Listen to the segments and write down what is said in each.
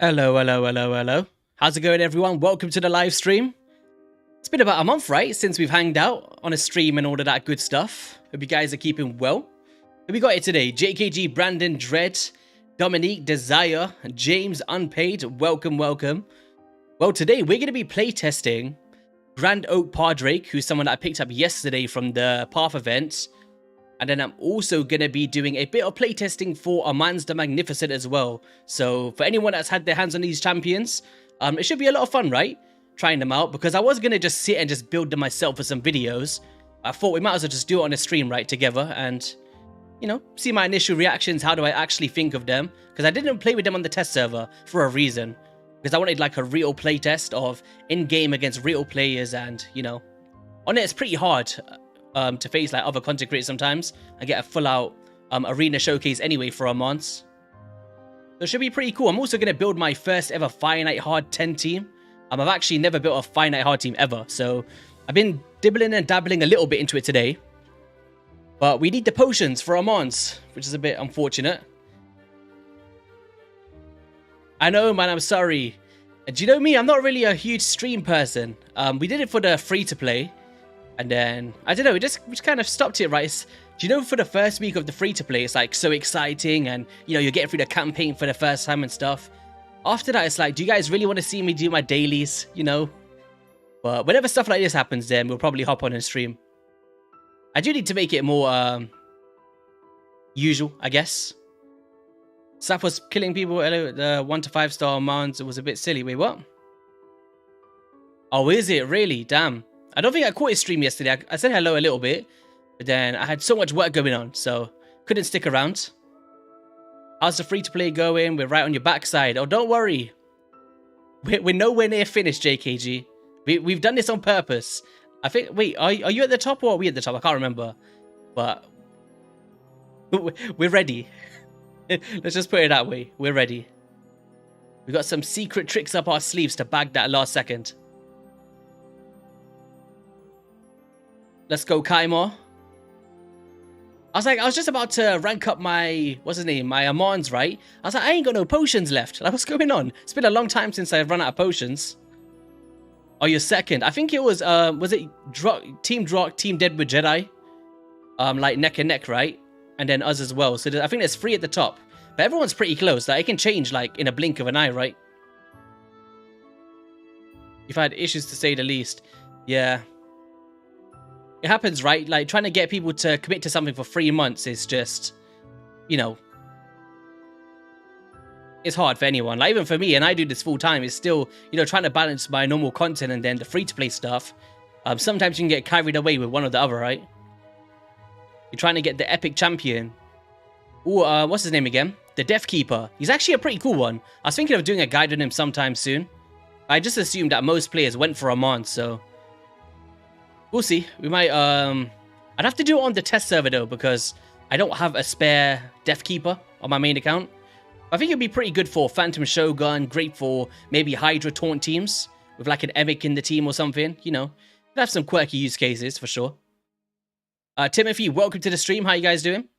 Hello, hello, hello, hello. How's it going, everyone? Welcome to the live stream. It's been about a month, right, since we've hanged out on a stream and all of that good stuff. Hope you guys are keeping well. Who we got here today? JKG, Brandon, Dread, Dominique, Desire, James, Unpaid. Welcome, welcome. Well, today we're going to be playtesting Grand Oak Padraig, who's someone that I picked up yesterday from the Path event. And then I'm also going to be doing a bit of playtesting for Armanz the Magnificent as well. So for anyone that's had their hands on these champions, it should be a lot of fun, right? Trying them out, because I was going to just sit and just build them myself for some videos. I thought we might as well just do it on a stream, right, together, and, you know, see my initial reactions. How do I actually think of them? Because I didn't play with them on the test server for a reason. Because I wanted like a real playtest of in-game against real players, and, you know, on it it's pretty hard to face like other content creators sometimes. I get a full-out arena showcase anyway for Armanz. So it should be pretty cool. I'm also going to build my first ever Finite Hard 10 team. I've actually never built a Finite Hard team ever, so I've been dibbling and dabbling a little bit into it today. But we need the potions for Armanz, which is a bit unfortunate. I know, man, I'm sorry. Do you know me? I'm not really a huge stream person. We did it for the free-to-play. And then, I don't know, we just kind of stopped it, right? Do you know, for the first week of the free-to-play, it's like so exciting, and, you know, you're getting through the campaign for the first time and stuff. After that, it's like, do you guys really want to see me do my dailies, you know? But whenever stuff like this happens, then we'll probably hop on and stream. I do need to make it more usual, I guess. Sap was killing people at the 1 to 5 star Armanz. It was a bit silly. Wait, what? Oh, is it? Really? Damn. I don't think I caught his stream yesterday. I said hello a little bit, but then I had so much work going on, so couldn't stick around. How's the free-to-play going? We're right on your backside. Oh, don't worry. We're nowhere near finished, JKG. We've done this on purpose. I think... Wait, are you at the top or are we at the top? I can't remember. But we're ready. Let's just put it that way. We're ready. We got some secret tricks up our sleeves to bag that last second. Let's go, Kaimor. I was just about to rank up my, what's his name, my Armanz, right? I was like, I ain't got no potions left. Like, what's going on? It's been a long time since I've run out of potions. Oh, you're second. I think it was it Team Drock, Team Deadwood Jedi? Like neck and neck, right? And then us as well. So I think there's 3 at the top. But everyone's pretty close. Like, it can change, like, in a blink of an eye, right? You've had issues, to say the least. Yeah. It happens, right? Like, trying to get people to commit to something for 3 months is just, you know, it's hard for anyone. Like, even for me, and I do this full time, it's still, you know, trying to balance my normal content and then the free-to-play stuff. Sometimes you can get carried away with one or the other, right? You're trying to get the epic champion. Ooh, what's his name again? The Death Keeper. He's actually a pretty cool one. I was thinking of doing a guide on him sometime soon. I just assumed that most players went for Armanz, so we'll see. We might, I'd have to do it on the test server though, because I don't have a spare Death Keeper on my main account. I think it'd be pretty good for Phantom Shogun, great for maybe Hydra Taunt teams, with like an Emic in the team or something, you know. It'd have some quirky use cases, for sure. Timothy, welcome to the stream. How you guys doing?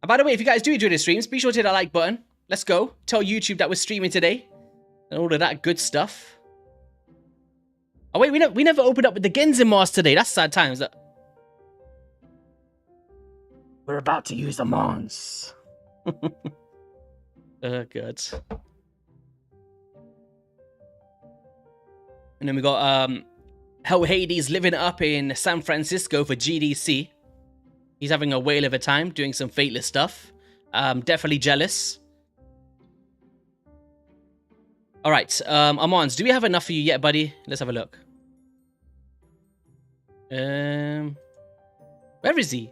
And by the way, if you guys do enjoy the streams, be sure to hit that like button. Let's go. Tell YouTube that we're streaming today. And all of that good stuff. Oh wait, we never opened up with the Genzin mask today. That's sad times. We're about to use Armanz. Oh, good. And then we got Hell Hades living up in San Francisco for GDC. He's having a whale of a time doing some Fateless stuff. Definitely jealous. Alright, Armanz, do we have enough for you yet, buddy? Let's have a look. Where is he?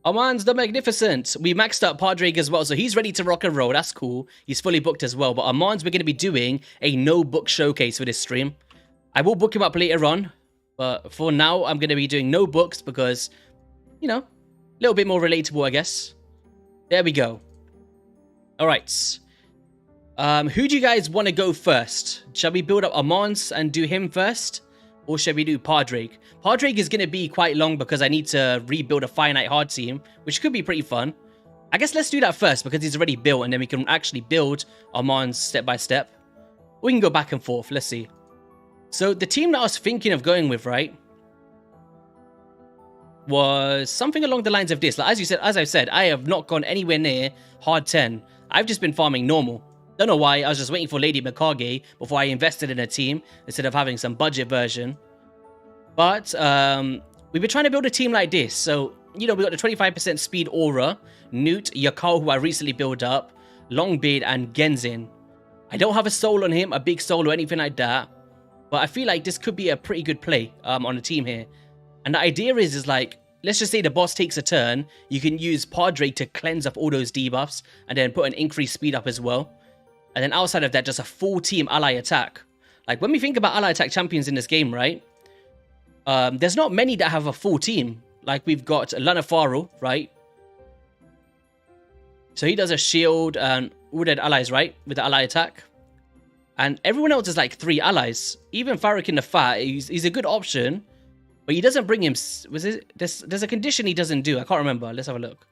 Armanz the Magnificent. We maxed up Padraig as well, so he's ready to rock and roll. That's cool. He's fully booked as well. But Armanz, we're going to be doing a no-book showcase for this stream. I will book him up later on. But for now, I'm going to be doing no books because, you know, a little bit more relatable, I guess. There we go. All right. Who do you guys want to go first? Shall we build up Armanz and do him first? Or shall we do Padraig? Padraig is going to be quite long because I need to rebuild a Finite Hard team, which could be pretty fun. I guess let's do that first because he's already built, and then we can actually build Armanz step by step. We can go back and forth. Let's see. So the team that I was thinking of going with, right, was something along the lines of this. Like, as I said, I have not gone anywhere near hard 10. I've just been farming normal. Don't know why. I was just waiting for Lady Mikage before I invested in a team instead of having some budget version. But we've been trying to build a team like this. So, you know, we got the 25% speed aura, Newt, Yakao, who I recently built up, Longbeard, and Genzin. I don't have a soul on him, a big soul or anything like that. But I feel like this could be a pretty good play on a team here. And the idea is like, let's just say the boss takes a turn. You can use Padraig to cleanse up all those debuffs and then put an increased speed up as well. And then outside of that, just a full team ally attack. Like when we think about ally attack champions in this game, right? There's not many that have a full team. Like we've got Lanafaru, right? So he does a shield and all dead allies, right? With the ally attack. And everyone else is like 3 allies. Even Farik in the Fat, he's a good option. But he doesn't bring him... There's a condition he doesn't do. I can't remember. Let's have a look.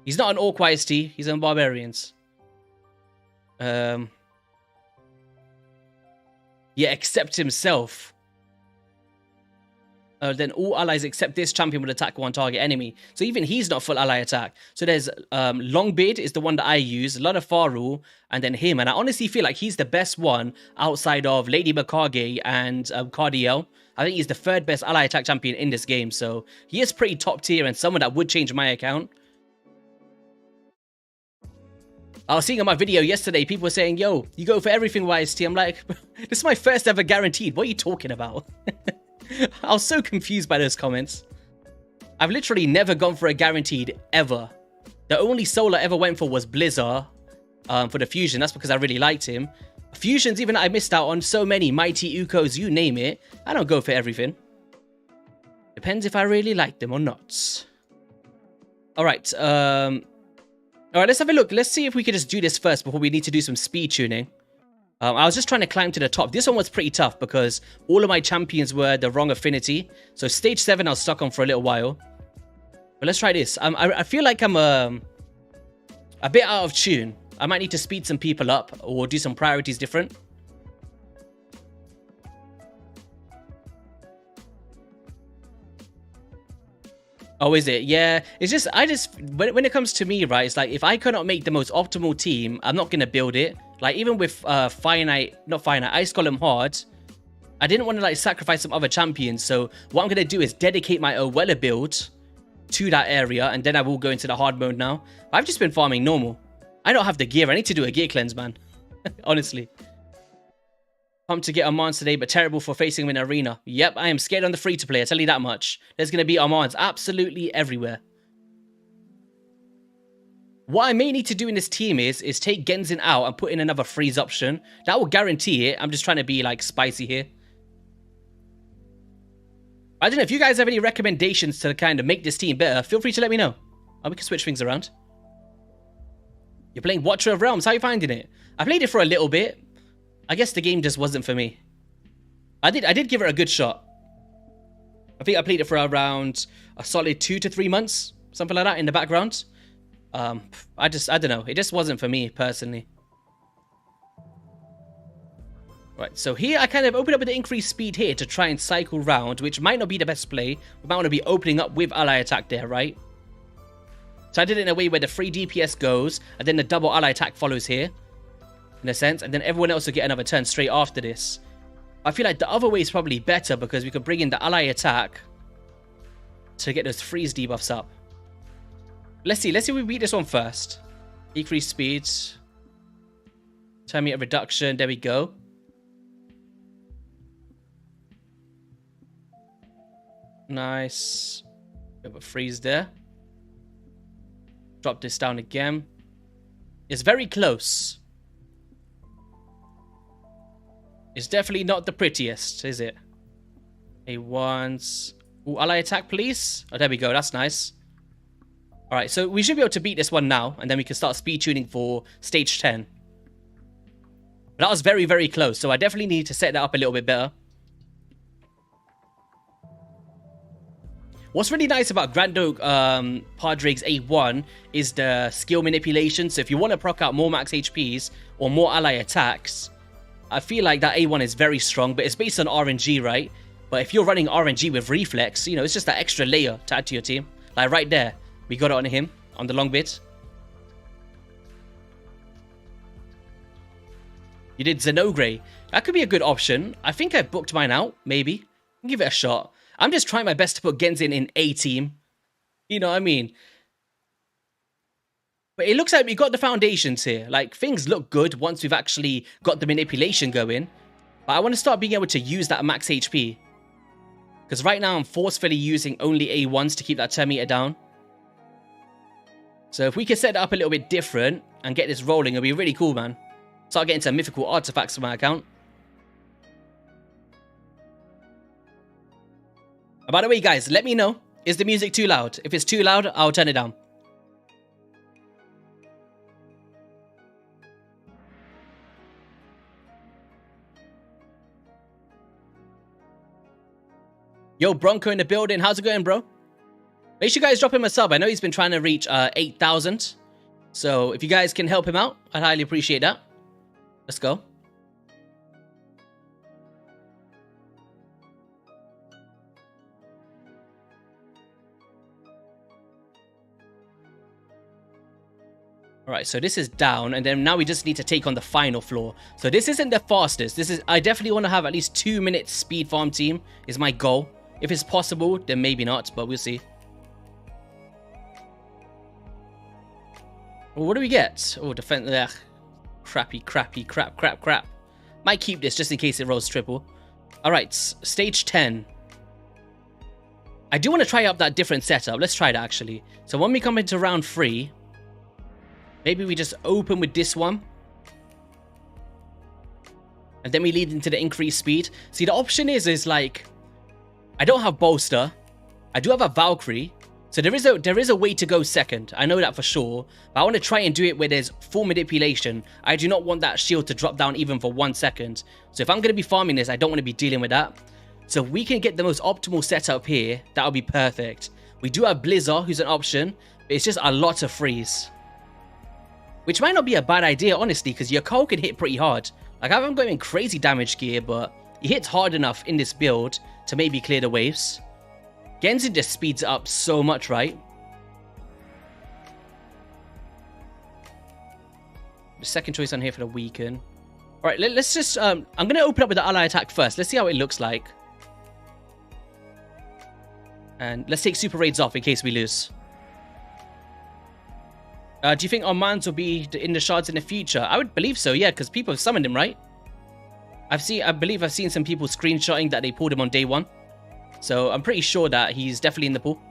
He's not an Orc YST. He's on Barbarians. Yeah, except himself. Then all allies except this champion will attack one target enemy. So even he's not full ally attack. So there's Longbeard is the one that I use. A lot of Faru, and then him. And I honestly feel like he's the best one outside of Lady Mikage and Cardiel. I think he's the 3rd best ally attack champion in this game. So he is pretty top tier and someone that would change my account. I was seeing on my video yesterday, people were saying, yo, you go for everything YST. I'm like, this is my first ever guaranteed. What are you talking about? I was so confused by those comments. I've literally never gone for a guaranteed ever. The only soul I ever went for was Blizzard for the Fusion. That's because I really liked him. Fusions, even I missed out on so many. Mighty Ukos, you name it. I don't go for everything. Depends if I really like them or not. Alright, alright, let's have a look. Let's see if we could just do this first before we need to do some speed tuning. I was just trying to climb to the top. This one was pretty tough because all of my champions were the wrong affinity. So stage 7 I was stuck on for a little while. But let's try this. I feel like I'm a bit out of tune. I might need to speed some people up or do some priorities different. Oh, is it? Yeah. It's just, when it comes to me, right, it's like if I cannot make the most optimal team, I'm not going to build it. Like even with Ice Golem Hard, I didn't want to like sacrifice some other champions. So what I'm going to do is dedicate my Owella build to that area. And then I will go into the hard mode now. I've just been farming normal. I don't have the gear. I need to do a gear cleanse, man. Honestly. Pumped to get Armanz today, but terrible for facing him in arena. Yep, I am scared on the free-to-play, I tell you that much. There's going to be Armanz absolutely everywhere. What I may need to do in this team is take Genzin out and put in another freeze option. That will guarantee it. I'm just trying to be, like, spicy here. I don't know, if you guys have any recommendations to kind of make this team better, feel free to let me know. We can switch things around. You're playing Watcher of Realms. How are you finding it? I played it for a little bit. I guess the game just wasn't for me. I did give it a good shot. I think I played it for around a solid 2 to 3 months. Something like that in the background. I don't know. It just wasn't for me, personally. Right, so here I kind of opened up with the increased speed here to try and cycle round, which might not be the best play. We might want to be opening up with ally attack there, right? So I did it in a way where the free DPS goes, and then the double ally attack follows here, in a sense, and then everyone else will get another turn straight after this. I feel like the other way is probably better because we could bring in the ally attack to get those freeze debuffs up. Let's see if we beat this one first. Decrease speed. Turn meter reduction, there we go. Nice. Bit of a freeze there. Drop this down again. It's very close. It's definitely not the prettiest, is it? A1s. Ooh, ally attack, please. Oh, there we go. That's nice. Alright, so we should be able to beat this one now, and then we can start speed tuning for stage 10. But that was very, very close, so I definitely need to set that up a little bit better. What's really nice about Grando Padraig's A1 is the skill manipulation. So if you want to proc out more max HPs or more ally attacks, I feel like that A1 is very strong, but it's based on RNG, right? But if you're running RNG with reflex, you know, it's just that extra layer to add to your team. Like right there, we got it on him, on the long bit. You did Xenogray. That could be a good option. I think I booked mine out, maybe. Give it a shot. I'm just trying my best to put Genzin in A team. You know what I mean? But it looks like we got the foundations here. Like, things look good once we've actually got the manipulation going. But I want to start being able to use that max HP. Because right now I'm forcefully using only A1s to keep that 10 meter down. So if we can set it up a little bit different and get this rolling, it'll be really cool, man. Start getting some mythical artifacts for my account. And by the way, guys, let me know. Is the music too loud? If it's too loud, I'll turn it down. Yo, Bronco in the building. How's it going, bro? Make sure you guys drop him a sub. I know he's been trying to reach 8,000. So if you guys can help him out, I'd highly appreciate that. Let's go. Alright, so this is down, and then now we just need to take on the final floor. So this isn't the fastest. This is, I definitely want to have at least 2 minutes speed farm team is my goal. If it's possible, then maybe not, but we'll see. Well, what do we get? Oh, defense. Ugh. Crap. Might keep this just in case it rolls triple. Alright, stage 10. I do want to try out that different setup. Let's try that actually. So when we come into round 3, maybe we just open with this one. And then we lead into the increased speed. See, the option is like, I don't have Bolster. I do have a Valkyrie. So there is a way to go second. I know that for sure. But I want to try and do it where there's full manipulation. I do not want that shield to drop down even for 1 second. So if I'm going to be farming this, I don't want to be dealing with that. So if we can get the most optimal setup here, that'll be perfect. We do have Blizzard, who's an option. But it's just a lot of freeze. Which might not be a bad idea, honestly, because your Cole can hit pretty hard. Like, I haven't got him in crazy damage gear, but he hits hard enough in this build to maybe clear the waves. Genzin just speeds it up so much, right? The second choice on here for the weaken. Alright, let's just... I'm going to open up with the ally attack first. Let's see how it looks like. And let's take super raids off in case we lose. Do you think Armanz will be in the shards in the future? I would believe so, yeah, because people have summoned him, right? I believe I've seen some people screenshotting that they pulled him on day 1. So I'm pretty sure that he's definitely in the pool.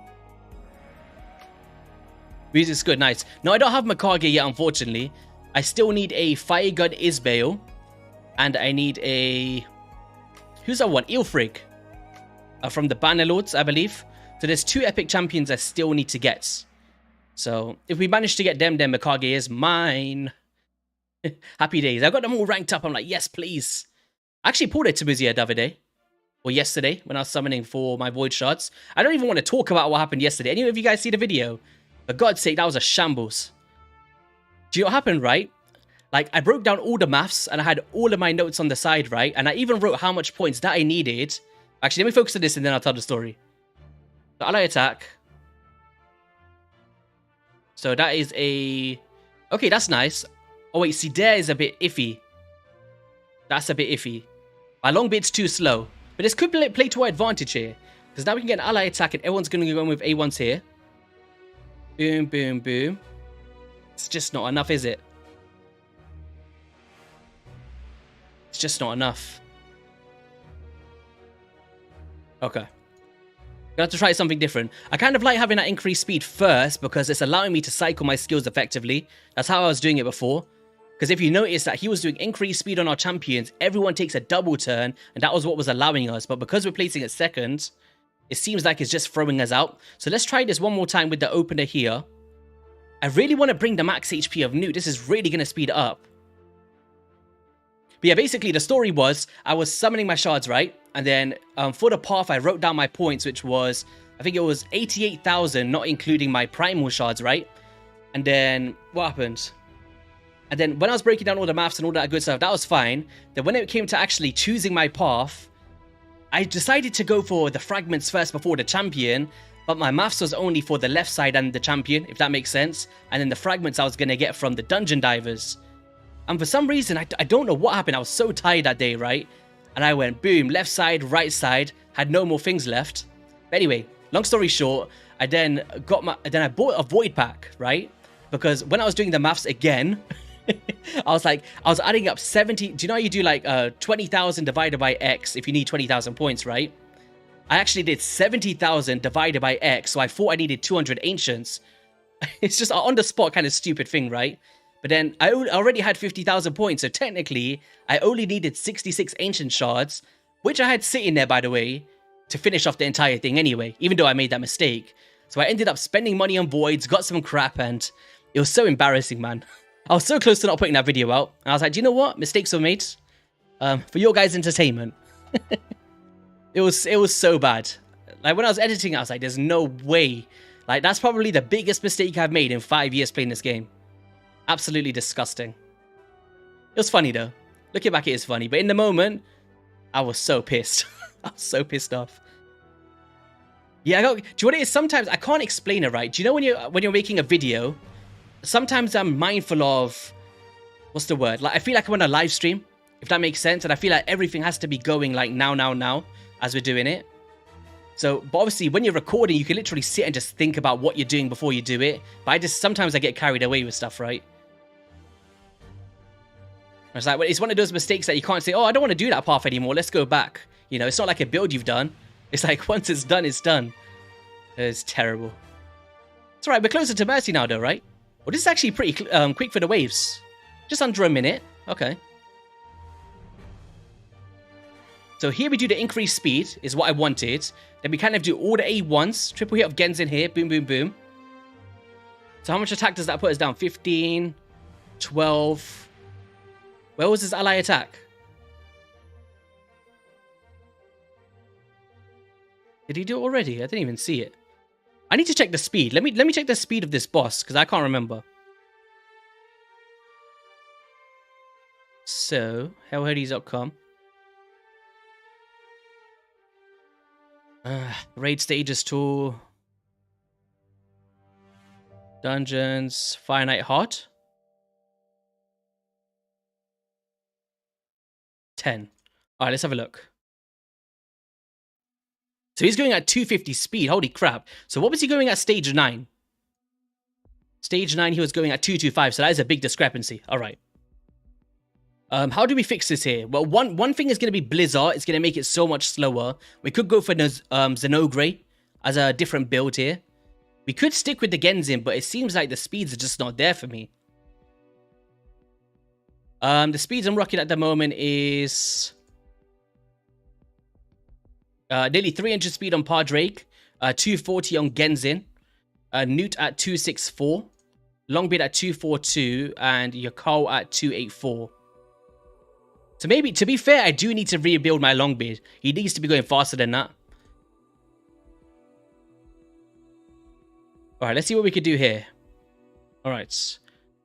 Music's good, nice. No, I don't have Makage yet, unfortunately. I still need a Fire God Isbale. And I need a... Who's that one? Ilfrig. From the Bannerlords, I believe. So there's 2 epic champions I still need to get. So if we manage to get them, then Makage is mine. Happy days. I got them all ranked up. I'm like, yes, please. I actually pulled a Tabuzia the other day. Or yesterday, when I was summoning for my Void Shards. I don't even want to talk about what happened yesterday. Any of you guys see the video? For God's sake, that was a shambles. Do you know what happened, right? Like, I broke down all the maths, and I had all of my notes on the side, right? And I even wrote how much points that I needed. Actually, let me focus on this, and then I'll tell the story. The ally attack. So that is a... Okay, that's nice. Oh, wait, see, there is a bit iffy. That's a bit iffy. My long bit's too slow. But this could play to our advantage here. Because now we can get an ally attack and everyone's going to go in with A1s here. Boom, boom, boom. It's just not enough, is it? It's just not enough. Okay. Gonna have to try something different. I kind of like having that increased speed first because it's allowing me to cycle my skills effectively. That's how I was doing it before. Because if you notice that he was doing increased speed on our champions, everyone takes a double turn, and that was what was allowing us. But because we're placing it second, it seems like it's just throwing us out. So let's try this one more time with the opener here. I really want to bring the max HP of Newt. This is really going to speed it up. But yeah, basically the story was, I was summoning my shards, right? And then for the path, I wrote down my points, which was I think it was 88,000, not including my primal shards, right? And then what happened? And then when I was breaking down all the maths and all that good stuff, that was fine. Then when it came to actually choosing my path, I decided to go for the fragments first before the champion, but my maths was only for the left side and the champion, if that makes sense. And then the fragments I was going to get from the dungeon divers. And for some reason, I don't know what happened. I was so tired that day, right? And I went boom, left side, right side, had no more things left. But anyway, long story short, I then bought a void pack, right? Because when I was doing the maths again, I was adding up 70. Do you know how you do like 20,000 divided by X if you need 20,000 points, right? I actually did 70,000 divided by X, so I thought I needed 200 ancients. It's just an on the spot kind of stupid thing, right? But then I already had 50,000 points, so technically I only needed 66 ancient shards, which I had sitting there, by the way, to finish off the entire thing anyway, even though I made that mistake. So I ended up spending money on voids, got some crap, and it was so embarrassing, man. I was so close to not putting that video out, and I was like, do you know what? Mistakes were made for your guys' entertainment. It was so bad. Like, when I was editing, I was like, there's no way. Like, that's probably the biggest mistake I've made in 5 years playing this game. Absolutely disgusting. It was funny, though. Looking back, it is funny. But in the moment, I was so pissed. I was so pissed off. Yeah, do you know what it is? Sometimes I can't explain it right. Do you know when you're making a video, sometimes I'm mindful of, what's the word? Like, I feel like I'm on a live stream, if that makes sense. And I feel like everything has to be going like now, as we're doing it. So, but obviously, when you're recording, you can literally sit and just think about what you're doing before you do it. But sometimes I get carried away with stuff, right? It's like, it's one of those mistakes that you can't say, oh, I don't want to do that path anymore. Let's go back. You know, it's not like a build you've done. It's like, once it's done, it's done. It's terrible. It's alright, we're closer to Mercy now, though, right? Well, this is actually pretty quick for the waves. Just under a minute. Okay. So here we do the increased speed, is what I wanted. Then we kind of do all the A1s. Triple hit of Genzin here. Boom, boom, boom. So how much attack does that put us down? 15, 12. Where was his ally attack? Did he do it already? I didn't even see it. I need to check the speed. Let me check the speed of this boss, because I can't remember. So, hellheadies.com. Raid stages tool. Dungeons. Fire Night Heart. 10. Alright, let's have a look. So he's going at 250 speed. Holy crap. So what was he going at stage 9? Stage 9, he was going at 225. So that is a big discrepancy. Alright. How do we fix this here? Well, one thing is going to be Blizzard. It's going to make it so much slower. We could go for Xenogre as a different build here. We could stick with the Genzin, but it seems like the speeds are just not there for me. The speeds I'm rocking at the moment is nearly 300 speed on Padraig, 240 on Genzin, Newt at 264, Longbeard at 242, and Yakal at 284. So maybe, to be fair, I do need to rebuild my Longbeard. He needs to be going faster than that. Alright, let's see what we could do here. Alright. So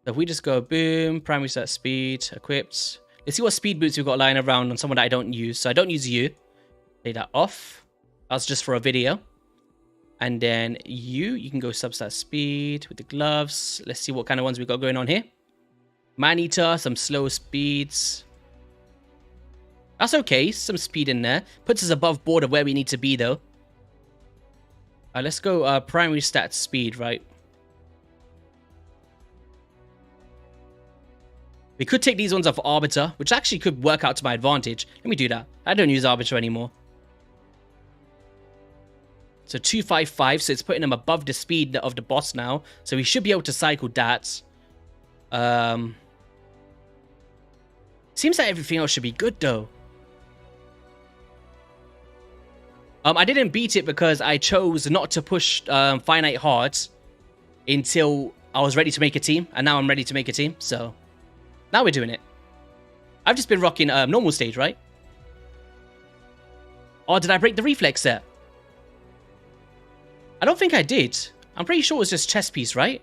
if we just go boom, primary set speed, equipped. Let's see what speed boots we've got lying around on someone that I don't use. So I don't use you. Take that off. That's just for a video. And then you can go substat speed with the gloves. Let's see what kind of ones we got going on here. Man-Eater, some slow speeds. That's okay, some speed in there. Puts us above board of where we need to be, though. Let's go primary stat speed, right? We could take these ones off Arbiter, which actually could work out to my advantage. Let me do that. I don't use Arbiter anymore. So 255, so it's putting them above the speed of the boss now. So we should be able to cycle that. Seems like everything else should be good, though. I didn't beat it because I chose not to push finite hard until I was ready to make a team. And now I'm ready to make a team, so now we're doing it. I've just been rocking normal stage, right? Oh, did I break the reflex set? I don't think I did. I'm pretty sure it was just chess piece, right?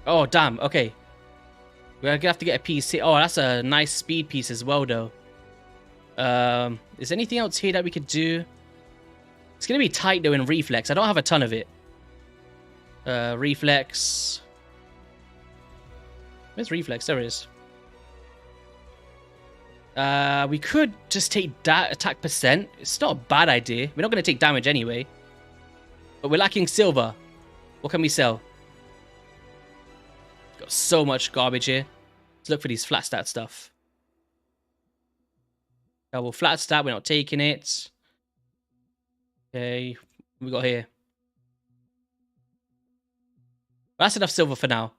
Oh, damn. Okay. We're gonna have to get a piece here. Oh, that's a nice speed piece as well, though. Is there anything else here that we could do? It's gonna be tight, though, in reflex. I don't have a ton of it. Reflex. Where's reflex? There it is. We could just take attack percent. It's not a bad idea. We're not going to take damage anyway. But we're lacking silver. What can we sell? Got so much garbage here. Let's look for these flat stat stuff. Double flat stat. We're not taking it. Okay. What we got here? That's enough silver for now.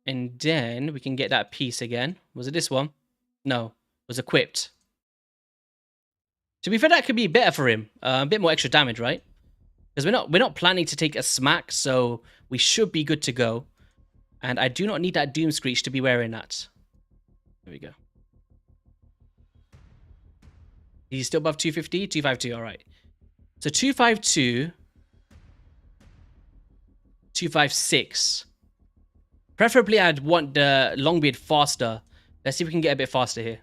And then we can get that piece again. Was it this one? No. It was equipped. To be fair, that could be better for him. A bit more extra damage, right? Because we're not planning to take a smack, so we should be good to go. And I do not need that Doom Screech to be wearing that. There we go. He's still above 250? 252, alright. So 252. 256. Preferably, I'd want the Longbeard faster. Let's see if we can get a bit faster here.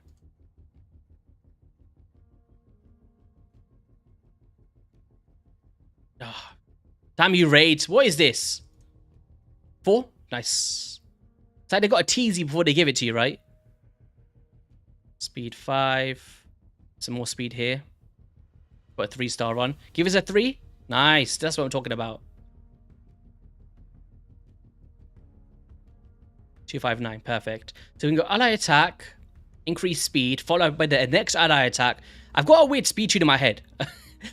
Oh, damn you, Raid. What is this? 4? Nice. It's like they got a teasy before they give it to you, right? Speed 5. Some more speed here. Got a 3-star run. Give us a 3. Nice. That's what I'm talking about. 259, perfect. So we can go ally attack, increase speed, followed by the next ally attack. I've got a weird speed tune in my head.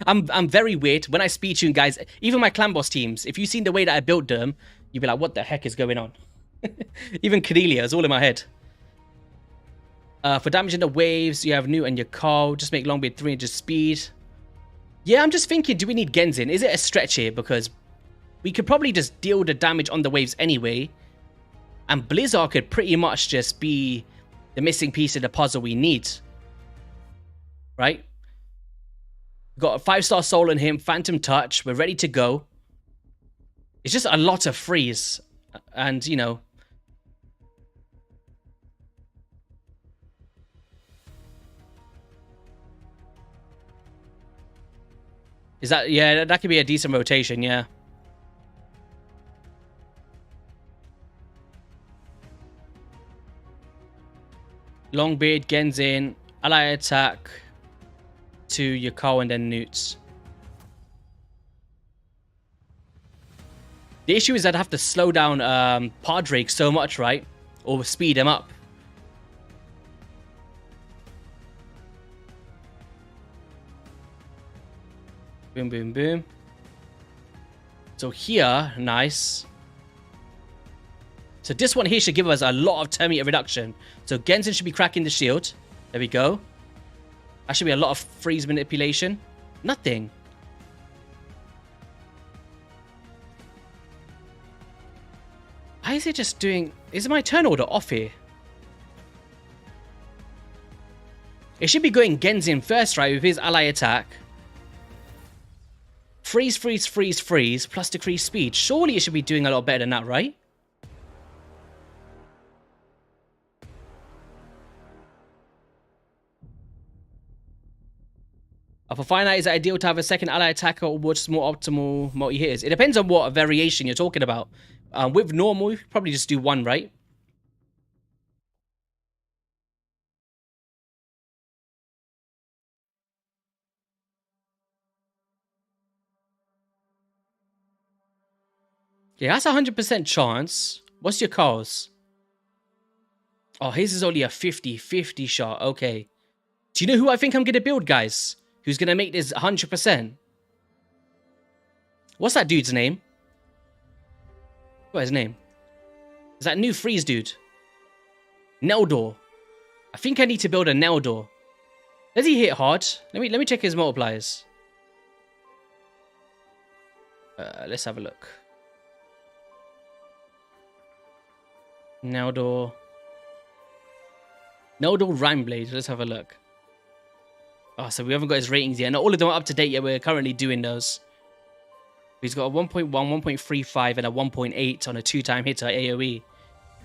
I'm very weird. When I speed tune, guys, even my clan boss teams, if you've seen the way that I built them, you'd be like, what the heck is going on? Even Cornelia is all in my head. For damaging the waves, you have Newt and your Carl. Just make Longbeard 300 speed. Yeah, I'm just thinking, do we need Genzin? Is it a stretch here? Because we could probably just deal the damage on the waves anyway. And Blizzard could pretty much just be the missing piece of the puzzle we need. Right? Got a 5-star soul in him, Phantom Touch. We're ready to go. It's just a lot of freeze. And, you know. Is that... Yeah, that could be a decent rotation, yeah. Longbeard, Genzin, ally attack to Yakao and then Newts. The issue is I'd have to slow down Padraig so much, right? Or speed him up. Boom, boom, boom. So here, nice. So this one here should give us a lot of turn meter reduction. So Genzin should be cracking the shield. There we go. That should be a lot of freeze manipulation. Nothing. Why is it just doing... Is my turn order off here? It should be going Genzin first, right? With his ally attack. Freeze, freeze, freeze, freeze. Plus decrease speed. Surely it should be doing a lot better than that, right? For finite, is it ideal to have a second ally attacker or what's more optimal multi-hitters? It depends on what variation you're talking about. With normal, you could probably just do one, right? Yeah, that's a 100% chance. What's your cause? Oh, his is only a 50-50 shot. Okay. Do you know who I think I'm going to build, guys? Who's going to make this 100%? What's that dude's name? What's his name? Is that new freeze dude? Neldor. I think I need to build a Neldor. Does he hit hard? Let me check his multipliers. Let's have a look. Neldor. Neldor Rainblade. Let's have a look. Oh, so we haven't got his ratings yet. Not all of them are up to date yet. We're currently doing those. He's got a 1.1, 1.35, and a 1.8 on a 2-time hitter AoE.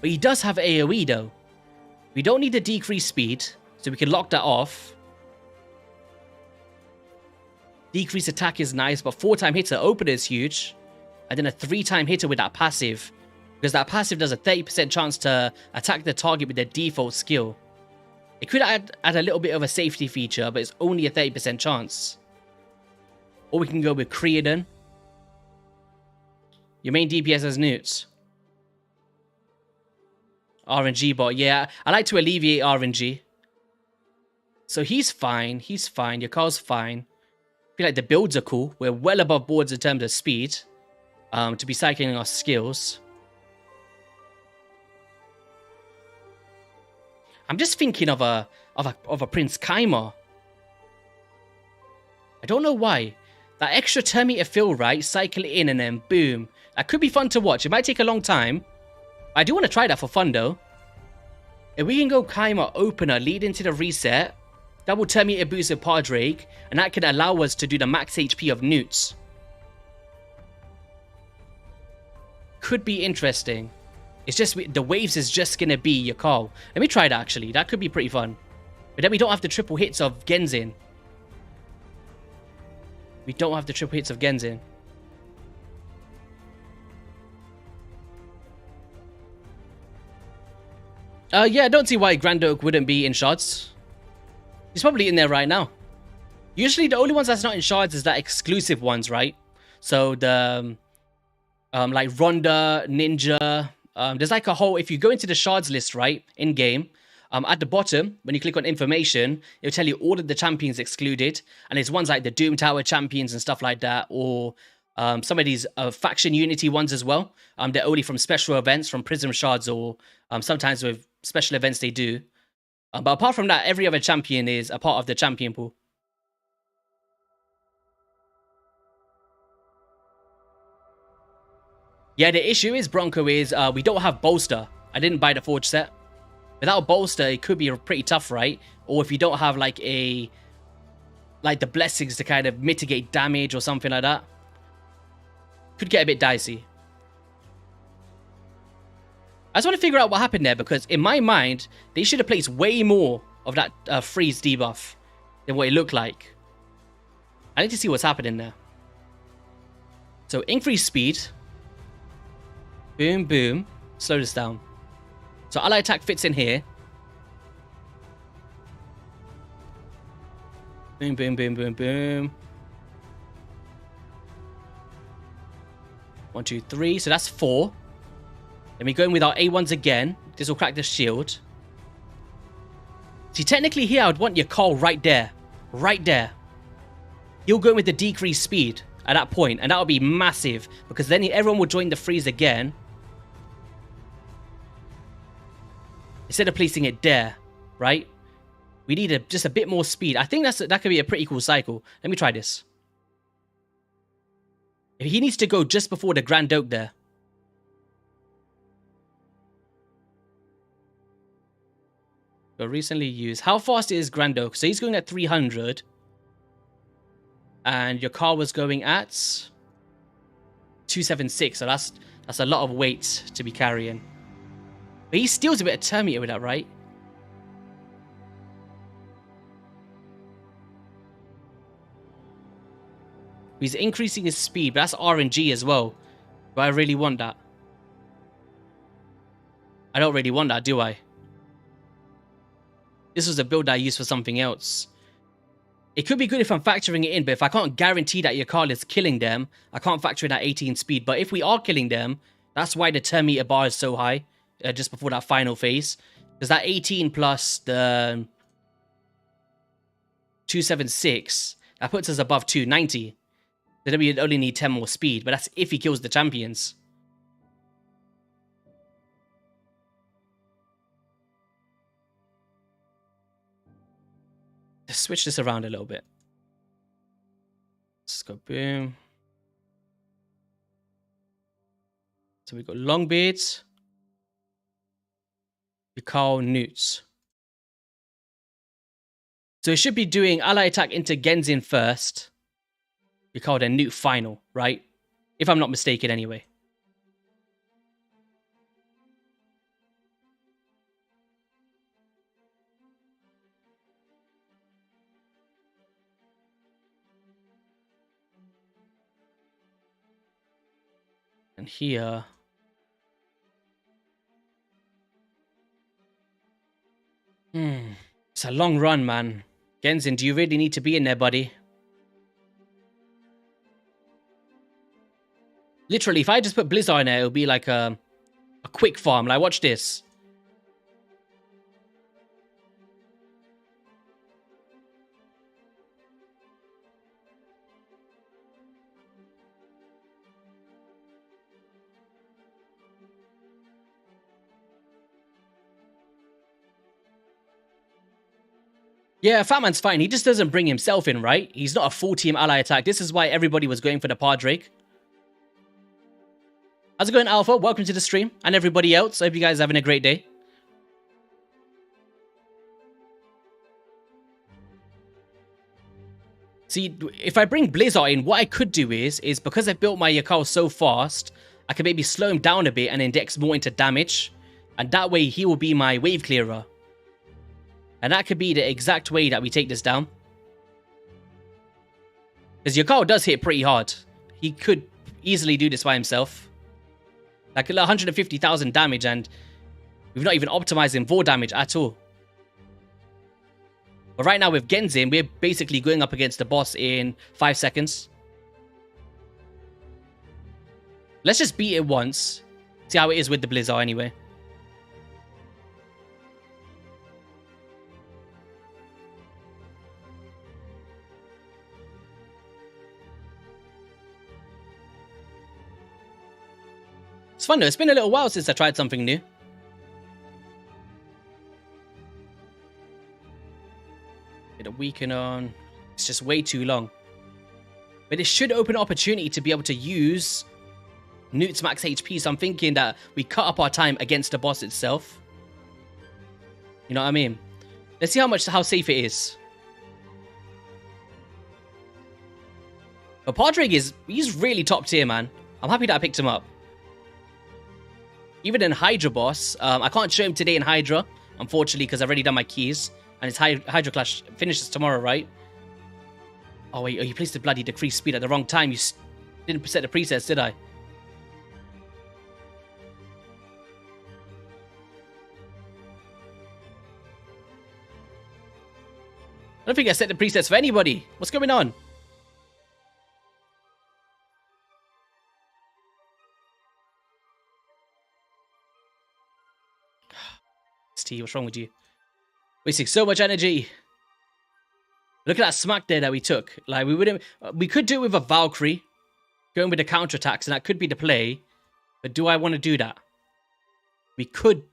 But he does have AoE though. We don't need the decreased speed, so we can lock that off. Decreased attack is nice, but 4-time hitter opener is huge. And then a 3-time hitter with that passive. Because that passive does a 30% chance to attack the target with their default skill. It could add a little bit of a safety feature, but it's only a 30% chance. Or we can go with Creedon. Your main DPS has Newts. RNG bot, yeah. I like to alleviate RNG. So he's fine. He's fine. Your car's fine. I feel like the builds are cool. We're well above boards in terms of speed. To be cycling our skills. I'm just thinking of a Prince Kaima. I don't know why. That extra turn meter fill, right? Cycle it in and then boom. That could be fun to watch. It might take a long time. I do want to try that for fun though. If we can go Kaima opener, lead into the reset, double turn meter boost with Padraig, and that can allow us to do the max HP of Newts. Could be interesting. It's just, the waves is just going to be your call. Let me try that actually. That could be pretty fun. But then we don't have the triple hits of Genzin. We don't have the triple hits of Genzin. Yeah, I don't see why Grand Oak wouldn't be in shards. He's probably in there right now. Usually the only ones that's not in shards is that exclusive ones, right? So the like Ronda, Ninja. There's like a whole, if you go into the shards list, right, in game, at the bottom, when you click on information, it'll tell you all of the champions excluded. And it's ones like the Doom Tower champions and stuff like that, or some of these faction unity ones as well. They're only from special events, from Prism Shards, or sometimes with special events they do. But apart from that, every other champion is a part of the champion pool. Yeah, the issue is, Bronco, is we don't have bolster. I didn't buy the forge set. Without bolster, it could be pretty tough, right? Or if you don't have like the blessings to kind of mitigate damage or something like that, could get a bit dicey. I just want to figure out what happened there, because in my mind, they should have placed way more of that freeze debuff than what it looked like. I need to see what's happening there. So increase speed. Boom, boom. Slow this down. So ally attack fits in here. Boom, boom, boom, boom, boom. 1, 2, 3. So that's 4. Then we go in with our A1s again. This will crack the shield. See, technically here, I would want your call right there. Right there. You'll go in with the decreased speed at that point, and that would be massive, because then everyone will join the freeze again. Instead of placing it there, right? We need just a bit more speed. I think that could be a pretty cool cycle. Let me try this. He needs to go just before the Grand Oak there. But recently used. How fast is Grand Oak? So he's going at 300. And your car was going at 276. So that's a lot of weight to be carrying. But he steals a bit of turn meter with that, right? He's increasing his speed, but that's RNG as well. Do I really want that? I don't really want that, do I? This was a build I used for something else. It could be good if I'm factoring it in, but if I can't guarantee that your card is killing them, I can't factor in that 18 speed. But if we are killing them, that's why the turn meter bar is so high, just before that final phase. Because that 18 plus the 276, that puts us above 290. So then we only need 10 more speed, but that's if he kills the champions. Let's switch this around a little bit. Let's go boom. So we've got Longbeards. Yukao Newts. So it should be doing ally attack into Genzin first. Yukao then Newt final, right? If I'm not mistaken anyway. And here... It's a long run, man. Genzin, do you really need to be in there, buddy? Literally, if I just put Blizzard in there, it'll be like a quick farm. Like, watch this. Yeah, Fatman's fine. He just doesn't bring himself in, right? He's not a full team ally attack. This is why everybody was going for the Padraig. How's it going, Alpha? Welcome to the stream. And everybody else. I hope you guys are having a great day. See, if I bring Blizzard in, what I could do is because I built my Yukao so fast, I can maybe slow him down a bit and index more into damage. And that way, he will be my wave clearer. And that could be the exact way that we take this down. Because Yukao does hit pretty hard. He could easily do this by himself. Like 150,000 damage, and we've not even optimized him for damage at all. But right now with Genzin, we're basically going up against the boss in 5 seconds. Let's just beat it once. See how it is with the Blizzard anyway. It's fun though. It's been a little while since I tried something new. Get a weaken on. It's just way too long. But it should open an opportunity to be able to use Newt's max HP. So I'm thinking that we cut up our time against the boss itself. You know what I mean? Let's see how safe it is. But Padraig he's really top tier, man. I'm happy that I picked him up. Even in Hydra boss, I can't show him today in Hydra, unfortunately, because I've already done my keys. And his Hydra Clash finishes tomorrow, right? Oh, wait, you placed the bloody decreased speed at the wrong time. You didn't set the presets, did I? I don't think I set the presets for anybody. What's going on? T, what's wrong with you? Wasting so much energy. Look at that smack there that we took. Like, we could do it with a Valkyrie, going with the counterattacks, and that could be the play. But do I want to do that? We could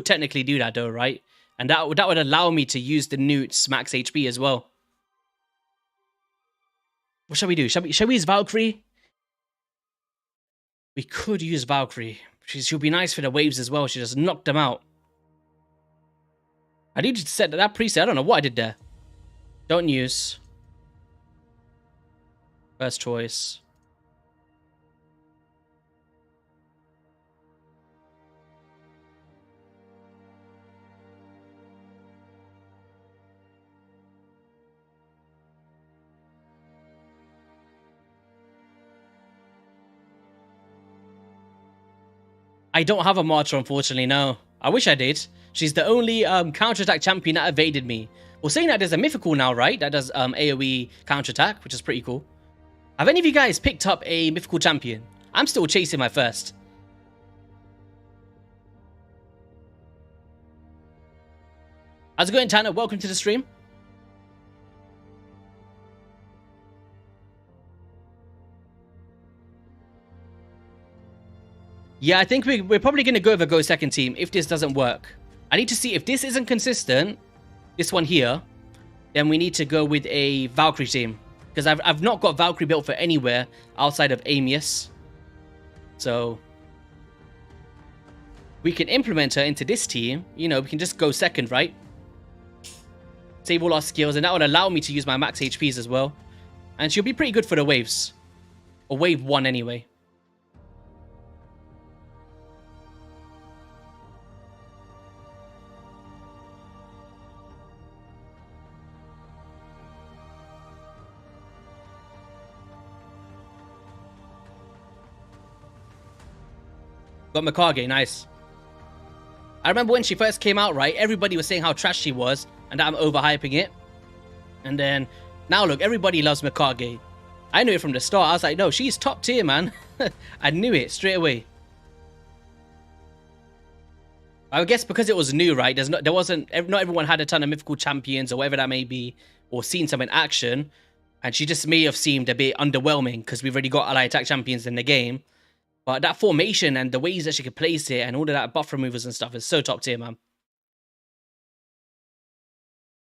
technically do that though, right? And that would allow me to use the Newt's max HP as well. What shall we do? Shall we use Valkyrie? We could use Valkyrie. She'll be nice for the waves as well. She just knocked them out. I need to set that preset. I don't know what I did there. Don't use. First choice. I don't have a Martyr, unfortunately, no. I wish I did. She's the only counterattack champion that evaded me. Well, saying that, there's a mythical now, right? That does AoE counterattack, which is pretty cool. Have any of you guys picked up a mythical champion? I'm still chasing my first. How's it going, Tanner? Welcome to the stream. Yeah, I think we're probably going to go with a go second team if this doesn't work. I need to see if this isn't consistent, this one here, then we need to go with a Valkyrie team. Because I've not got Valkyrie built for anywhere outside of Amius. So we can implement her into this team. You know, we can just go second, right? Save all our skills, and that would allow me to use my max HPs as well. And she'll be pretty good for the waves. Or wave 1 anyway. Got Mikage, nice. I remember when she first came out, right? Everybody was saying how trash she was, and that I'm overhyping it. And then, now look, everybody loves Mikage. I knew it from the start. I was like, no, she's top tier, man. I knew it straight away. I guess because it was new, right? Not everyone had a ton of mythical champions or whatever that may be, or seen some in action. And she just may have seemed a bit underwhelming because we've already got ally attack champions in the game. But that formation and the ways that she could place it and all of that buff removers and stuff is so top tier, man.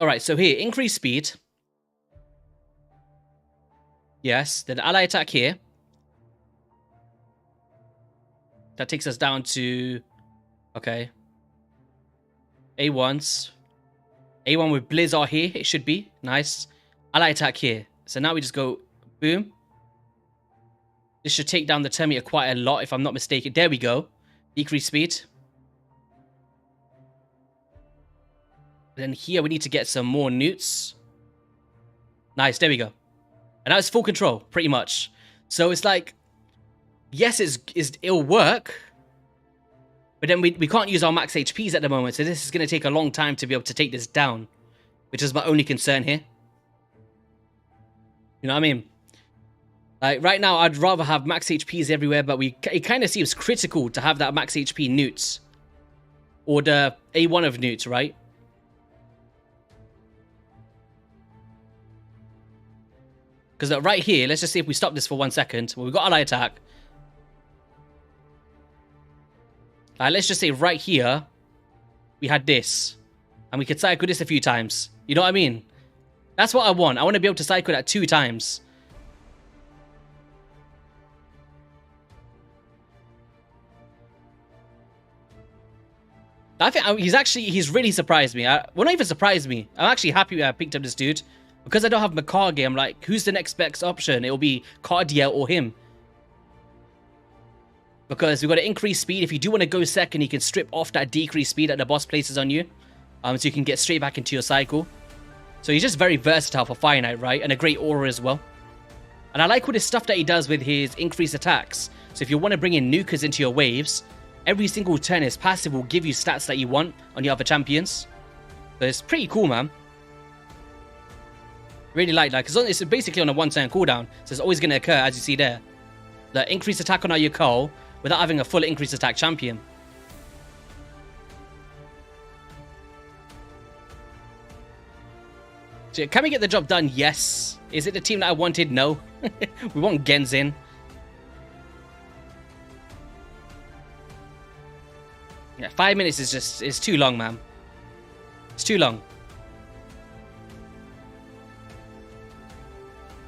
Alright, so here, increase speed. Yes, then ally attack here. That takes us down to... Okay. A1s. A1 with Blizzard here, it should be. Nice. Ally attack here. So now we just go... Boom. This should take down the Terminator quite a lot, if I'm not mistaken. There we go. Decrease speed. Then here we need to get some more newts. Nice, there we go. And now it's full control, pretty much. So it's like, yes, it'll work. But then we can't use our max HPs at the moment. So this is going to take a long time to be able to take this down. Which is my only concern here. You know what I mean? Like, right now, I'd rather have max HPs everywhere, but it kind of seems critical to have that max HP newts. Or the A1 of newts, right? Because right here, let's just see if we stop this for 1 second. Well, we've got ally attack. Let's just say right here, we had this. And we could cycle this a few times. You know what I mean? That's what I want. I want to be able to cycle that 2 times. I think he's really surprised me. Well, not even surprised me. I'm actually happy I picked up this dude. Because I don't have Mikage, I'm like, who's the next best option? It'll be Cardiel or him. Because we've got to increase speed. If you do want to go second, you can strip off that decreased speed that the boss places on you. So you can get straight back into your cycle. So he's just very versatile for Fire Knight, right? And a great aura as well. And I like all this stuff that he does with his increased attacks. So if you want to bring in nukers into your waves, every single turn his passive will give you stats that you want on your other champions. So it's pretty cool, man. Really like that, because it's basically on a 1-turn cooldown. So it's always going to occur, as you see there. The increased attack on Ayako without having a full increased attack champion. So can we get the job done? Yes. Is it the team that I wanted? No. We want Genzin. Yeah, 5 minutes is too long, man. It's too long.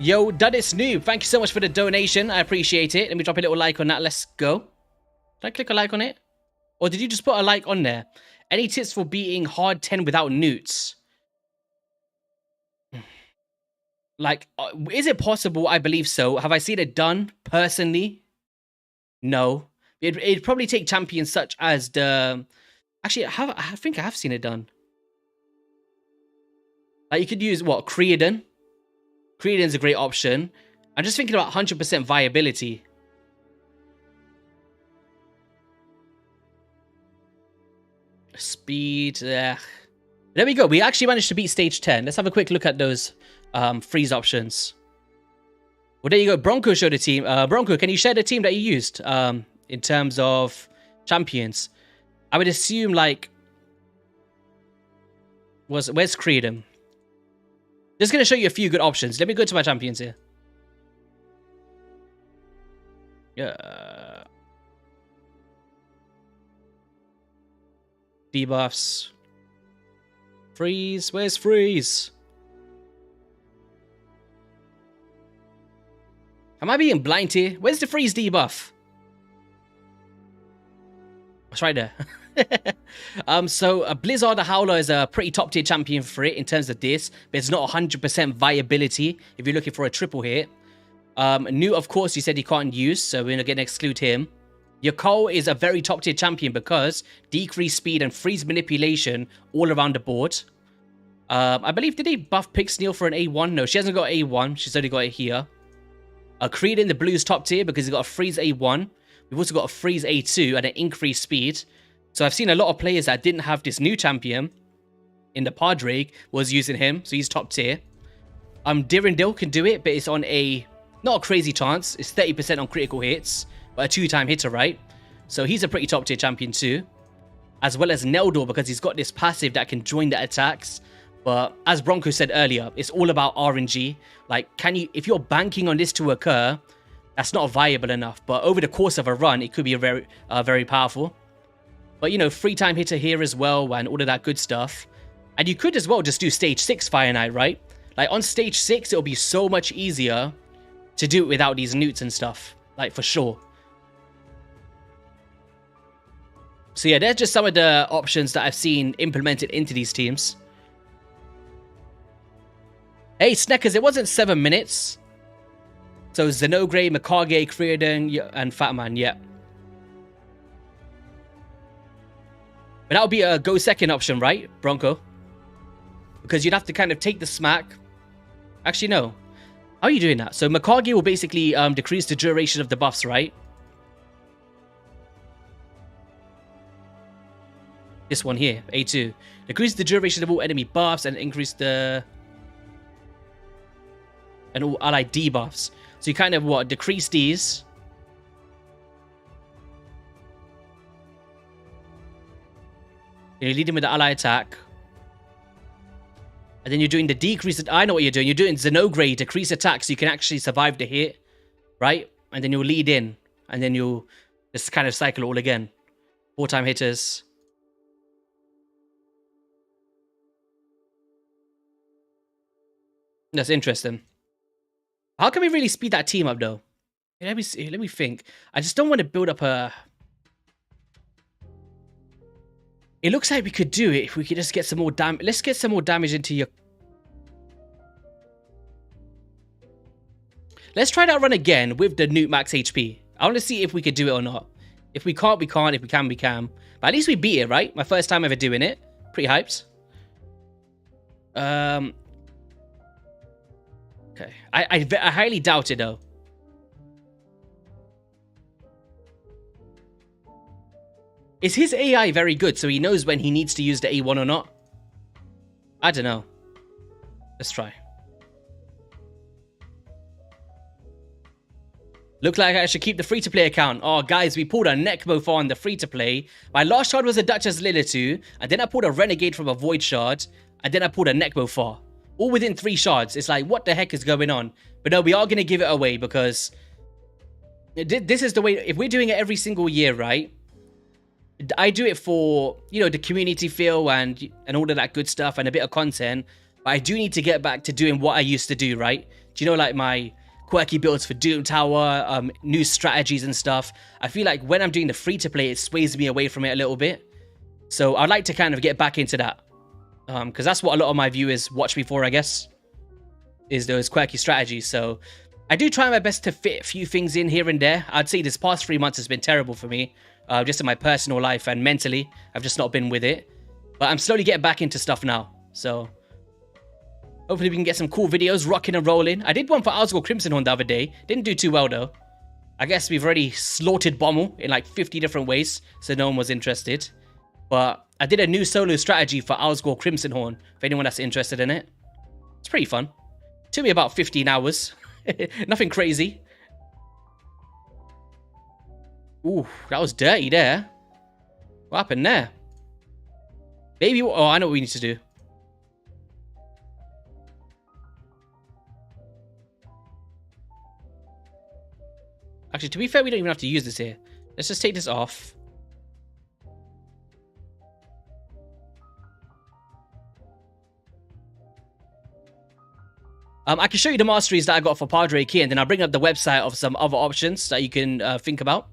Yo, Duddits Noob, thank you so much for the donation. I appreciate it. Let me drop a little like on that. Let's go. Did I click a like on it? Or did you just put a like on there? Any tips for beating hard 10 without newts? Like, is it possible? I believe so. Have I seen it done personally? No. It'd probably take champions such as the... Actually, I think I have seen it done. Like, you could use, what, Creedon? Creedon's a great option. I'm just thinking about 100% viability. Speed. There we go. We actually managed to beat stage 10. Let's have a quick look at those freeze options. Well, there you go. Bronco showed a team. Bronco, can you share the team that you used in terms of champions? I would assume, like... Where's Creedon? Just going to show you a few good options. Let me go to my champions here. Yeah. Debuffs. Freeze. Where's Freeze? Am I being blind here? Where's the Freeze debuff? It's right there. So Blizzard the Howler is a pretty top tier champion for it in terms of this, but it's not 100% viability if you're looking for a triple hit. New, of course, you said you can't use, so we're going to exclude him. Yoko is a very top tier champion because decreased speed and freeze manipulation all around the board. I believe, did they buff Pixneal for an A1? No, she hasn't got A1. She's only got it here. Creed in the blue's top tier because he's got a freeze A1. We've also got a freeze A2 and an increased speed. So I've seen a lot of players that didn't have this new champion in the Padraig was using him. So he's top tier. Dirindil can do it, but it's on a, not a crazy chance. It's 30% on critical hits, but a 2-time hitter, right? So he's a pretty top tier champion too. As well as Neldor because he's got this passive that can join the attacks. But as Bronco said earlier, it's all about RNG. Like, if you're banking on this to occur, that's not viable enough. But over the course of a run, it could be very powerful. But, you know, 3-time hitter here as well and all of that good stuff. And you could as well just do stage 6 Fire Knight, right? Like, on stage 6, it'll be so much easier to do it without these newts and stuff. Like, for sure. So, yeah, there's just some of the options that I've seen implemented into these teams. Hey, Sneckers, it wasn't 7 minutes. So, Zenogray, Mikage, Creedon, and Fatman, yeah. But that would be a go second option, right, Bronco? Because you'd have to kind of take the smack. Actually, no. How are you doing that? So, Mikage will basically decrease the duration of the buffs, right? This one here, A2. Decrease the duration of all enemy buffs and increase the... and all allied debuffs. So you kind of, what, decrease these. You're leading with the ally attack. And then you're doing the decrease. I know what you're doing. You're doing Zenogray, decrease attack, so you can actually survive the hit. Right? And then you'll lead in. And then you'll just kind of cycle it all again. 4-time hitters. That's interesting. How can we really speed that team up, though? Let me see. Let me think. I just don't want to build up a... It looks like we could do it if we could just get some more damage. Let's get some more damage into your... Let's try that run again with the Newt max HP. I want to see if we could do it or not. If we can't, we can't. If we can, we can. But at least we beat it, right? My first time ever doing it. Pretty hyped. Okay. I highly doubt it, though. Is his AI very good so he knows when he needs to use the A1 or not? I don't know. Let's try. Look like I should keep the free-to-play account. Oh, guys, we pulled a Nekbo on the free-to-play. My last shard was a Duchess Lilitu, and then I pulled a Renegade from a Void shard, and then I pulled a Nekbo far. All within 3 shards. It's like, what the heck is going on? But no, we are going to give it away because this is the way. If we're doing it every single year, right? I do it for, you know, the community feel and all of that good stuff and a bit of content. But I do need to get back to doing what I used to do, right? Do you know, like my quirky builds for Doom Tower, new strategies and stuff? I feel like when I'm doing the free-to-play, it sways me away from it a little bit. So I'd like to kind of get back into that. Because that's what a lot of my viewers watch me for, I guess, is those quirky strategies. So I do try my best to fit a few things in here and there. I'd say this past 3 months has been terrible for me, just in my personal life and mentally. I've just not been with it. But I'm slowly getting back into stuff now. So hopefully we can get some cool videos rocking and rolling. I did one for Owlsgore Crimson Horn the other day. Didn't do too well, though. I guess we've already slaughtered Bommel in like 50 different ways, so no one was interested. But I did a new solo strategy for Owlsgore Crimson Horn, for anyone that's interested in it. It's pretty fun. Took me about 15 hours. Nothing crazy. Ooh, that was dirty there. What happened there? Maybe... Oh, I know what we need to do. Actually, to be fair, we don't even have to use this here. Let's just take this off. I can show you the masteries that I got for Padraig here, and then I'll bring up the website of some other options that you can think about.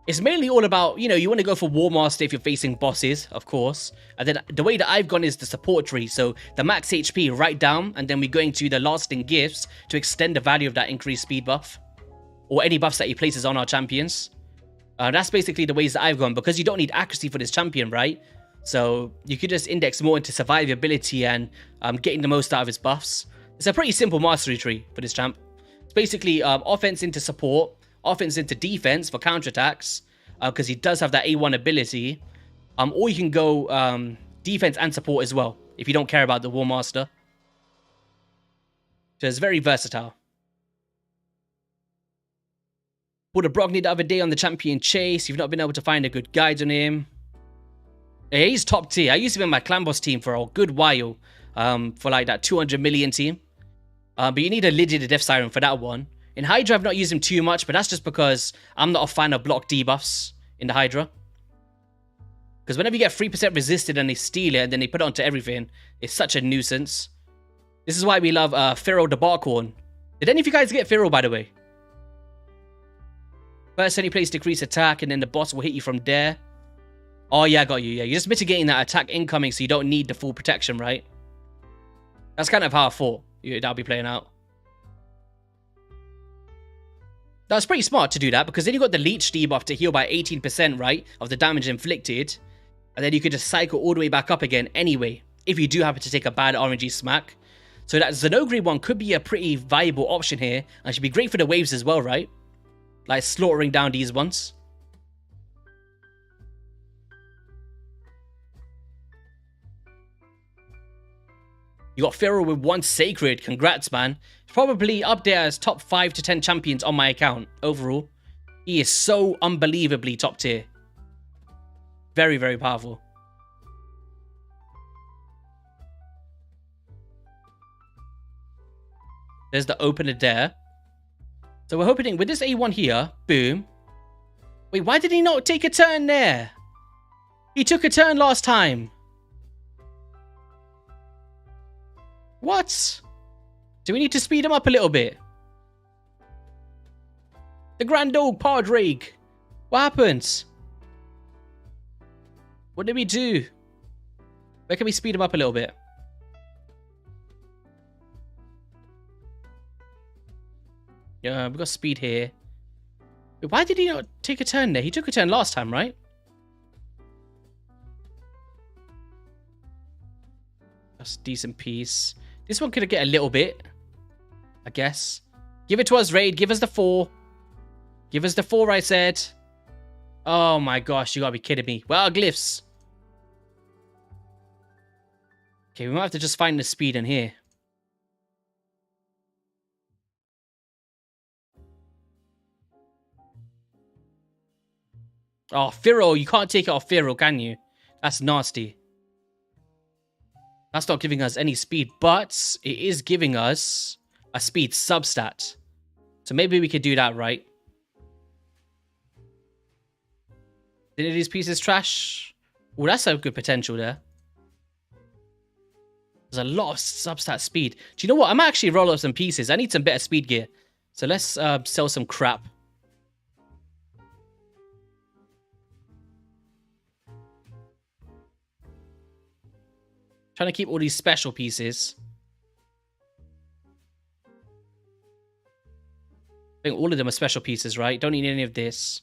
It's mainly all about, you know, you want to go for War Master if you're facing bosses, of course. And then the way that I've gone is the support tree. So the max HP right down, and then we're going to the lasting gifts to extend the value of that increased speed buff. Or any buffs that he places on our champions. That's basically the ways that I've gone, because you don't need accuracy for this champion, right? So you could just index more into survivability and getting the most out of his buffs. It's a pretty simple mastery tree for this champ. It's basically offense into support, offense into defense for counterattacks, because he does have that A1 ability. Or you can go defense and support as well, if you don't care about the War Master. So it's very versatile. Bought a Brogni the other day on the champion chase. You've not been able to find a good guide on him. Yeah, he's top tier. I used to be on my clan boss team for a good while. For like that 200 million team. But you need a legit Death Siren for that one. In Hydra, I've not used him too much, but that's just because I'm not a fan of block debuffs in the Hydra. Because whenever you get 3% resisted and they steal it and then they put it onto everything, it's such a nuisance. This is why we love Pharaoh the Barkhorn. Did any of you guys get Pharaoh, by the way? First any place decrease attack, and then the boss will hit you from there. Oh yeah, I got you. Yeah, you're just mitigating that attack incoming, so you don't need the full protection, right? That's kind of how I thought that'll be playing out. That's pretty smart to do that, because then you got the leech debuff to heal by 18%, right, of the damage inflicted, and then you could just cycle all the way back up again anyway, if you do happen to take a bad RNG smack. So that Zenogre one could be a pretty viable option here, and should be great for the waves as well, right? Like slaughtering down these ones. You got Pharaoh with 1 Sacred. Congrats, man. Probably up there as top 5 to 10 champions on my account overall. He is so unbelievably top tier. Very, very powerful. There's the opener there. So we're hoping with this A1 here, boom. Wait, why did he not take a turn there? He took a turn last time. What? Do we need to speed him up a little bit? The Grand Dog, Padraig. What happened? What did we do? Where can we speed him up a little bit? Yeah, we've got speed here. Wait, why did he not take a turn there? He took a turn last time, right? That's a decent piece. This one could get a little bit, I guess. Give it to us, Raid. Give us the 4. Give us the 4, I said. Oh my gosh, you gotta be kidding me. Well, glyphs. Okay, we might have to just find the speed in here. Oh, Pharaoh. You can't take it off Pharaoh, can you? That's nasty. That's not giving us any speed, but it is giving us a speed substat. So maybe we could do that, right? Did these pieces trash? Oh, that's a good potential there. There's a lot of substat speed. Do you know what? I might actually roll up some pieces. I need some better speed gear. So let's sell some crap. Trying to keep all these special pieces. I think all of them are special pieces, right? Don't need any of this.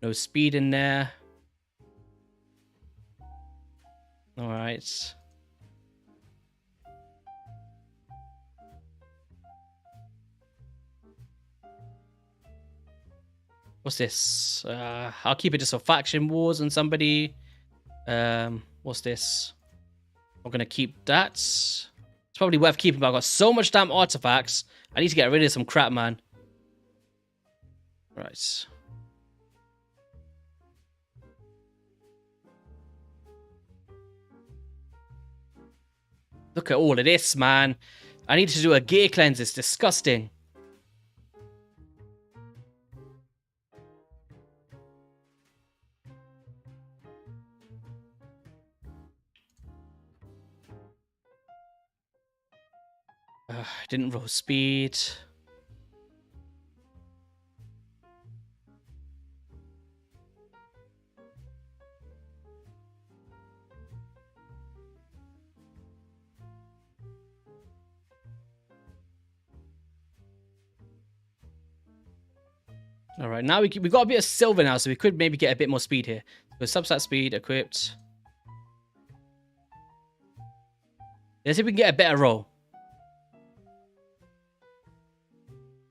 No speed in there. All right. What's this? I'll keep it just for faction wars on somebody. What's this? I'm gonna keep that. It's probably worth keeping, but I've got so much damn artifacts. I need to get rid of some crap, man. Right. Look at all of this, man. I need to do a gear cleanse. It's disgusting. Didn't roll speed. All right, now we got a bit of silver now, so we could maybe get a bit more speed here. So substat speed equipped. Let's see if we can get a better roll.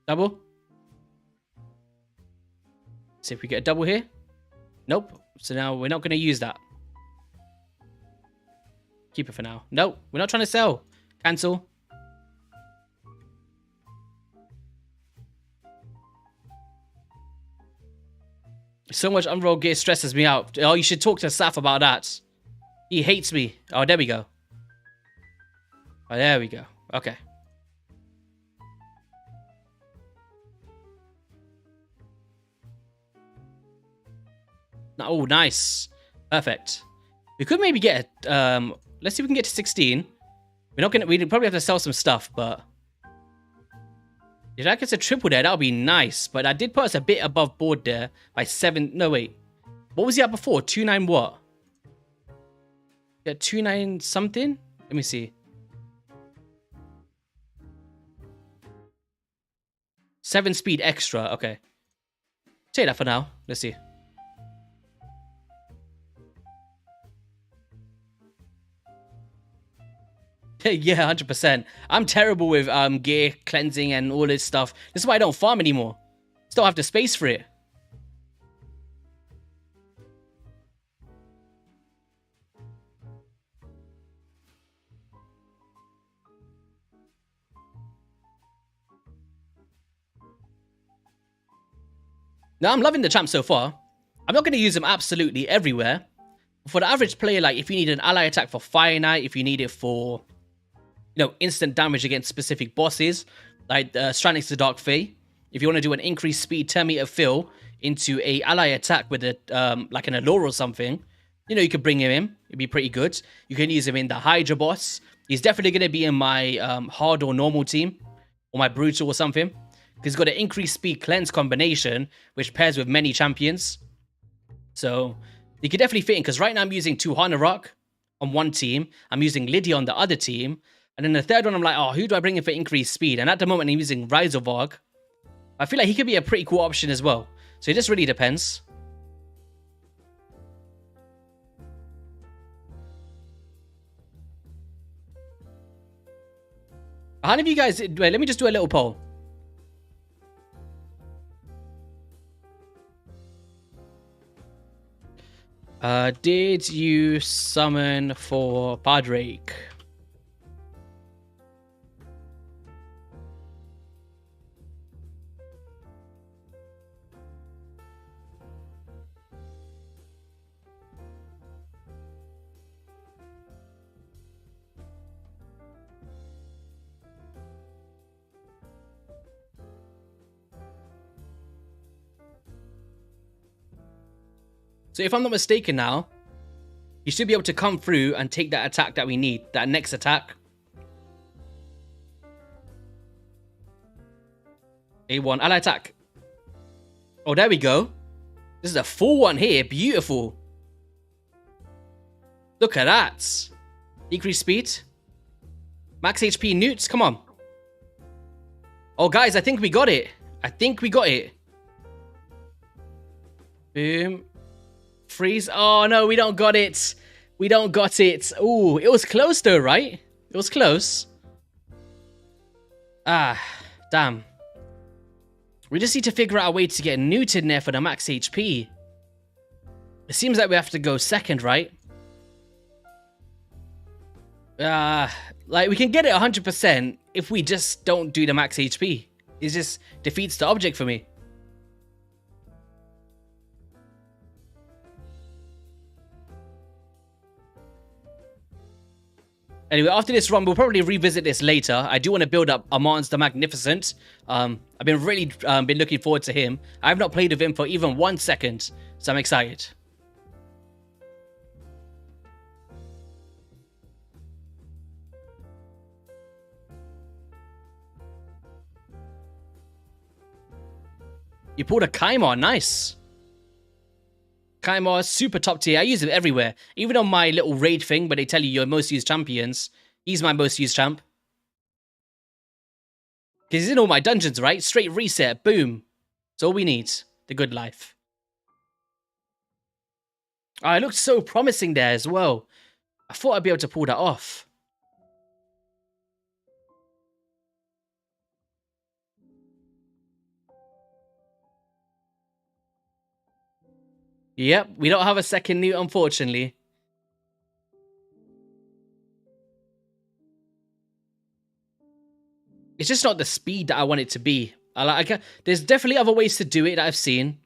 Double. See if we get a double here. Nope. So now we're not going to use that. Keep it for now. Nope. We're not trying to sell. Cancel. So much unrolled gear stresses me out. Oh, you should talk to Saf about that. He hates me. Oh, there we go. Oh, there we go. Okay. Oh, nice. Perfect. We could maybe get let's see if we can get to 16. We'd probably have to sell some stuff, but if that gets a triple there, that would be nice. But I did put us a bit above board there by 7. No, wait. What was he at before? 29 what? Yeah, 29 something? Let me see. 7 speed extra. Okay. Take that for now. Let's see. Yeah, 100%. I'm terrible with gear cleansing and all this stuff. This is why I don't farm anymore. Still have the space for it. Now, I'm loving the champ so far. I'm not going to use them absolutely everywhere. For the average player, like if you need an ally attack for Fire Knight, if you need it for, you know, instant damage against specific bosses, like Strandix the Dark Fae. If you want to do an increased speed 10 meter fill into a ally attack with a like an Allure or something, you know, you could bring him in. It'd be pretty good. You can use him in the Hydra boss. He's definitely going to be in my hard or normal team, or my brutal or something, because he's got an increased speed cleanse combination, which pairs with many champions. So you could definitely fit in, because right now I'm using Tuhana Rock on one team. I'm using Lydia on the other team. And then the third one, I'm like, oh, who do I bring in for increased speed? And at the moment, I'm using Ryzovog. I feel like he could be a pretty cool option as well. So it just really depends. How many of you guys... Wait, let me just do a little poll. Did you summon for Padraig? So if I'm not mistaken now, you should be able to come through and take that attack that we need, that next attack. A1, ally attack. Oh, there we go. This is a full one here, beautiful. Look at that. Decrease speed. Max HP newts, come on. Oh, guys, I think we got it. I think we got it. Boom. Freeze. Oh, no, we don't got it. We don't got it. Ooh, it was close though, right? It was close. Ah, damn. We just need to figure out a way to get Newt in there for the max HP. It seems like we have to go second, right? Like, we can get it 100% if we just don't do the max HP. It just defeats the object for me. Anyway, after this run, we'll probably revisit this later. I do want to build up Armanz the Magnificent. I've been really been looking forward to him. I have not played with him for even 1 second, so I'm excited. You pulled a Kaimar, nice. Kaimar, super top tier. I use him everywhere. Even on my little raid thing where they tell you your most used champions, he's my most used champ. Because he's in all my dungeons, right? Straight reset, boom. That's all we need. the good life. Oh, it looked so promising there as well. I thought I'd be able to pull that off. Yep, we don't have a second newt, unfortunately. It's just not the speed that I want it to be. There's definitely other ways to do it that I've seen.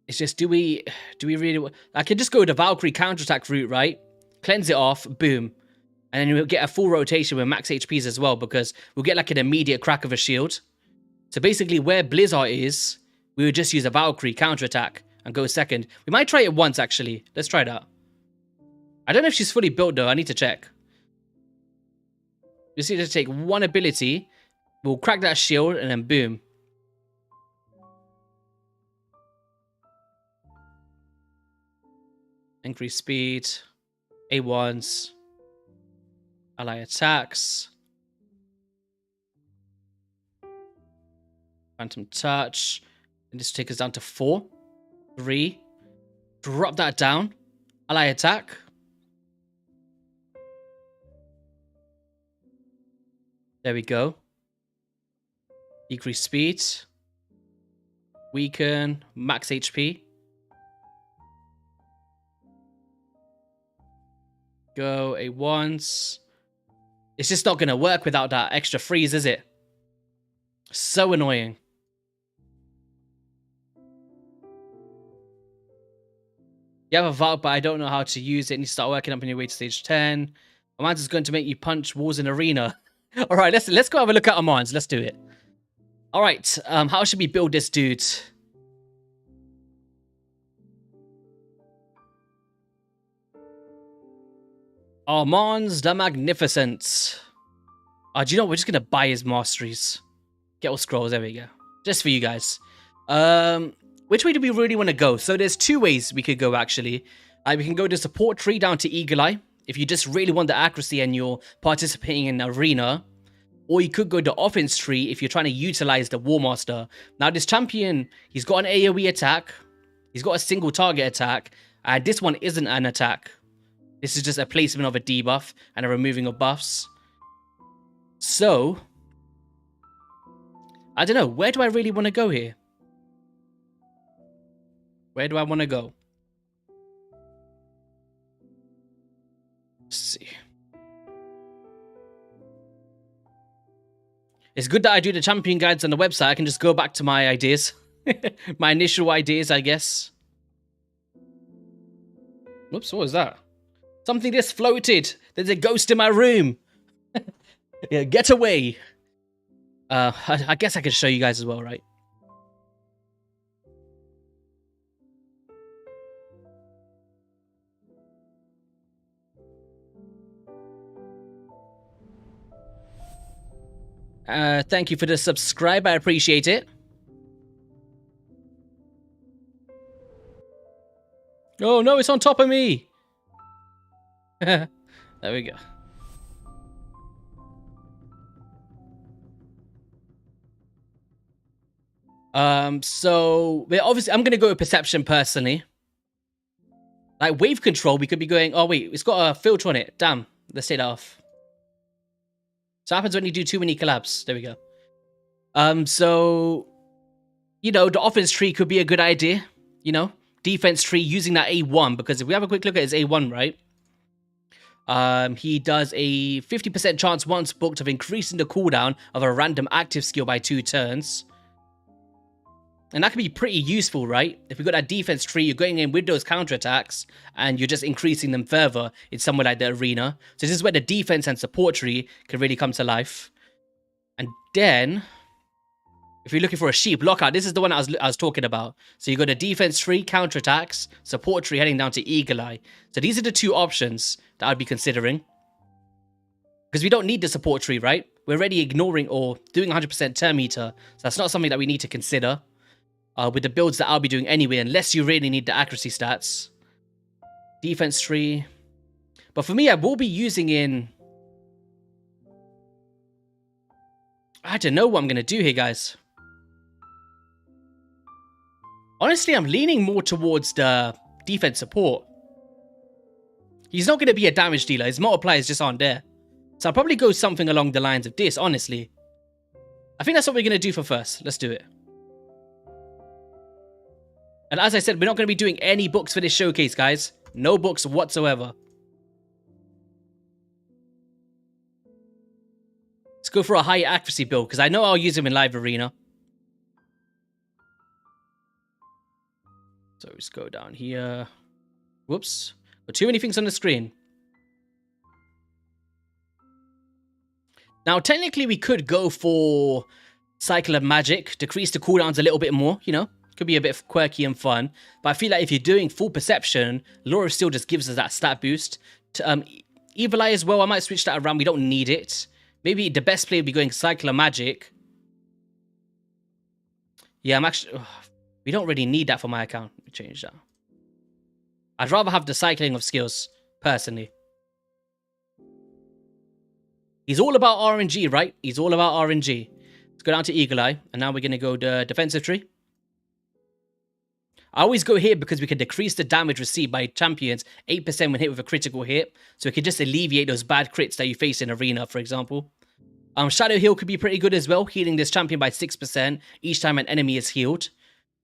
It's just, do we really... I could just go the Valkyrie counterattack route, right? Cleanse it off, boom. And then we'll get a full rotation with max HPs as well, because we'll get like an immediate crack of a shield. So basically, where Blizzard is, we would just use a Valkyrie counterattack and go second. We might try it once, actually. Let's try that. I don't know if she's fully built, though. I need to check. Just need to take one ability. We'll crack that shield, and then boom. Increase speed. A1s. Ally attacks. Phantom touch. And this take us down to 4. 3. Drop that down. Ally attack. There we go. Decrease speed. Weaken. Max HP. Go A1s. It's just not going to work without that extra freeze, is it? So annoying. You have a Valk, but I don't know how to use it. And you start working up on your way to stage 10. Armanz is going to make you punch walls in arena. All right, let's go have a look at Armanz. Let's do it. All right, how should we build this dude? Armanz the Magnificent. Do you know, we're just going to buy his masteries. Get all scrolls, there we go. Just for you guys. Which way do we really want to go? So there's 2 ways we could go, actually. We can go the support tree down to Eagle Eye, if you just really want the accuracy and you're participating in arena. Or you could go the offense tree if you're trying to utilize the War Master. Now this champion, he's got an AoE attack. He's got a single target attack. And this one isn't an attack. This is just a placement of a debuff and a removing of buffs. So, I don't know. Where do I really want to go here? Where do I want to go? Let's see. It's good that I do the champion guides on the website. I can just go back to my ideas. My initial ideas, I guess. Whoops, what was that? Something just floated. There's a ghost in my room. Yeah, get away. I guess I can show you guys as well, right? Thank you for the subscribe. I appreciate it. Oh no, it's on top of me. There we go. So obviously I'm gonna go with perception personally. Like wave control, we could be going. Oh wait, it's got a filter on it. Damn, let's take that off. So what happens when you do too many collabs? There we go. So you know, the offense tree could be a good idea. You know, defense tree using that A1, because if we have a quick look at his A1, right? He does a 50% chance once booked of increasing the cooldown of a random active skill by 2 turns. And that can be pretty useful, right? If you've got that defense tree, you're going in with those counterattacks, and you're just increasing them further in somewhere like the arena. So this is where the defense and support tree can really come to life. And then, if you're looking for a sheep lockout, this is the one I was talking about. So you got a defense tree, counterattacks, support tree heading down to Eagle Eye. So these are the 2 options that I'd be considering. Because we don't need the support tree, right? We're already ignoring or doing 100% turn meter. So that's not something that we need to consider. With the builds that I'll be doing anyway, unless you really need the accuracy stats. Defense tree. But for me, I will be using in... I don't know what I'm going to do here, guys. Honestly, I'm leaning more towards the defense support. He's not going to be a damage dealer. His multipliers just aren't there. So I'll probably go something along the lines of this, honestly. I think that's what we're going to do for first. Let's do it. And as I said, we're not going to be doing any books for this showcase, guys. No books whatsoever. Let's go for a high accuracy build, because I know I'll use him in live arena. So let's go down here. Whoops. Got too many things on the screen. Now, technically, we could go for Cycle of Magic. Decrease the cooldowns a little bit more, you know. Could be a bit quirky and fun. But I feel like if you're doing full perception, Law of Steel just gives us that stat boost. Evil Eye as well, I might switch that around. We don't need it. Maybe the best play would be going Cycle of Magic. Yeah, I'm actually... we don't really need that for my account. Let me change that. I'd rather have the cycling of skills, personally. He's all about RNG, right? He's all about RNG. Let's go down to Eagle Eye. And now we're going to go the defensive tree. I always go here because we can decrease the damage received by champions 8% when hit with a critical hit. So it can just alleviate those bad crits that you face in arena, for example. Shadow Heal could be pretty good as well, healing this champion by 6% each time an enemy is healed.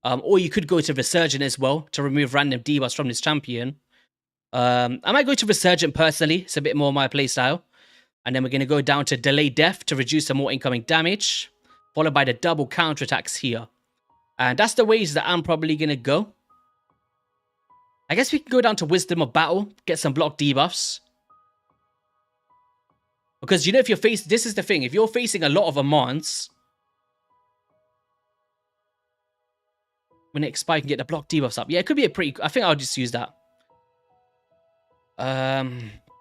Or you could go to Resurgent as well to remove random debuffs from this champion. I might go to Resurgent personally. It's a bit more my playstyle. And then we're going to go down to Delay Death to reduce some more incoming damage. Followed by the double counterattacks here. And that's the ways that I'm probably going to go. I guess we can go down to Wisdom of Battle. Get some block debuffs. Because, you know, if you're facing... This is the thing. If you're facing a lot of Armanz... When it expires, you can get the block debuffs up. Yeah, it could be a pretty... I think I'll just use that.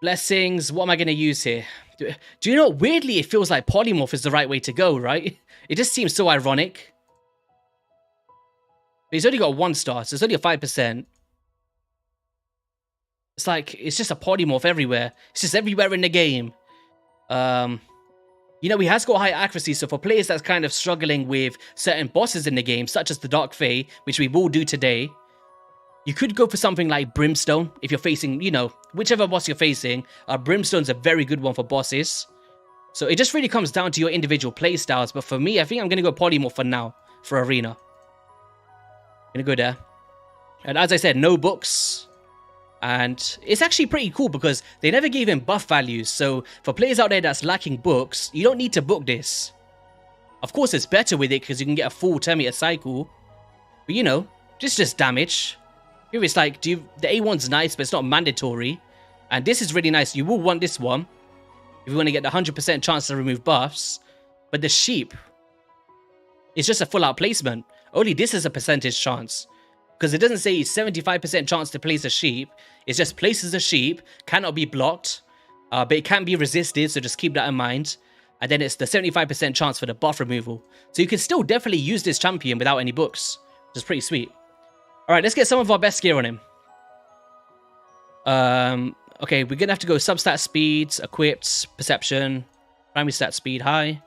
Blessings. What am I going to use here? Do you know, weirdly, it feels like Polymorph is the right way to go, right? It just seems so ironic. But he's only got 1 star, so it's only a 5%. It's like, it's just a Polymorph everywhere. It's just everywhere in the game. You know, he has got high accuracy, so for players that's kind of struggling with certain bosses in the game, such as the Dark Fae, which we will do today, you could go for something like Brimstone, if you're facing, you know, whichever boss you're facing. Brimstone's a very good one for bosses. So it just really comes down to your individual playstyles, but for me, I think I'm going to go Polymorph for now, for Arena. I'm going to go there. And as I said, no books. And it's actually pretty cool because they never gave him buff values. So for players out there that's lacking books, you don't need to book this. Of course, it's better with it because you can get a full 10-meter cycle. But you know, just damage. Here it's like, the A1's nice, but it's not mandatory. And this is really nice. You will want this one if you want to get the 100% chance to remove buffs. But the sheep, it's just a full-out placement. Only this is a percentage chance. Because it doesn't say 75% chance to place a sheep. It just places a sheep, cannot be blocked, but it can be resisted, so just keep that in mind. And then it's the 75% chance for the buff removal. So you can still definitely use this champion without any books, which is pretty sweet. Alright, let's get some of our best gear on him. Okay, we're going to have to go substat speeds, equipped, perception, primary stat speed, high.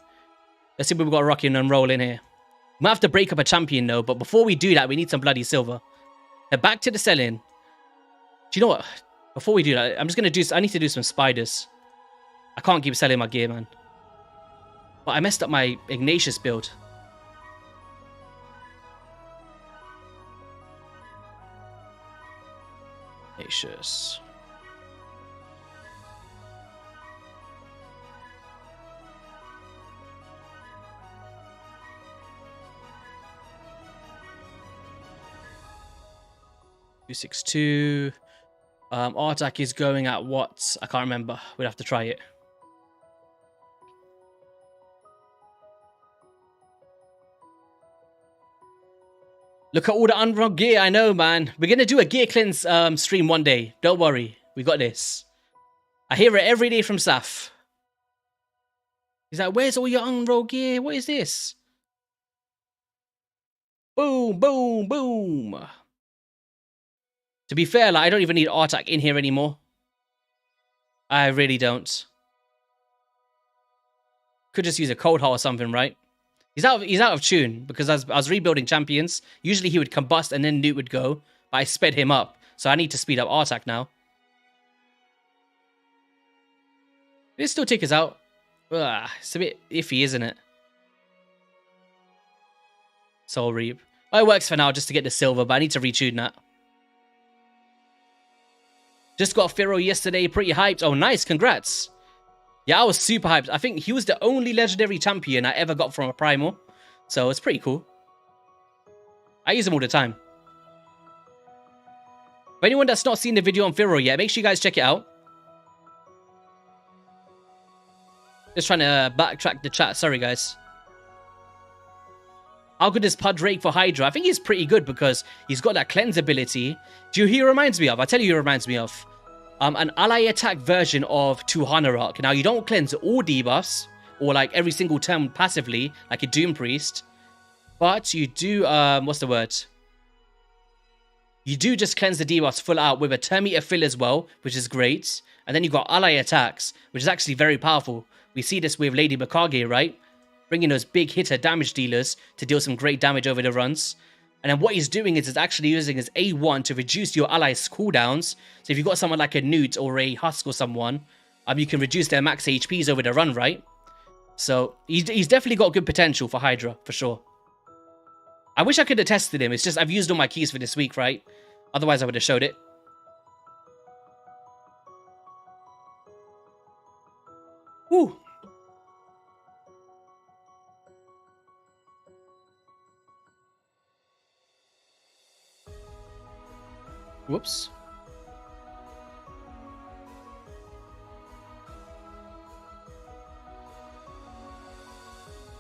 Let's see what we've got rocking and rolling here. We might have to break up a champion though, but before we do that, we need some bloody silver. Head back to the selling. Do you know what? Before we do that, I'm just going to do... I need to do some spiders. I can't keep selling my gear, man. But I messed up my Ignatius build. Ignatius. .262. Artak is going at what? I can't remember. We'd have to try it. Look at all the unrolled gear. I know, man. We're gonna do a gear cleanse stream one day. Don't worry. We got this. I hear it every day from Saf. He's like, where's all your unrolled gear? What is this? Boom, boom, boom. To be fair, like, I don't even need Artak in here anymore. I really don't. Could just use a cold heart or something, right? He's out of tune because I was rebuilding champions. Usually he would combust and then Newt would go, but I sped him up. So I need to speed up Artak now. It still take us out. Ugh, it's a bit iffy, isn't it? Soul Reap. Oh, it works for now just to get the silver, but I need to retune that. Just got Pharaoh yesterday, pretty hyped. Oh, nice, congrats. Yeah, I was super hyped. I think he was the only legendary champion I ever got from a primal. So it's pretty cool. I use him all the time. For anyone that's not seen the video on Pharaoh yet, make sure you guys check it out. Just trying to backtrack the chat. Sorry, guys. How good is Padraig for Hydra? I think he's pretty good because he's got that cleanse ability. Do you know who he reminds me of? I'll tell you who he reminds me of. An ally attack version of Tuhanarok. Now, you don't cleanse all debuffs or like every single turn passively like a Doom Priest. But you do, what's the word? You do just cleanse the debuffs full out with a turn meter fill as well, which is great. And then you've got ally attacks, which is actually very powerful. We see this with Lady Mikage, right? Bringing those big hitter damage dealers to deal some great damage over the runs. And then what he's doing is actually using his A1 to reduce your allies' cooldowns. So if you've got someone like a Newt or a Husk or someone, you can reduce their max HPs over the run, right? So he's definitely got good potential for Hydra, for sure. I wish I could have tested him. It's just I've used all my keys for this week, right? Otherwise I would have showed it. Woo! Whoops.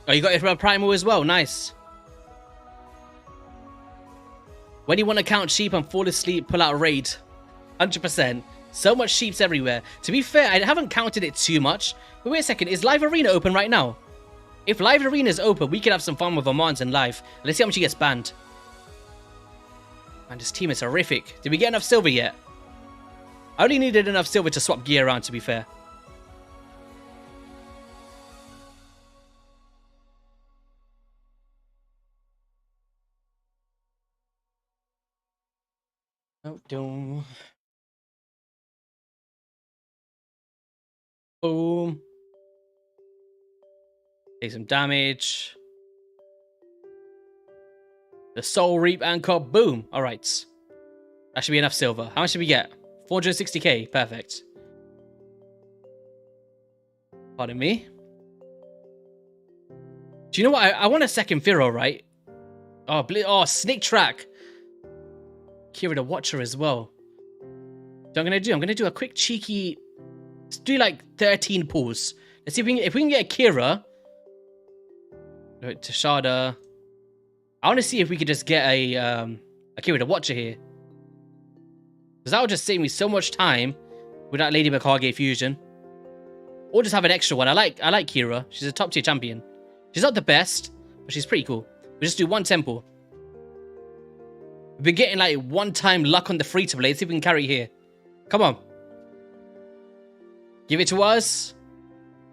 Oh, you got it from a primal as well. Nice. When you want to count sheep and fall asleep, pull out raid. 100%. So much sheeps everywhere. To be fair, I haven't counted it too much. But wait a second, is Live Arena open right now? If Live Arena is open, we could have some fun with Armanz in live. Let's see how much he gets banned. Man, this team is horrific. Did we get enough silver yet? I only needed enough silver to swap gear around, to be fair. Oh, don't. Boom. Take some damage. The Soul Reap Anchor. Boom. All right. That should be enough silver. How much did we get? 460k. Perfect. Pardon me. Do you know what? I want a second Pharaoh, right? Oh, Snake Track. Kira the Watcher as well. So I'm going to do a quick cheeky... Let's do like 13 pulls. Let's see if we can get a Kira. Tashada. I want to see if we could just get a Kira the Watcher here. Because that would just save me so much time with that Lady Mikage fusion. Or just have an extra one. I like Kira. She's a top tier champion. She's not the best, but she's pretty cool. We just do one temple. We've been getting like one-time luck on the free-to-play. Let's see if we can carry here. Come on. Give it to us.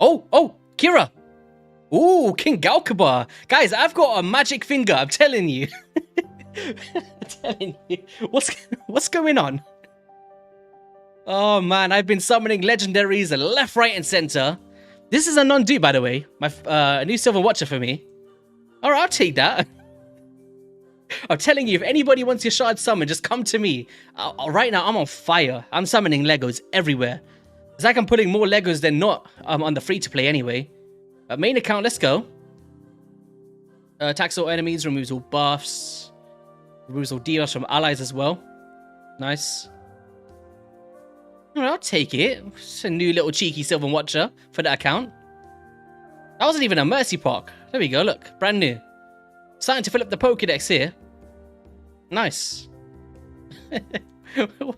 Oh, Kira. Ooh, King Galkabar. Guys, I've got a magic finger. I'm telling you. I'm telling you. What's going on? Oh, man. I've been summoning legendaries left, right, and center. This is a non-dupe, by the way. My new Silver Watcher for me. All right, I'll take that. I'm telling you, if anybody wants your shard summon, just come to me. Right now, I'm on fire. I'm summoning Legos everywhere. It's like I'm putting more Legos than not on the free-to-play anyway. Main account, let's go. Attacks all enemies, removes all buffs. Removes all debuffs from allies as well. Nice. Alright, I'll take it. It's a new little cheeky Sylvan Watcher for that account. That wasn't even a Mercy Pock. There we go, look. Brand new. Starting to fill up the Pokédex here. Nice.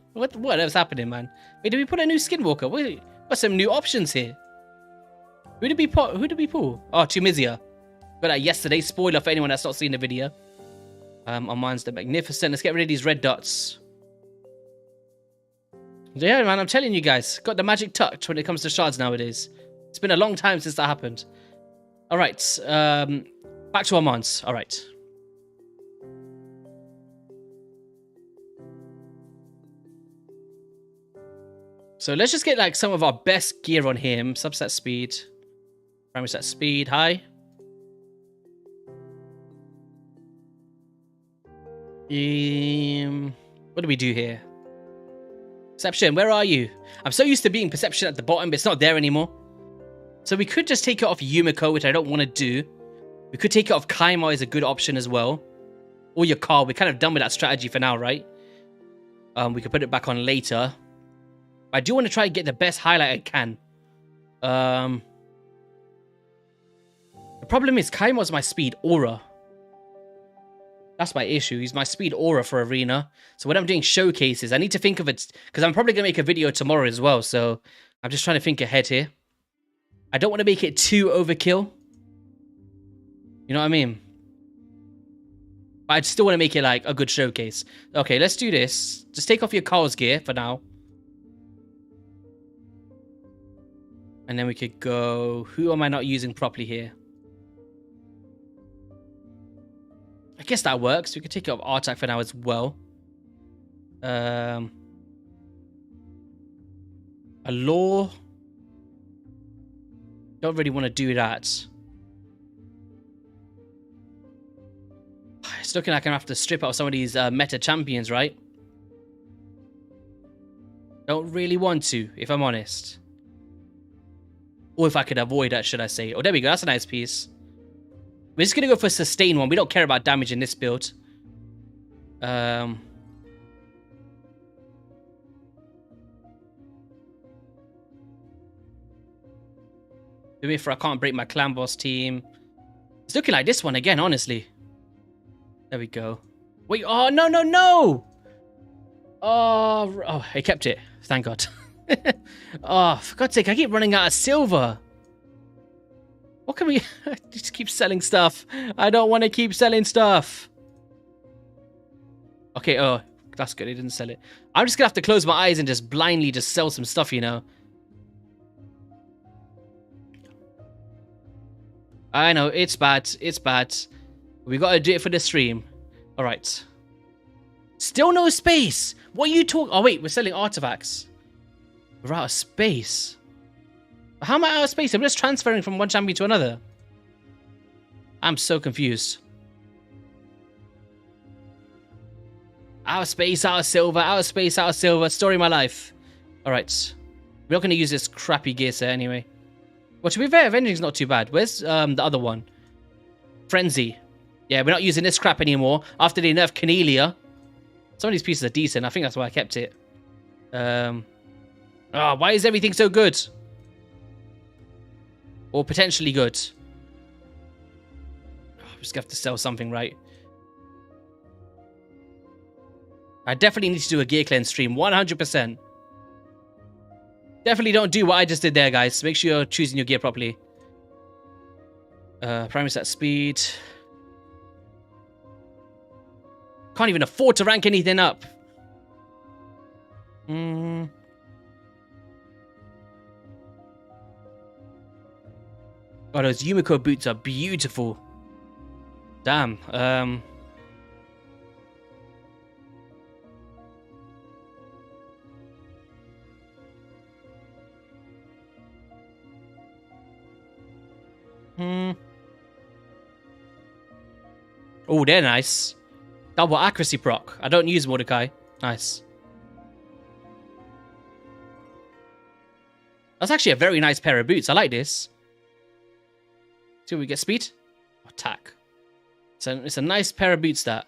What else happening, man? Wait, did we put a new Skinwalker? Wait, what's some new options here? Who did we pull? Oh, Tumizia. Got that yesterday. Spoiler for anyone that's not seen the video. Armanz the Magnificent. Let's get rid of these red dots. Yeah, man, I'm telling you guys. Got the magic touch when it comes to shards nowadays. It's been a long time since that happened. Alright. Back to Armanz. All right. So let's just get like some of our best gear on him. Subset speed. Primary set speed. High. What do we do here? Perception, where are you? I'm so used to being perception at the bottom, but it's not there anymore. So we could just take it off Yumiko, which I don't want to do. We could take it off Kaima is a good option as well. Or your car. We're kind of done with that strategy for now, right? We could put it back on later. I do want to try and get the best highlight I can. The problem is Kaima's my speed aura. That's my issue. He's my speed aura for arena. So when I'm doing showcases, I need to think of it because I'm probably going to make a video tomorrow as well. So I'm just trying to think ahead here. I don't want to make it too overkill. You know what I mean? But I still want to make it like a good showcase. Okay, let's do this. Just take off your Carl's gear for now. And then we could go... Who am I not using properly here? I guess that works. We could take it off Artak for now as well. A law. Don't really want to do that. It's looking like I'm going to have to strip out some of these meta champions, right? Don't really want to, if I'm honest. Or if I could avoid that, should I say. Oh, there we go. That's a nice piece. We're just going to go for a sustain one. We don't care about damage in this build. Maybe if I can't break my clan boss team. It's looking like this one again, honestly. There we go. Wait, oh, no, no, no! Oh, I kept it. Thank God. Oh, for God's sake, I keep running out of silver. What can we... just keep selling stuff. I don't want to keep selling stuff. Okay, oh, that's good. He didn't sell it. I'm just going to have to close my eyes and just blindly just sell some stuff, you know. I know, it's bad. It's bad. We got to do it for the stream. All right. Still no space. What are you talking... Oh, wait, we're selling artifacts. We're out of space. How am I out of space? I'm just transferring from one champion to another. I'm so confused. Out of space, out of silver, out of space, out of silver. Story of my life. All right. We're not going to use this crappy gear set anyway. Well, to be fair, Avenging's not too bad. Where's the other one? Frenzy. Yeah, we're not using this crap anymore. After they nerfed Cornelia. Some of these pieces are decent. I think that's why I kept it. Oh, why is everything so good? Or potentially good. Oh, I'm just going to have to sell something, right? I definitely need to do a gear cleanse stream. 100%. Definitely don't do what I just did there, guys. Make sure you're choosing your gear properly. Primary set speed. Can't even afford to rank anything up. Oh, those Yumiko boots are beautiful. Damn. Oh, they're nice. Double accuracy proc. I don't use Mordecai. Nice. That's actually a very nice pair of boots. I like this. See what we get. Speed? Attack. So it's a nice pair of boots, that.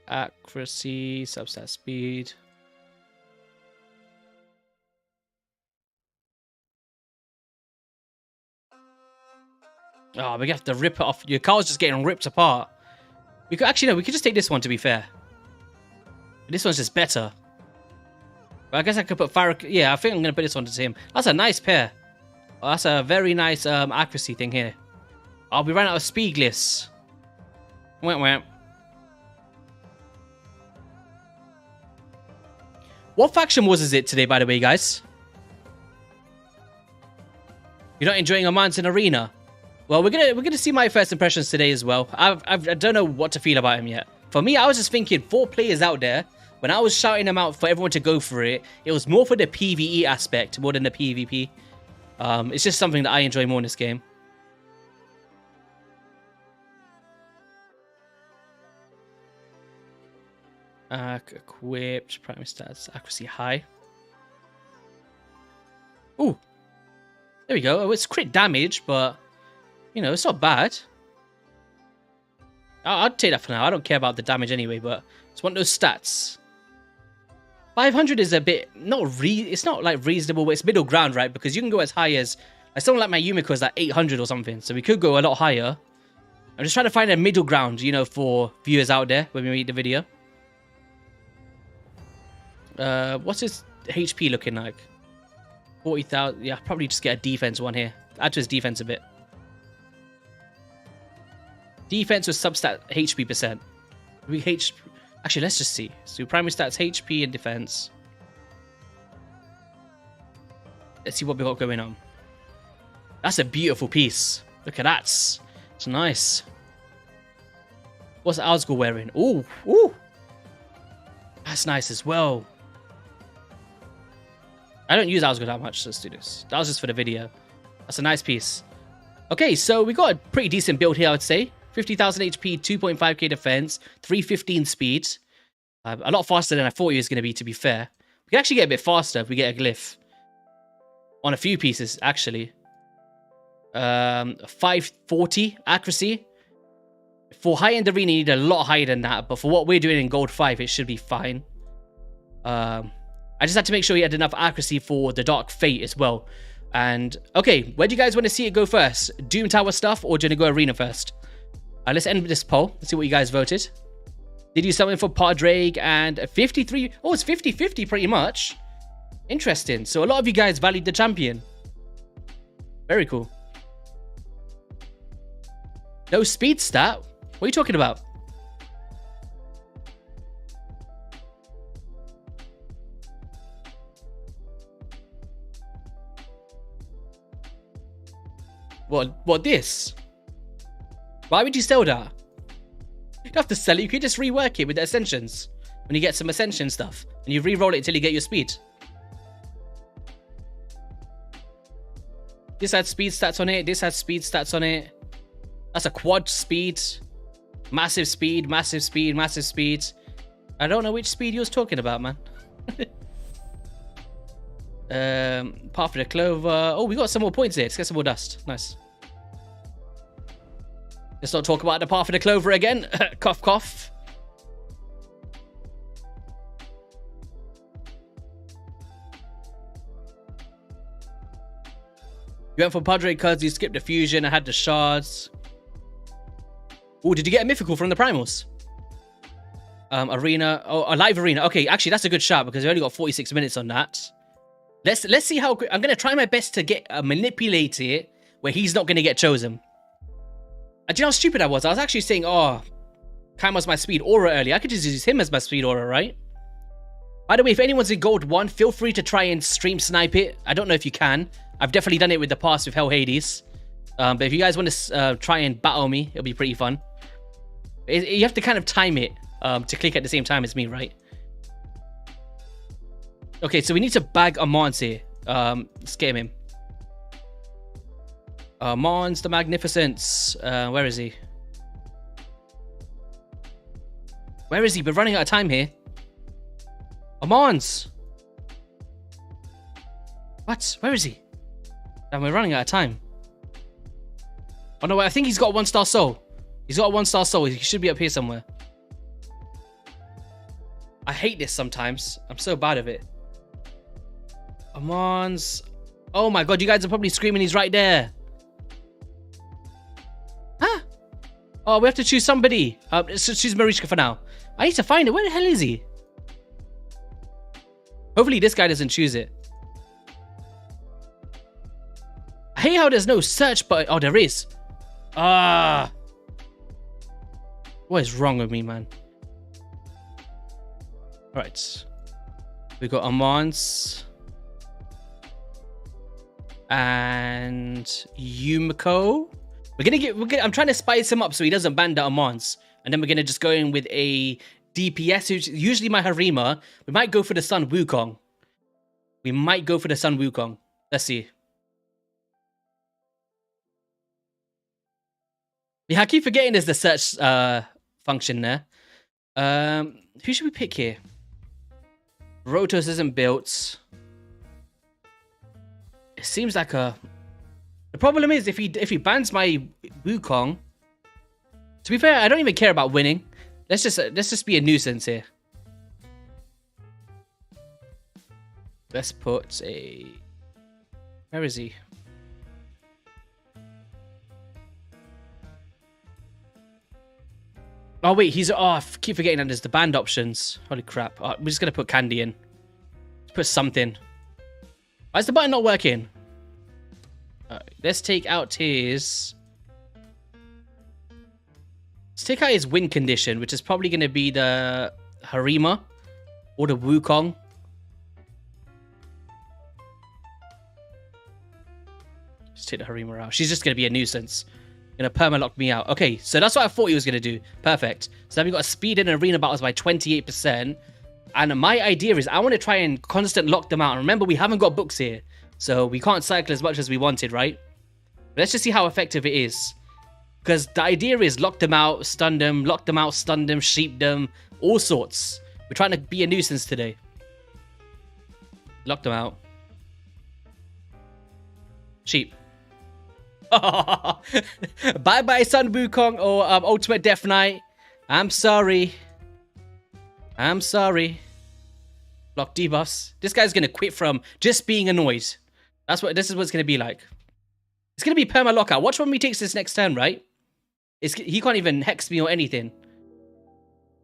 Accuracy, substat speed. Oh, we have to rip it off. Your car's just getting ripped apart. We could actually, no, we could just take this one, to be fair. This one's just better. But I guess I could put fire. Yeah, I think I'm going to put this one to him. That's a nice pair. Oh, that's a very nice accuracy thing here. Oh, we ran out of speed glyphs. Wham, wham. What faction wars is it today, by the way, guys? You're not enjoying Armanz in Arena? Well, we're gonna see my first impressions today as well. I don't know what to feel about him yet. For me, I was just thinking 4 players out there. When I was shouting them out for everyone to go for it, it was more for the PvE aspect more than the PvP. It's just something that I enjoy more in this game. Equipped, primary stats, accuracy high. Ooh, there we go. Oh, it's crit damage, but you know, it's not bad. I'd take that for now. I don't care about the damage anyway, but just want those stats. 500 is a bit it's not like reasonable, but it's middle ground, right? Because you can go as high as someone like my Yumiko is like 800 or something, so we could go a lot higher. I'm just trying to find a middle ground, you know, for viewers out there when we make the video. What's his HP looking like? 40,000. Yeah, probably just get a defense one here. Add to his defense a bit. Defense with substat HP percent. Actually, let's just see. So primary stats, HP, and defense. Let's see what we got going on. That's a beautiful piece. Look at that. It's nice. What's Alsgul wearing? Ooh, ooh. That's nice as well. I don't use Alsgul that much, so let's do this. That was just for the video. That's a nice piece. Okay, so we got a pretty decent build here, I would say. 50,000 HP, 2.5k defense, 315 speed. A lot faster than I thought it was going to be fair. We can actually get a bit faster if we get a glyph. On a few pieces, actually. 540 accuracy. For high-end arena, you need a lot higher than that. But for what we're doing in Gold 5, it should be fine. I just had to make sure he had enough accuracy for the Dark Fate as well. And, okay, where do you guys want to see it go first? Doom Tower stuff, or do you want to go arena first? Let's end this poll. Let's see what you guys voted. Did you something for Padraig and 53? Oh, it's 50-50 pretty much. Interesting. So a lot of you guys valued the champion. Very cool. No speed stat? What are you talking about? What this? Why would you sell that? You don't have to sell it. You could just rework it with the Ascensions. When you get some Ascension stuff. And you re-roll it until you get your speed. This had speed stats on it. This has speed stats on it. That's a quad speed. Massive speed, massive speed, massive speed. I don't know which speed you was talking about, man. Path of the Clover. Oh, we got some more points here. Let's get some more dust. Nice. Let's not talk about the Path of the Clover again. Cough, cough. You went for Padraig because you skipped the fusion. I had the shards. Oh, did you get a mythical from the primals? Arena. Oh, a live arena. Okay, actually, that's a good shout because we only got 46 minutes on that. Let's see how quick. I'm gonna try my best to get manipulate it where he's not gonna get chosen. Do you know how stupid I was? I was actually saying, oh, Cam was my speed aura earlier. I could just use him as my speed aura, right? By the way, if anyone's in Gold 1, feel free to try and stream snipe it. I don't know if you can. I've definitely done it with the past with Hell Hades. But if you guys want to try and battle me, it'll be pretty fun. You have to kind of time it to click at the same time as me, right? Okay, so we need to bag Armanz here. Let's get him in. Armanz the Magnificence. Where is he? Where is he? We're running out of time here. Armanz! What? Where is he? Damn, we're running out of time. Oh no, wait, I think he's got a 1-star soul. He's got a 1-star soul. He should be up here somewhere. I hate this sometimes. I'm so bad at it. Armanz. Oh my god, you guys are probably screaming he's right there. Huh? Oh, we have to choose somebody. Let's choose Mariska for now. I need to find it. Where the hell is he? Hopefully this guy doesn't choose it. I hate how there's no search button. Oh, there is. Ah. What is wrong with me, man? Alright. We got Armanz and Yumiko. I'm trying to spice him up so he doesn't ban the Armanz. And then we're gonna just go in with a DPS, who's usually my Harima. We might go for the Sun Wukong. Let's see. Yeah, I keep forgetting there's the search function there. Who should we pick here? Rotos isn't built. It seems like a... The problem is if he bans my Wukong. To be fair, I don't even care about winning. Let's just be a nuisance here. Let's put a... Where is he? Oh wait, he's off. Keep forgetting that there's the banned options. Holy crap. We're just gonna put Candy in. Let's put something. Why is the button not working? Let's take out his... Let's take out his win condition, which is probably gonna be the Harima or the Wukong. Just take the Harima out. She's just gonna be a nuisance. Gonna perma-lock me out. Okay, so that's what I thought he was gonna do. Perfect. So then we got a speed in arena battles by 28%. And my idea is I want to try and constant lock them out. And remember, we haven't got books here, so we can't cycle as much as we wanted, right? Let's just see how effective it is. Because the idea is lock them out, stun them, lock them out, stun them, sheep them, all sorts. We're trying to be a nuisance today. Lock them out. Sheep. Bye-bye, Sun Wukong or Ultimate Death Knight. I'm sorry. Block debuffs. This guy's gonna quit from just being annoyed. This is what it's gonna be like. It's gonna be perma lockout. Watch when he takes this next turn, right? He can't even hex me or anything.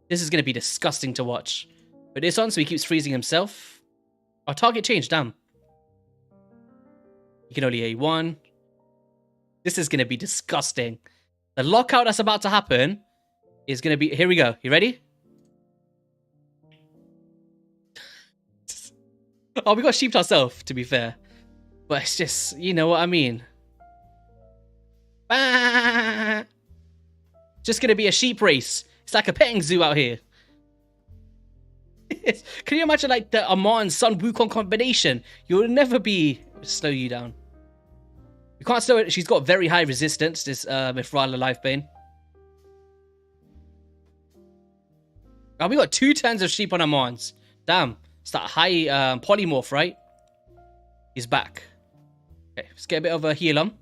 This is gonna be disgusting to watch. But this on, so he keeps freezing himself. Our target changed, damn. You can only A1. This is going to be disgusting. The lockout that's about to happen is going to be... Here we go. You ready? Oh, we got sheeped ourselves, to be fair. But it's just... You know what I mean. Bah! Just going to be a sheep race. It's like a petting zoo out here. Can you imagine like the Armanz Sun Wukong combination? You'll never be... Slow you down. You can't slow it. She's got very high resistance, this Mithrala Lifebane. Oh, we got 2 turns of sheep on Armanz. Damn. It's that high polymorph, right? He's back. Okay, let's get a bit of a heal on.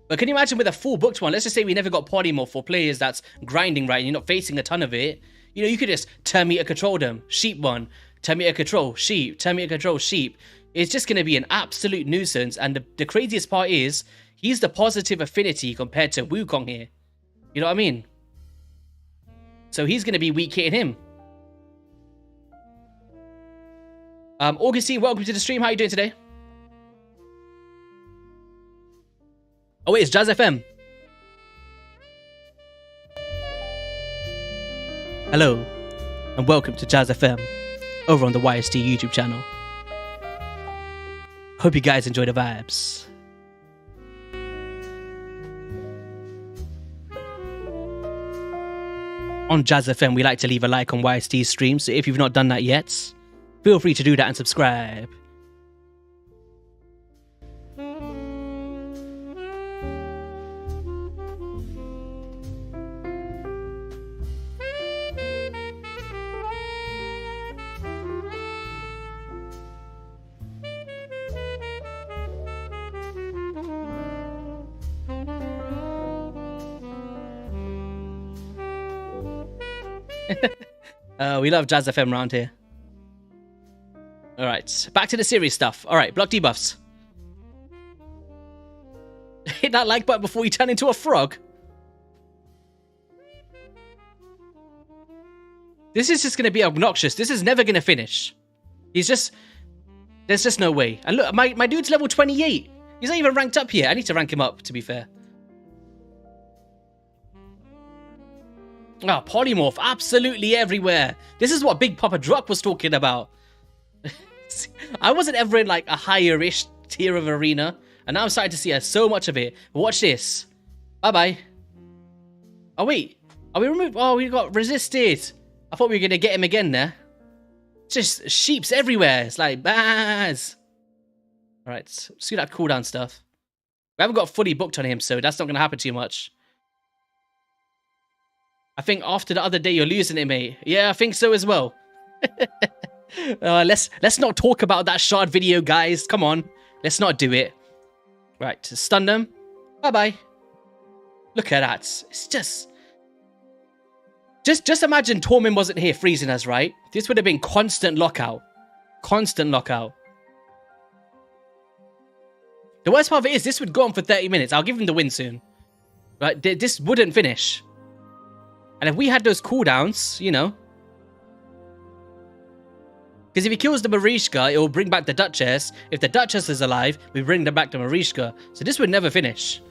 But can you imagine with a full booked one? Let's just say we never got polymorph for players that's grinding, right? And you're not facing a ton of it. You know, you could just turn meter control them. Sheep one. Turn meter control. Sheep. Turn meter control. Sheep. It's just going to be an absolute nuisance. And the craziest part is, he's the positive affinity compared to Wukong here. You know what I mean? So he's going to be weak hitting him. Augustine, welcome to the stream. How are you doing today? Oh wait, it's Jazz FM. Hello, and welcome to Jazz FM over on the YST YouTube channel. Hope you guys enjoy the vibes. On Jazz FM, we like to leave a like on YST's stream, so if you've not done that yet, feel free to do that and subscribe. We love Jazz FM around here. Alright, back to the serious stuff. Alright, block debuffs. Hit that like button before you turn into a frog. This is just going to be obnoxious. This is never going to finish. He's just... There's just no way. And look, my dude's level 28. He's not even ranked up here. I need to rank him up, to be fair. Ah, polymorph, absolutely everywhere. This is what Big Papa Druck was talking about. I wasn't ever in like a higher-ish tier of arena, and now I'm starting to see so much of it. But watch this. Bye-bye. Oh, wait. Are we removed? Oh, we got resisted. I thought we were going to get him again there. Just sheeps everywhere. It's like, baz. Alright, let's see that cooldown stuff. We haven't got fully booked on him, so that's not going to happen too much. I think after the other day, you're losing it, mate. Yeah, I think so as well. Let's not talk about that shard video, guys. Come on. Let's not do it. Right, stun them. Bye-bye. Look at that. It's just imagine Tormin wasn't here freezing us, right? This would have been constant lockout. Constant lockout. The worst part of it is this would go on for 30 minutes. I'll give him the win soon. Right? This wouldn't finish. And if we had those cooldowns, you know. Because if he kills the Marishka, it will bring back the Duchess. If the Duchess is alive, we bring them back to Marishka. So this would never finish.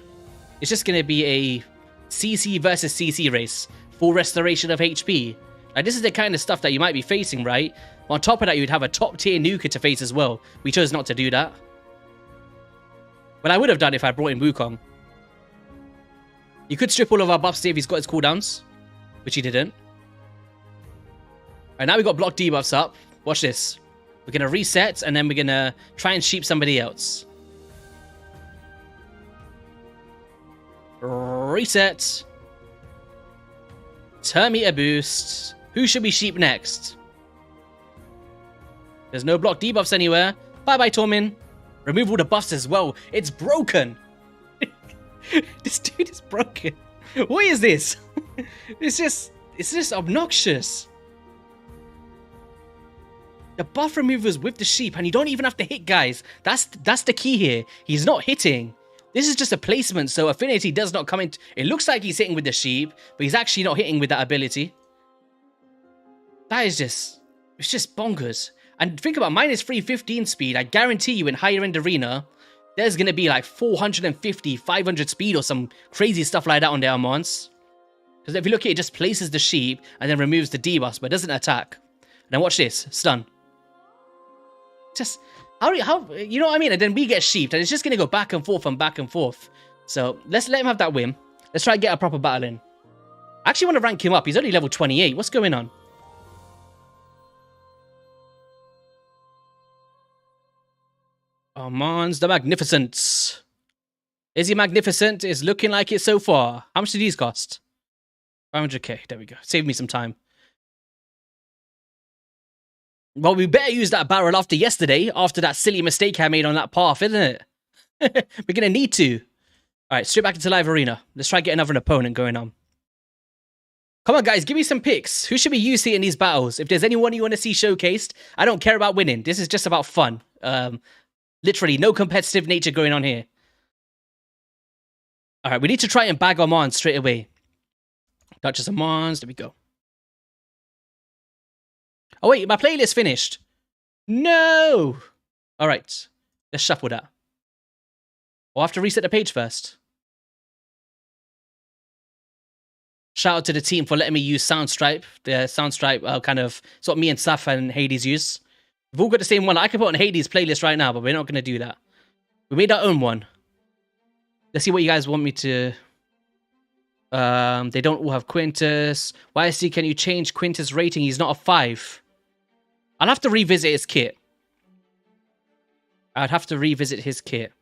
It's just going to be a CC versus CC race. Full restoration of HP. Like, this is the kind of stuff that you might be facing, right? On top of that, you'd have a top tier nuker to face as well. We chose not to do that. But I would have done if I brought in Wukong. You could strip all of our buffs see if he's got his cooldowns. Which he didn't. Alright, now we got block debuffs up. Watch this. We're going to reset, and then we're going to try and sheep somebody else. Reset. Turn meter boost. Who should we sheep next? There's no block debuffs anywhere. Bye-bye, Tormin. Remove all the buffs as well. It's broken. This dude is broken. What is this? It's just obnoxious. The buff removers with the sheep, and you don't even have to hit, guys. That's the key here. He's not hitting. This is just a placement, so affinity does not come in. It looks like he's hitting with the sheep, but he's actually not hitting with that ability. That is just, it's just bonkers. And think about minus 315 speed. I guarantee you in higher end arena, there's going to be like 450, 500 speed or some crazy stuff like that on the Armanz. Because if you look at it, it just places the sheep and then removes the debuffs, but doesn't attack. And then watch this, stun. Just, how, you know what I mean? And then we get sheeped, and it's just going to go back and forth and back and forth. So let's let him have that win. Let's try and get a proper battle in. I actually want to rank him up. He's only level 28. What's going on? Armanz the Magnificent. Is he magnificent? It's looking like it so far. How much did these cost? 500k. There we go. Save me some time. Well, we better use that barrel after yesterday, after that silly mistake I made on that path, isn't it? We're going to need to. All right, straight back into live arena. Let's try and get another opponent going on. Come on, guys, give me some picks. Who should we use here in these battles? If there's anyone you want to see showcased, I don't care about winning. This is just about fun. Literally, no competitive nature going on here. All right, we need to try and bag Armanz straight away. Duchess Armanz, there we go. Oh, wait, my playlist finished. No! All right, let's shuffle that. I'll have to reset the page first. Shout out to the team for letting me use Soundstripe. The Soundstripe kind of, it's what me and Saf and Hades use. We've all got the same one. I could put on Hades' playlist right now, but we're not going to do that. We made our own one. Let's see what you guys want me to... they don't all have Quintus. YSC, can you change Quintus' rating? He's not a 5. I'll have to revisit his kit. I'd have to revisit his kit.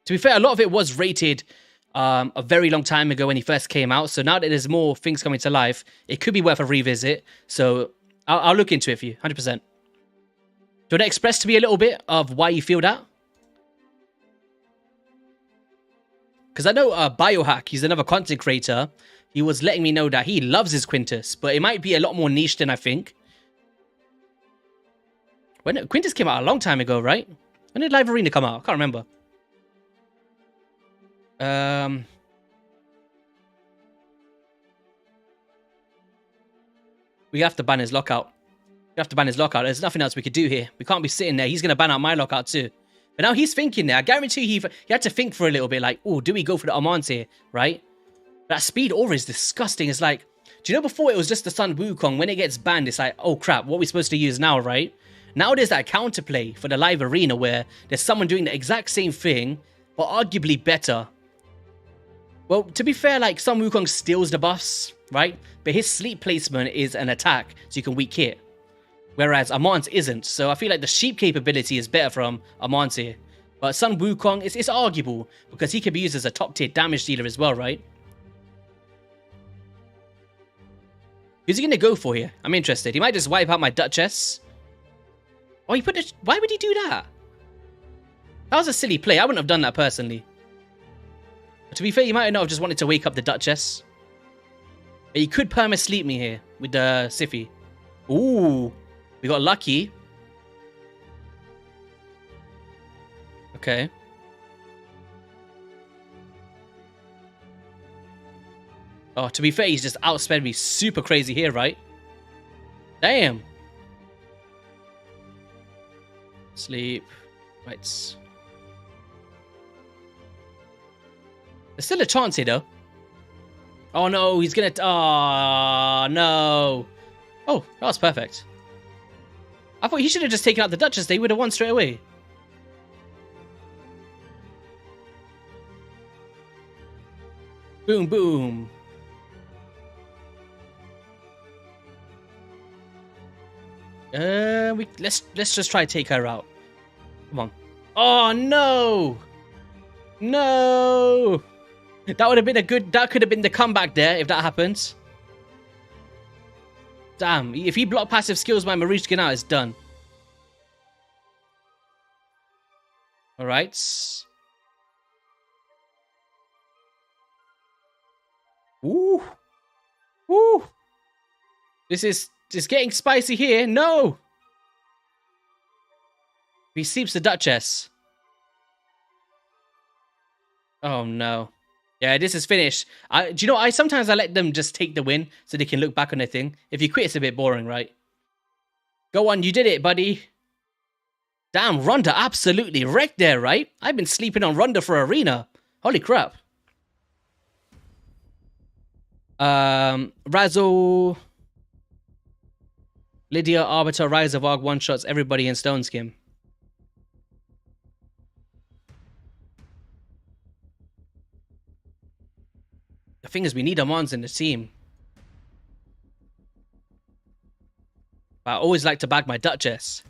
To be fair, a lot of it was rated a very long time ago when he first came out. So now that there's more things coming to life, it could be worth a revisit. So I'll look into it for you, 100%. Do you want to express to me a little bit of why you feel that? Because I know Biohack, he's another content creator. He was letting me know that he loves his Quintus, but it might be a lot more niche than I think. When Quintus came out a long time ago, right? When did Live Arena come out? I can't remember. We have to ban his lockout. We have to ban his lockout. There's nothing else we could do here. We can't be sitting there. He's going to ban out my lockout too. But now he's thinking there. I guarantee he had to think for a little bit like, oh, do we go for the Armanz here, right? That speed aura is disgusting. It's like, Do you know before it was just the Sun Wukong? When it gets banned, it's like, oh crap, what are we supposed to use now, right? Now there's that counterplay for the live arena where there's someone doing the exact same thing, but arguably better. Well, to be fair, like, Sun Wukong steals the buffs, right? But his sleep placement is an attack, so you can weak hit. Whereas Armanz isn't, so I feel like the sheep capability is better from Armanz here. But Sun Wukong, it's arguable, because he can be used as a top tier damage dealer as well, right? Who's he going to go for here? I'm interested. He might just wipe out my Duchess. Oh, he put it. Why would he do that? That was a silly play. I wouldn't have done that personally. But to be fair, he might not have just wanted to wake up the Duchess. But he could perma-sleep me here with the Siphi. Ooh. We got lucky. Okay. Oh, to be fair, he's just outsped me super crazy here, right? Damn. Sleep. Right. There's still a chance here, though. Oh, no. He's going to... Oh, no. Oh, that was perfect. I thought he should have just taken out the Duchess. They would have won straight away. Boom, boom. Let's just try to take her out. Come on. Oh no! No! That would have been a good. That could have been the comeback there if that happens. Damn! If he block passive skills my Marishka now, it's done. All right. Ooh, ooh! This is just getting spicy here. No! He sleeps the Duchess. Oh no. Yeah, this is finished. Do you know, sometimes I let them just take the win so they can look back on their thing. If you quit, it's a bit boring, right? Go on, you did it, buddy. Damn, Ronda absolutely wrecked there, right? I've been sleeping on Ronda for Arena. Holy crap. Razzle... Lydia, Arbiter, Rise of Arg, one-shots everybody in Stone Skim. The thing is, we need Armanz in the team. But I always like to bag my Duchess.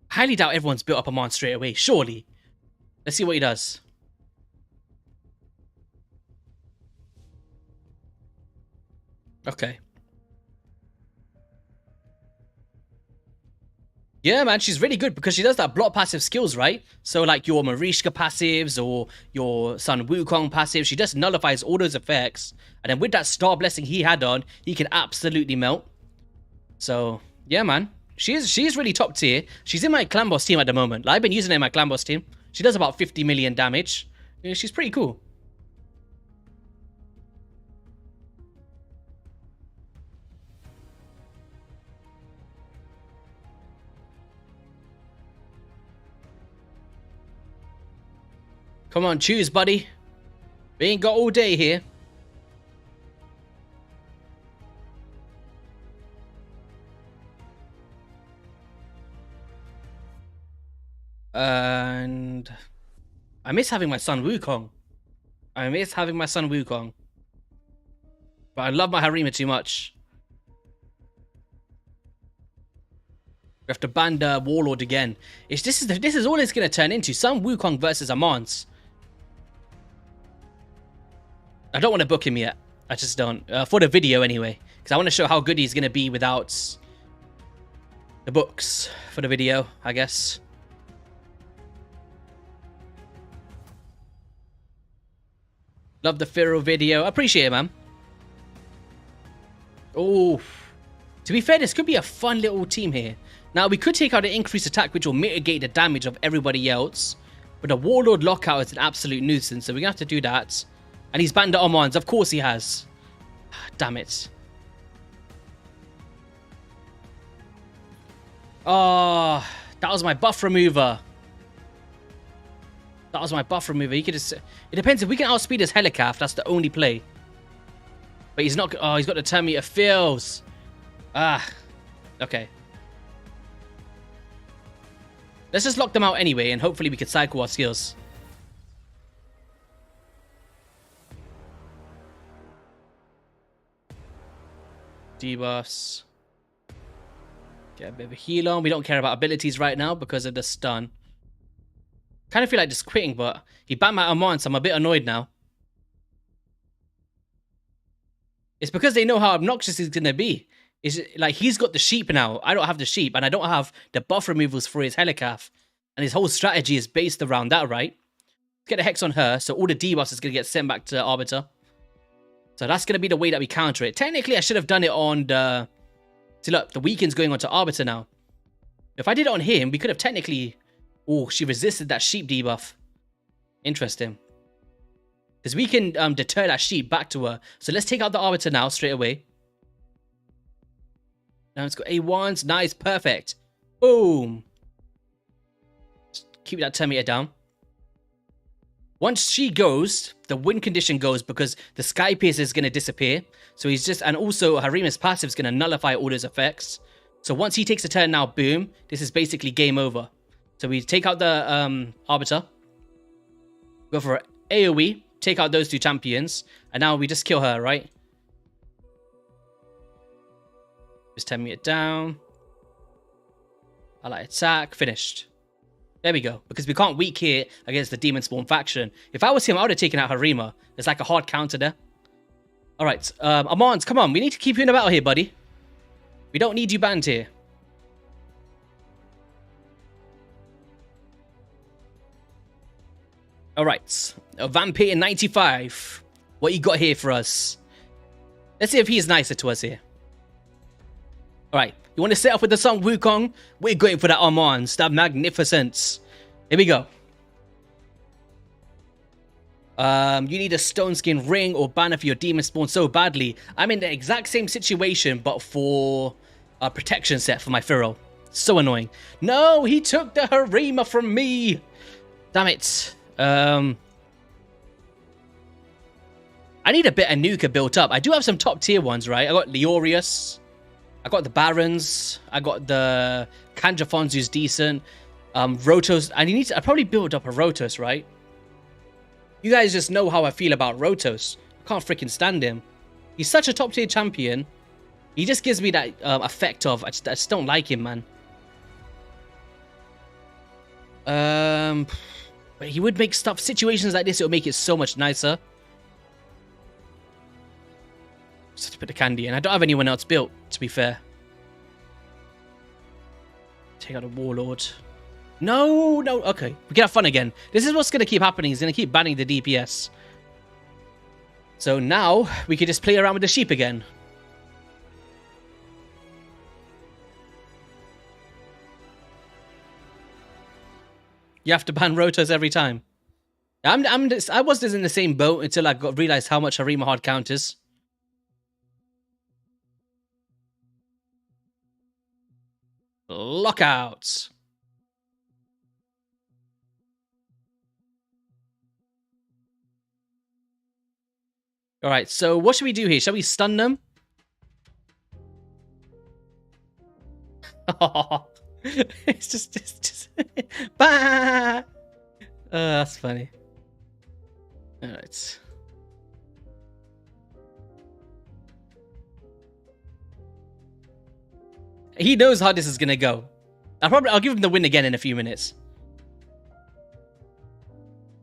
Highly doubt everyone's built up Armanz straight away, surely. Let's see what he does. Okay. Yeah, man, she's really good because she does that block passive skills, right? So, like your Marishka passives or your Sun Wukong passive, she just nullifies all those effects. And then with that Star Blessing he had on, he can absolutely melt. So, yeah, man. She's really top tier. She's in my Clan Boss team at the moment. Like, I've been using her in my Clan Boss team. She does about 50 million damage. Yeah, she's pretty cool. Come on, choose, buddy. We ain't got all day here. And I miss having my Sun Wukong. But I love my Harima too much. We have to ban the Warlord again. This is all it's going to turn into. Sun Wukong versus Armanz. I don't want to book him yet. I just don't. For the video anyway. Because I want to show how good he's going to be without the books for the video, I guess. Love the Pharaoh video. Appreciate it, man. Oh. To be fair, this could be a fun little team here. Now, we could take out an increased attack, which will mitigate the damage of everybody else. But the Warlord lockout is an absolute nuisance, so we're going to have to do that. And he's banned the Armanz. Of course he has. Damn it. Oh, that was my buff remover. That was my buff remover. He could just... It depends. If we can outspeed his Helicaf, that's the only play. But he's not... Oh, he's got the 10 meter fills. Ah. Okay. Let's just lock them out anyway, and hopefully we can cycle our skills. Debuffs. Get a bit of a heal on. We don't care about abilities right now because of the stun. Kind of feel like just quitting, but he banned my Armanz, so I'm a bit annoyed now. It's because they know how obnoxious he's going to be. It's like he's got the sheep now. I don't have the sheep, and I don't have the buff removals for his Helicaf. And his whole strategy is based around that, right? Let's get a Hex on her, so all the debuffs is going to get sent back to Arbiter. So that's going to be the way that we counter it. Technically, I should have done it on the... See, look, the weakened's going on to Arbiter now. If I did it on him, we could have technically... Oh, she resisted that sheep debuff. Interesting. Because we can deter that sheep back to her. So let's take out the Arbiter now, straight away. Now it's got A1s. Nice, perfect. Boom. Just keep that 10 meter down. Once she goes, the win condition goes because the Sky Pierce is going to disappear. So he's just... And also, Harima's passive is going to nullify all those effects. So once he takes a turn now, boom. This is basically game over. So we take out the Arbiter. Go for AoE. Take out those two champions. And now we just kill her, right? Just 10 meter down. Ally attack. Finished. There we go. Because we can't weak here against the Demon Spawn faction. If I was him, I would have taken out Harima. There's like a hard counter there. Alright. Armanz, come on. We need to keep you in the battle here, buddy. We don't need you banned here. Alright, Vampire 95. What you got here for us? Let's see if he's nicer to us here. Alright, you want to set off with the Sun Wukong? We're going for that Armanz, that magnificence. Here we go. You need a Stone Skin ring or banner for your Demon Spawn so badly. I'm in the exact same situation, but for a protection set for my Pharaoh. So annoying. No, he took the Harima from me. Damn it. I need a bit of Nuka built up. I do have some top tier ones, right? I got Leorius. I got the Barons. I got the Kanjafons, who's decent. Rotos. I probably build up a Rotos, right? You guys just know how I feel about Rotos. I can't freaking stand him. He's such a top tier champion. He just gives me that effect of I just don't like him, man. But he would make situations like this, it would make it so much nicer. Just to put the candy in. I don't have anyone else built, to be fair. Take out a Warlord. No, no, okay. We can have fun again. This is what's going to keep happening. He's going to keep banning the DPS. So now, we can just play around with the sheep again. You have to ban Rotos every time. I was just in the same boat until I realized how much Harima hard counters. Lockouts. Alright, so what should we do here? Shall we stun them? It's just bah! That's funny. Alright. He knows how this is gonna go. I'll give him the win again in a few minutes.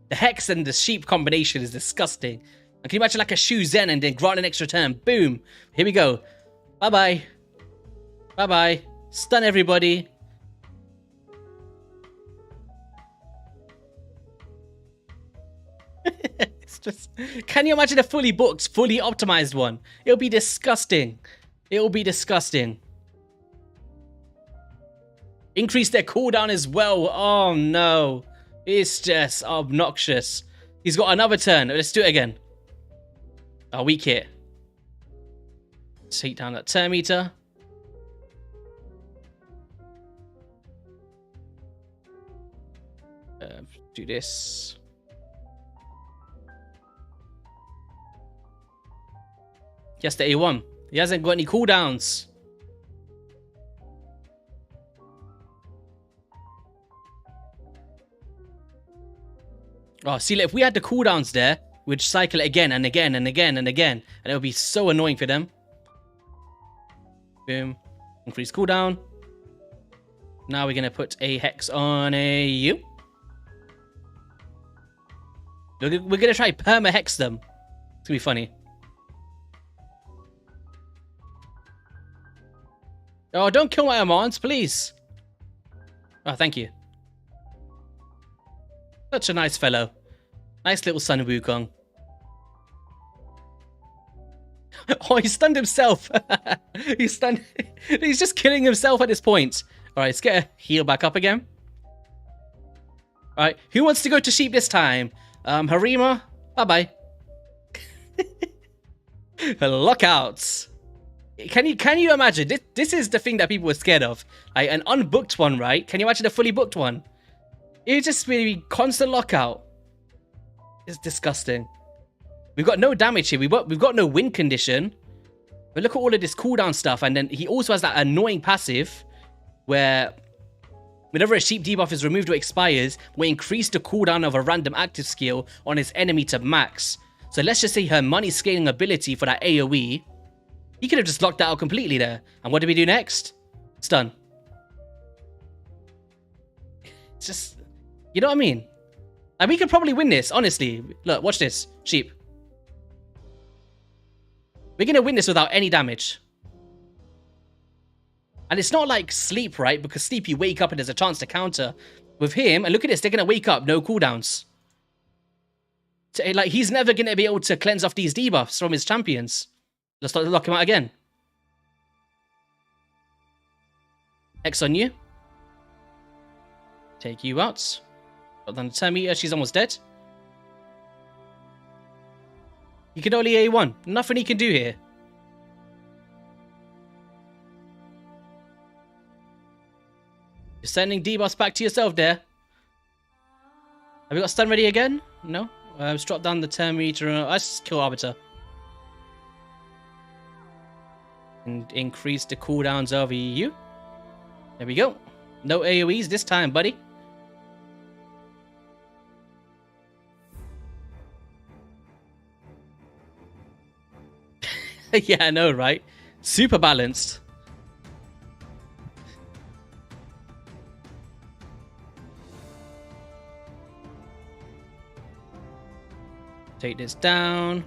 The Hex and the Sheep combination is disgusting. And can you imagine like a Shu Zen and then grant an extra turn? Boom! Here we go. Bye-bye. Bye-bye. Stun everybody. It's just... Can you imagine a fully booked, fully optimized one? It'll be disgusting. It'll be disgusting. Increase their cooldown as well. Oh no. It's just obnoxious. He's got another turn. Let's do it again. Oh, weak hit. Take down that turn meter. Do this. Just the A1. He hasn't got any cooldowns. Oh, see, if we had the cooldowns there, we'd cycle it again and again and again and again. And it would be so annoying for them. Boom. Increase cooldown. Now we're going to put a hex on a U. We're going to try perma-hex them. It's going to be funny. Oh, don't kill my Armanz, please. Oh, thank you. Such a nice fellow. Nice little son of Wukong. Oh, he stunned himself. He's just killing himself at this point. All right, let's get a heal back up again. All right, who wants to go to sheep this time? Harima, bye-bye. Lockouts. Can you imagine? This is the thing that people were scared of. Like an unbooked one, right? Can you imagine a fully booked one? It would just be constant lockout. It's disgusting. We've got no damage here. We've got no win condition. But look at all of this cooldown stuff. And then he also has that annoying passive where whenever a sheep debuff is removed or expires, we increase the cooldown of a random active skill on his enemy to max. So let's just say her money scaling ability for that AoE. He could have just locked that out completely there. And what do we do next? Stun. It's just, you know what I mean? And we could probably win this, honestly. Look, watch this. Sheep. We're going to win this without any damage. And it's not like sleep, right? Because sleep, you wake up and there's a chance to counter. With him, and look at this, they're going to wake up, no cooldowns. So, like, he's never going to be able to cleanse off these debuffs from his champions. Let's lock him out again. X on you. Take you out. Got down the 10 meter, she's almost dead. You can only A1. Nothing he can do here. You're sending debuffs back to yourself there. Have we got stun ready again? No? Let's drop down the 10 meter. Let's kill Arbiter. And increase the cooldowns over you. There we go. No AoEs this time, buddy. Yeah, I know, right? Super balanced. Take this down.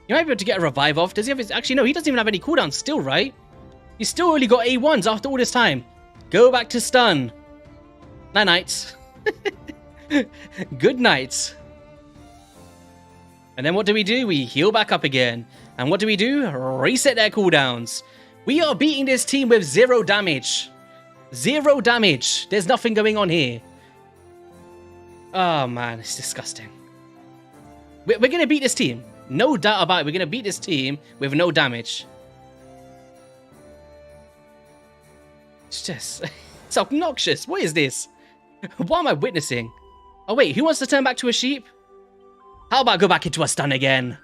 You might be able to get a revive off. Does he have his... Actually, no, he doesn't even have any cooldowns still, right? He's still only got A1s after all this time. Go back to stun. Night-night. Good night. And then what do? We heal back up again. And what do? Reset their cooldowns. We are beating this team with 0 damage. 0 damage. There's nothing going on here. Oh, man. It's disgusting. We're going to beat this team. No doubt about it. We're going to beat this team with no damage. It's just... It's obnoxious. What is this? What am I witnessing? Oh, wait. Who wants to turn back to a sheep? How about go back into a stun again?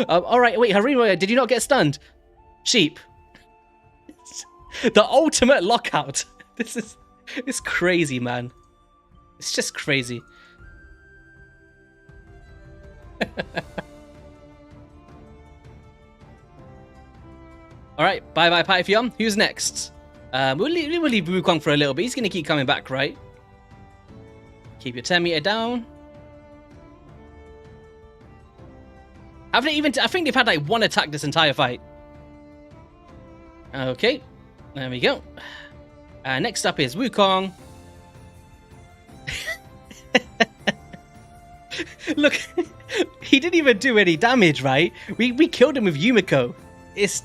Alright, wait. Harima, did you not get stunned? Sheep. The ultimate lockout. It's crazy, man. It's just crazy. Alright, bye-bye Pythion. Who's next? We'll leave Wukong for a little bit. He's going to keep coming back, right? Keep your 10 meter down. Have they even... I think they've had like 1 attack this entire fight. Okay. There we go. Next up is Wukong. Look, he didn't even do any damage, right? We killed him with Yumiko. It's...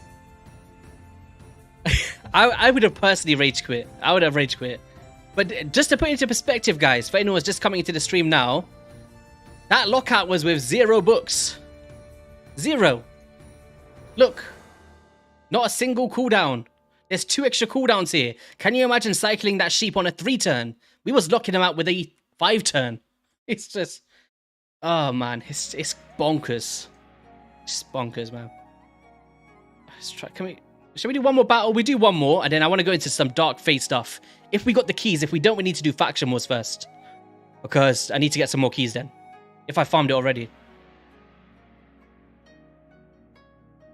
I would have personally rage quit. I would have rage quit. But just to put it into perspective, guys, for anyone who's just coming into the stream now, that lockout was with 0 books. 0. Look. Not a single cooldown. There's 2 extra cooldowns here. Can you imagine cycling that sheep on a 3 turn We was knocking him out with a 5-turn. It's just, oh man, it's bonkers. It's bonkers, man. Let's try. Should we do one more battle? We do one more, and then I want to go into some dark fate stuff. If we got the keys, if we don't, we need to do faction wars first, because I need to get some more keys then. If I farmed it already.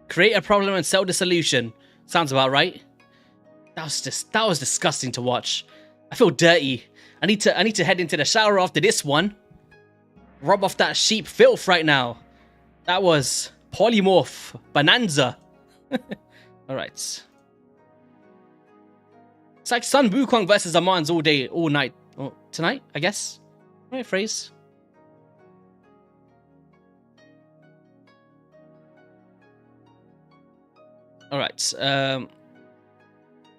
Create a problem and sell the solution. Sounds about right. That was disgusting to watch. I feel dirty. I need to head into the shower after this one. Rub off that sheep filth right now. That was polymorph bonanza. All right. It's like Sun Wukong versus Armanz all day, all night, tonight, I guess. Right phrase. All right.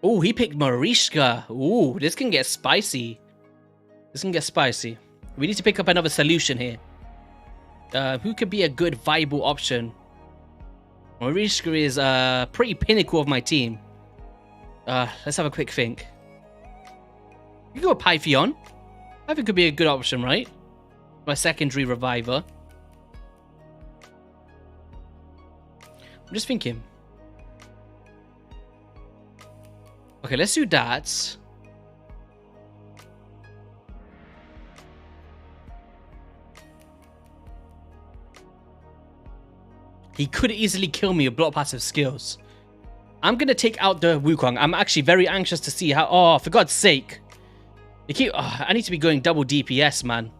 Oh, he picked Marishka. Ooh, this can get spicy. This can get spicy. We need to pick up another solution here. Who could be a good viable option? Marishka is pretty pinnacle of my team. Let's have a quick think. You can go Pythion. I think could be a good option, right? My secondary reviver. I'm just thinking. Okay, let's do that. He could easily kill me with block passive skills. I'm going to take out the Wukong. I'm actually very anxious to see how... Oh, for God's sake. I need to be going double DPS, man.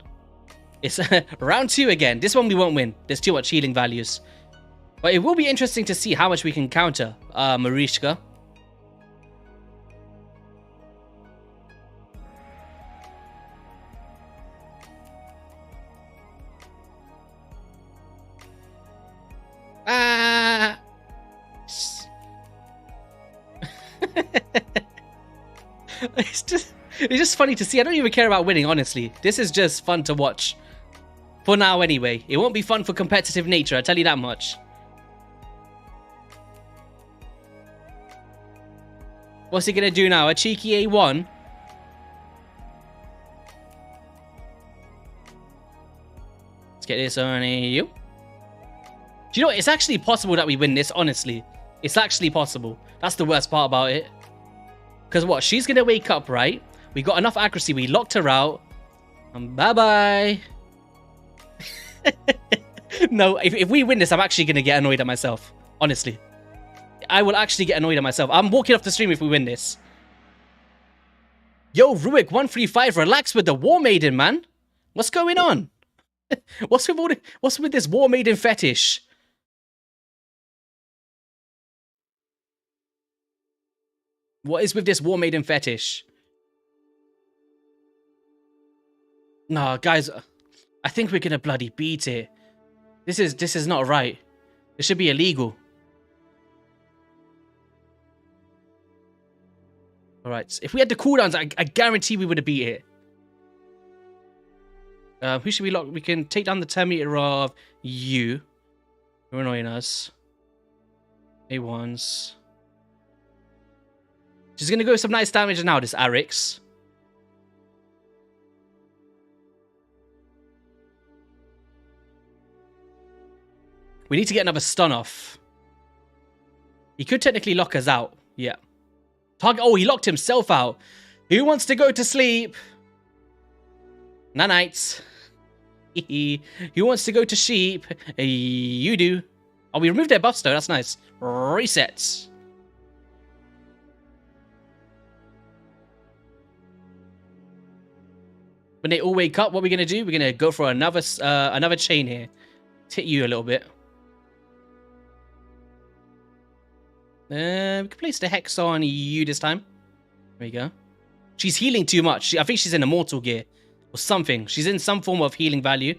It's round 2 again. This one we won't win. There's too much healing values. But it will be interesting to see how much we can counter Marishka. It's just funny to see. I don't even care about winning, honestly. This is just fun to watch. For now, anyway. It won't be fun for competitive nature, I tell you that much. What's he gonna do now? A cheeky A1? Let's get this on you. Do you know what? It's actually possible that we win this, honestly. It's actually possible. That's the worst part about it. Because what? She's going to wake up, right? We got enough accuracy. We locked her out. Bye-bye. No, if we win this, I'm actually going to get annoyed at myself. Honestly. I will actually get annoyed at myself. I'm walking off the stream if we win this. Yo, Ruik135, relax with the War Maiden, man. What's going on? What's with this War Maiden fetish? What is with this War Maiden fetish? No, guys, I think we're gonna bloody beat it. This is not right. It should be illegal. All right, if we had the cooldowns, I guarantee we would have beat it. Who should we lock? We can take down the 10 meter of you. You're annoying us. A1s. She's gonna go some nice damage now, this Arix. We need to get another stun off. He could technically lock us out. Yeah. Target. Oh, he locked himself out. Who wants to go to sleep? Nanites. Who wants to go to sheep? You do. Oh, we removed their buffs though. That's nice. Resets. When they all wake up, what are we going to do? We're going to go for another chain here. Hit you a little bit. We can place the Hex on you this time. There you go. She's healing too much. I think she's in Immortal gear. Or something. She's in some form of healing value.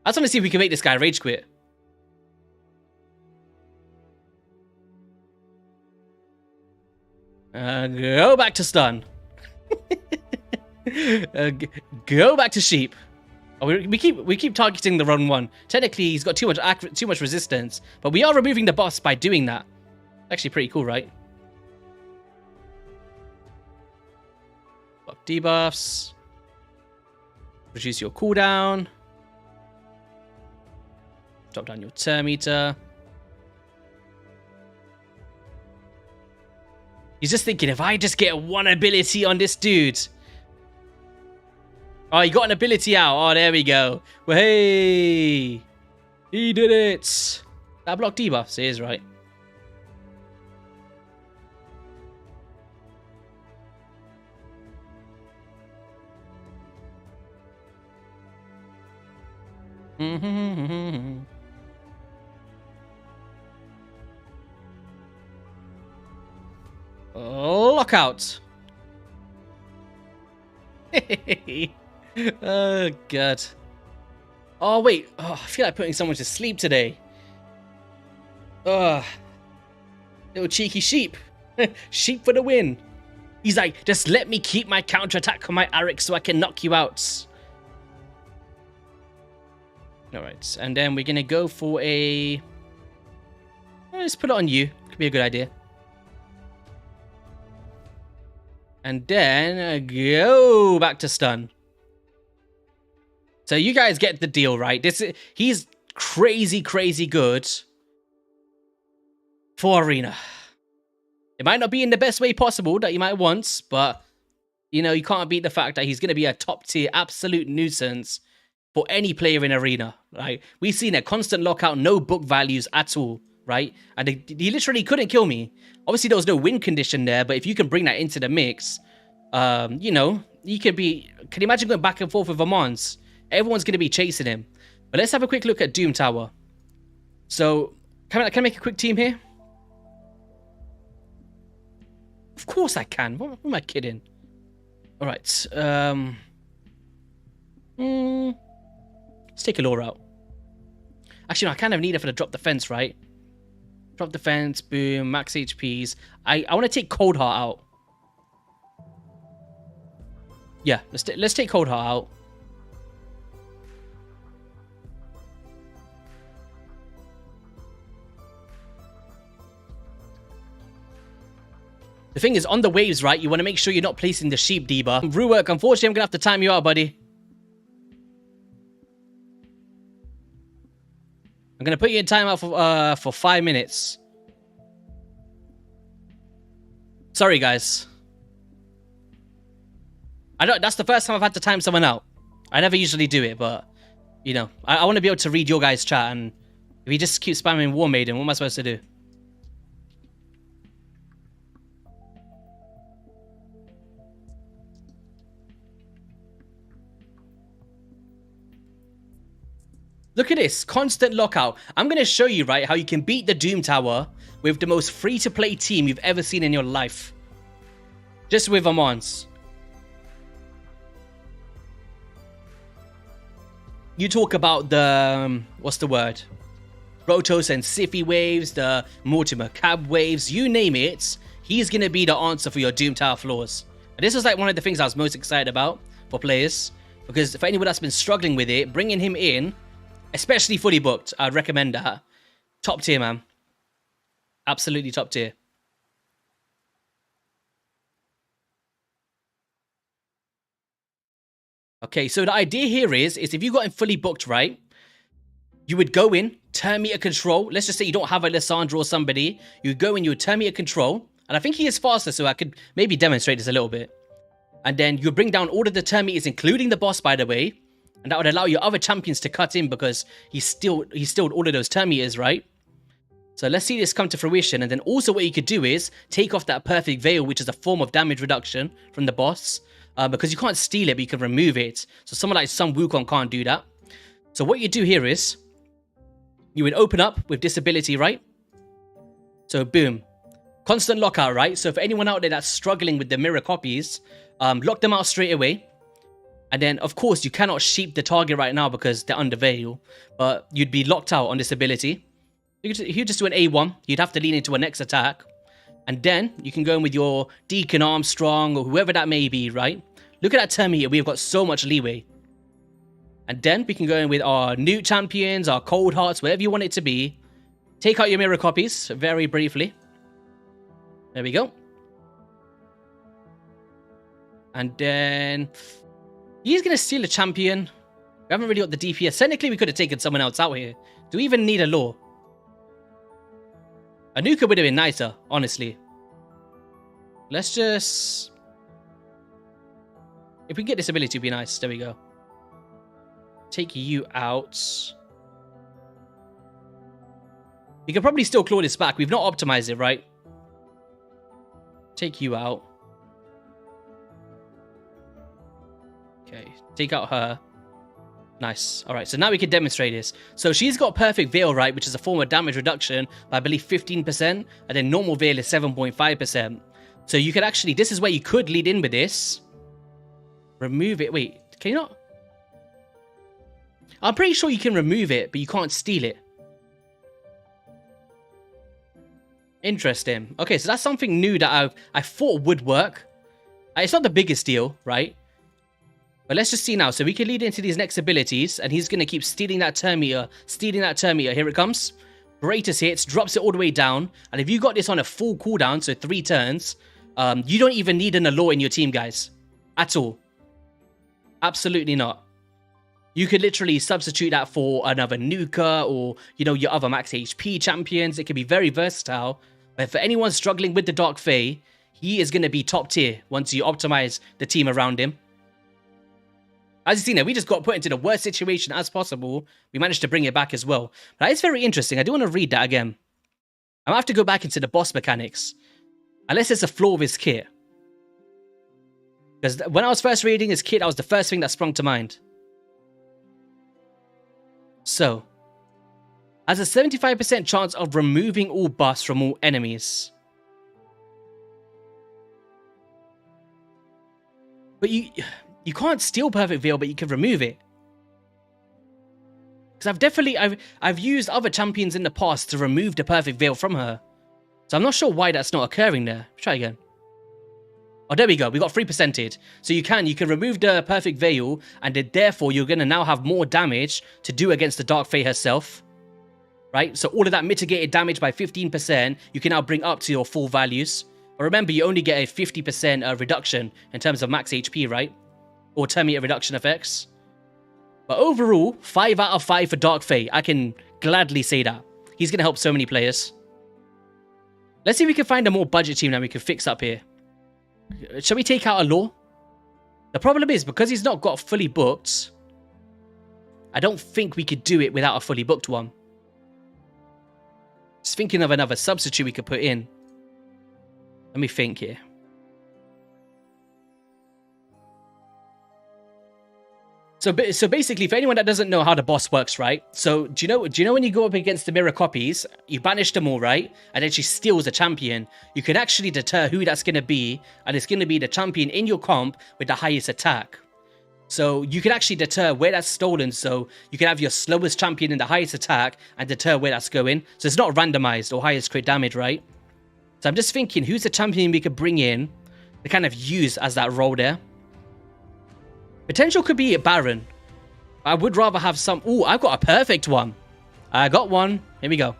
I just want to see if we can make this guy rage quit. Go back to stun. Go back to sheep. Oh, we keep targeting the wrong one. Technically, he's got too much resistance, but we are removing the boss by doing that. Actually, pretty cool, right? Block debuffs. Reduce your cooldown. Drop down your turn meter. He's just thinking, if I just get one ability on this dude. Oh, he got an ability out. Oh, there we go. Well, hey. He did it. That block debuffs. It is right. Lockout. Oh, God. Oh, wait. Oh, I feel like putting someone to sleep today. Ugh. Little cheeky sheep. Sheep for the win. He's like, just let me keep my counterattack on my Arik so I can knock you out. Alright, and then we're going to go for a... Let's put it on you. Could be a good idea. And then go back to stun. So you guys get the deal, right? He's crazy, crazy good for Arena. It might not be in the best way possible that you might want, but, you know, you can't beat the fact that he's going to be a top-tier absolute nuisance for any player in Arena, right? We've seen a constant lockout, no book values at all, right? And he literally couldn't kill me. Obviously, there was no win condition there, but if you can bring that into the mix, you know, you could be... Can you imagine going back and forth with Armanz? Everyone's going to be chasing him. But let's have a quick look at Doom Tower. So, can I make a quick team here? Of course I can. What am I kidding? All right. Let's take a lore out. Actually, no, I kind of need it for the drop defense, right? Drop defense, boom, max HPs. I want to take Cold Heart out. Yeah, let's take Cold Heart out. The thing is, on the waves, right, you want to make sure you're not placing the sheep debuff. Ruwerk, unfortunately, I'm going to have to time you out, buddy. I'm going to put you in timeout for 5 minutes. Sorry, guys. That's the first time I've had to time someone out. I never usually do it, but, you know, I want to be able to read your guys' chat, and if you just keep spamming War Maiden, what am I supposed to do? Look at this, constant lockout. I'm going to show you, right, how you can beat the Doom Tower with the most free-to-play team you've ever seen in your life. Just with Armanz. You talk about the, what's the word? Rotos and Siffy waves, the Mortimer Cab waves, you name it. He's going to be the answer for your Doom Tower flaws. And this was like one of the things I was most excited about for players. Because for anyone that's been struggling with it, bringing him in, especially fully booked, I'd recommend that. Top tier, man. Absolutely top tier. Okay, so the idea here is if you got him fully booked, right, you would go in, turn meter control. Let's just say you don't have a Lissandra or somebody. You would go in, you would turn meter control. And I think he is faster, so I could maybe demonstrate this a little bit. And then you bring down all of the turn meters, including the boss, by the way. And that would allow your other champions to cut in because he stilled all of those turn meters, right? So let's see this come to fruition. And then also what you could do is take off that perfect veil, which is a form of damage reduction from the boss. Because you can't steal it, but you can remove it. So someone like Sun Wukong can't do that. So what you do here is you would open up with this ability, right? So boom. Constant lockout, right? So for anyone out there that's struggling with the mirror copies, lock them out straight away. And then, of course, you cannot sheep the target right now because they're under veil. But you'd be locked out on this ability. You just do an A1. You'd have to lean into a next attack. And then you can go in with your Deacon Armstrong or whoever that may be, right? Look at that turn meter. We've got so much leeway. And then we can go in with our new champions, our Cold Hearts, whatever you want it to be. Take out your mirror copies very briefly. There we go. And then he's going to steal a champion. We haven't really got the DPS. Technically, we could have taken someone else out here. Do we even need a law? A nuker would have been nicer, honestly. Let's just... If we can get this ability, it would be nice. There we go. Take you out. We could probably still claw this back. We've not optimized it, right? Take you out. Okay, take out her. Nice. All right, so now we can demonstrate this. So she's got Perfect Veil, right, which is a form of damage reduction by, I believe, 15%, and then Normal Veil is 7.5%. So you could actually, this is where you could lead in with this. Remove it. Wait, can you not? I'm pretty sure you can remove it, but you can't steal it. Interesting. Okay, so that's something new that I thought would work. It's not the biggest deal, right? But let's just see now. So we can lead into these next abilities, and he's going to keep stealing that turn meter, stealing that turn meter. Here it comes. Greatest hits, drops it all the way down. And if you got this on a full cooldown, so 3 turns, you don't even need an Allure in your team, guys. At all. Absolutely not. You could literally substitute that for another nuker or, you know, your other max HP champions. It can be very versatile. But for anyone struggling with the Dark Fae, he is going to be top tier once you optimize the team around him. As you see now, we just got put into the worst situation as possible. We managed to bring it back as well. But it's very interesting. I do want to read that again. I'm going to have to go back into the boss mechanics. Unless it's a flaw of his kit. Because when I was first reading his kit, that was the first thing that sprung to mind. So, has a 75% chance of removing all buffs from all enemies. But you can't steal Perfect Veil, but you can remove it. Because I've used other champions in the past to remove the Perfect Veil from her. So I'm not sure why that's not occurring there. Try again. Oh, there we go. We got 3%ed. So you can remove the Perfect Veil, and then therefore you're going to now have more damage to do against the Dark Fae herself. Right? So all of that mitigated damage by 15%, you can now bring up to your full values. But remember, you only get a 50% reduction in terms of max HP, right? Or turn meter reduction effects. But overall, 5 out of 5 for Dark Fae. I can gladly say that. He's going to help so many players. Let's see if we can find a more budget team that we can fix up here. Shall we take out a law? The problem is, because he's not got fully booked, I don't think we could do it without a fully booked one. Just thinking of another substitute we could put in. Let me think here. So basically, for anyone that doesn't know how the boss works, right? So do you know when you go up against the mirror copies, you banish them all, right? And then she steals a champion. You can actually deter who that's going to be, and it's going to be the champion in your comp with the highest attack. So you can actually deter where that's stolen. So you can have your slowest champion in the highest attack and deter where that's going. So it's not randomized or highest crit damage, right? So I'm just thinking, who's the champion we could bring in to kind of use as that role there? Potential could be a Baron. I would rather have some... Ooh, I've got a perfect one. I got one. Here we go.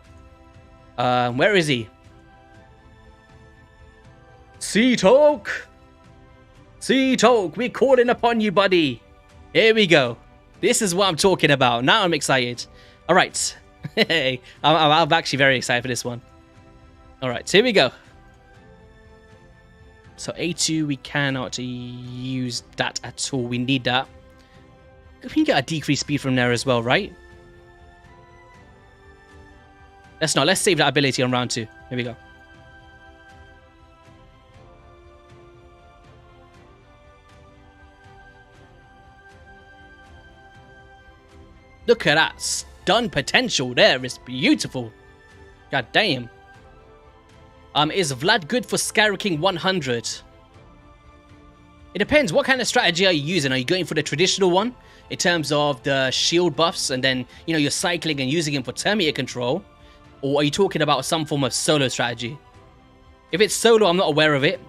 Where is he? C-Talk! C-Talk, we're calling upon you, buddy. Here we go. This is what I'm talking about. Now I'm excited. All right. I'm actually very excited for this one. All right, so here we go. So A2, we cannot use that at all. We need that. We can get a decreased speed from there as well, right? Let's not. Let's save that ability on round 2. Here we go. Look at that stun potential there. It's beautiful. God damn. Is Vlad good for Scarab King 100? It depends. What kind of strategy are you using? Are you going for the traditional one in terms of the shield buffs and then, you know, you're cycling and using him for turn meter control? Or are you talking about some form of solo strategy? If it's solo, I'm not aware of it.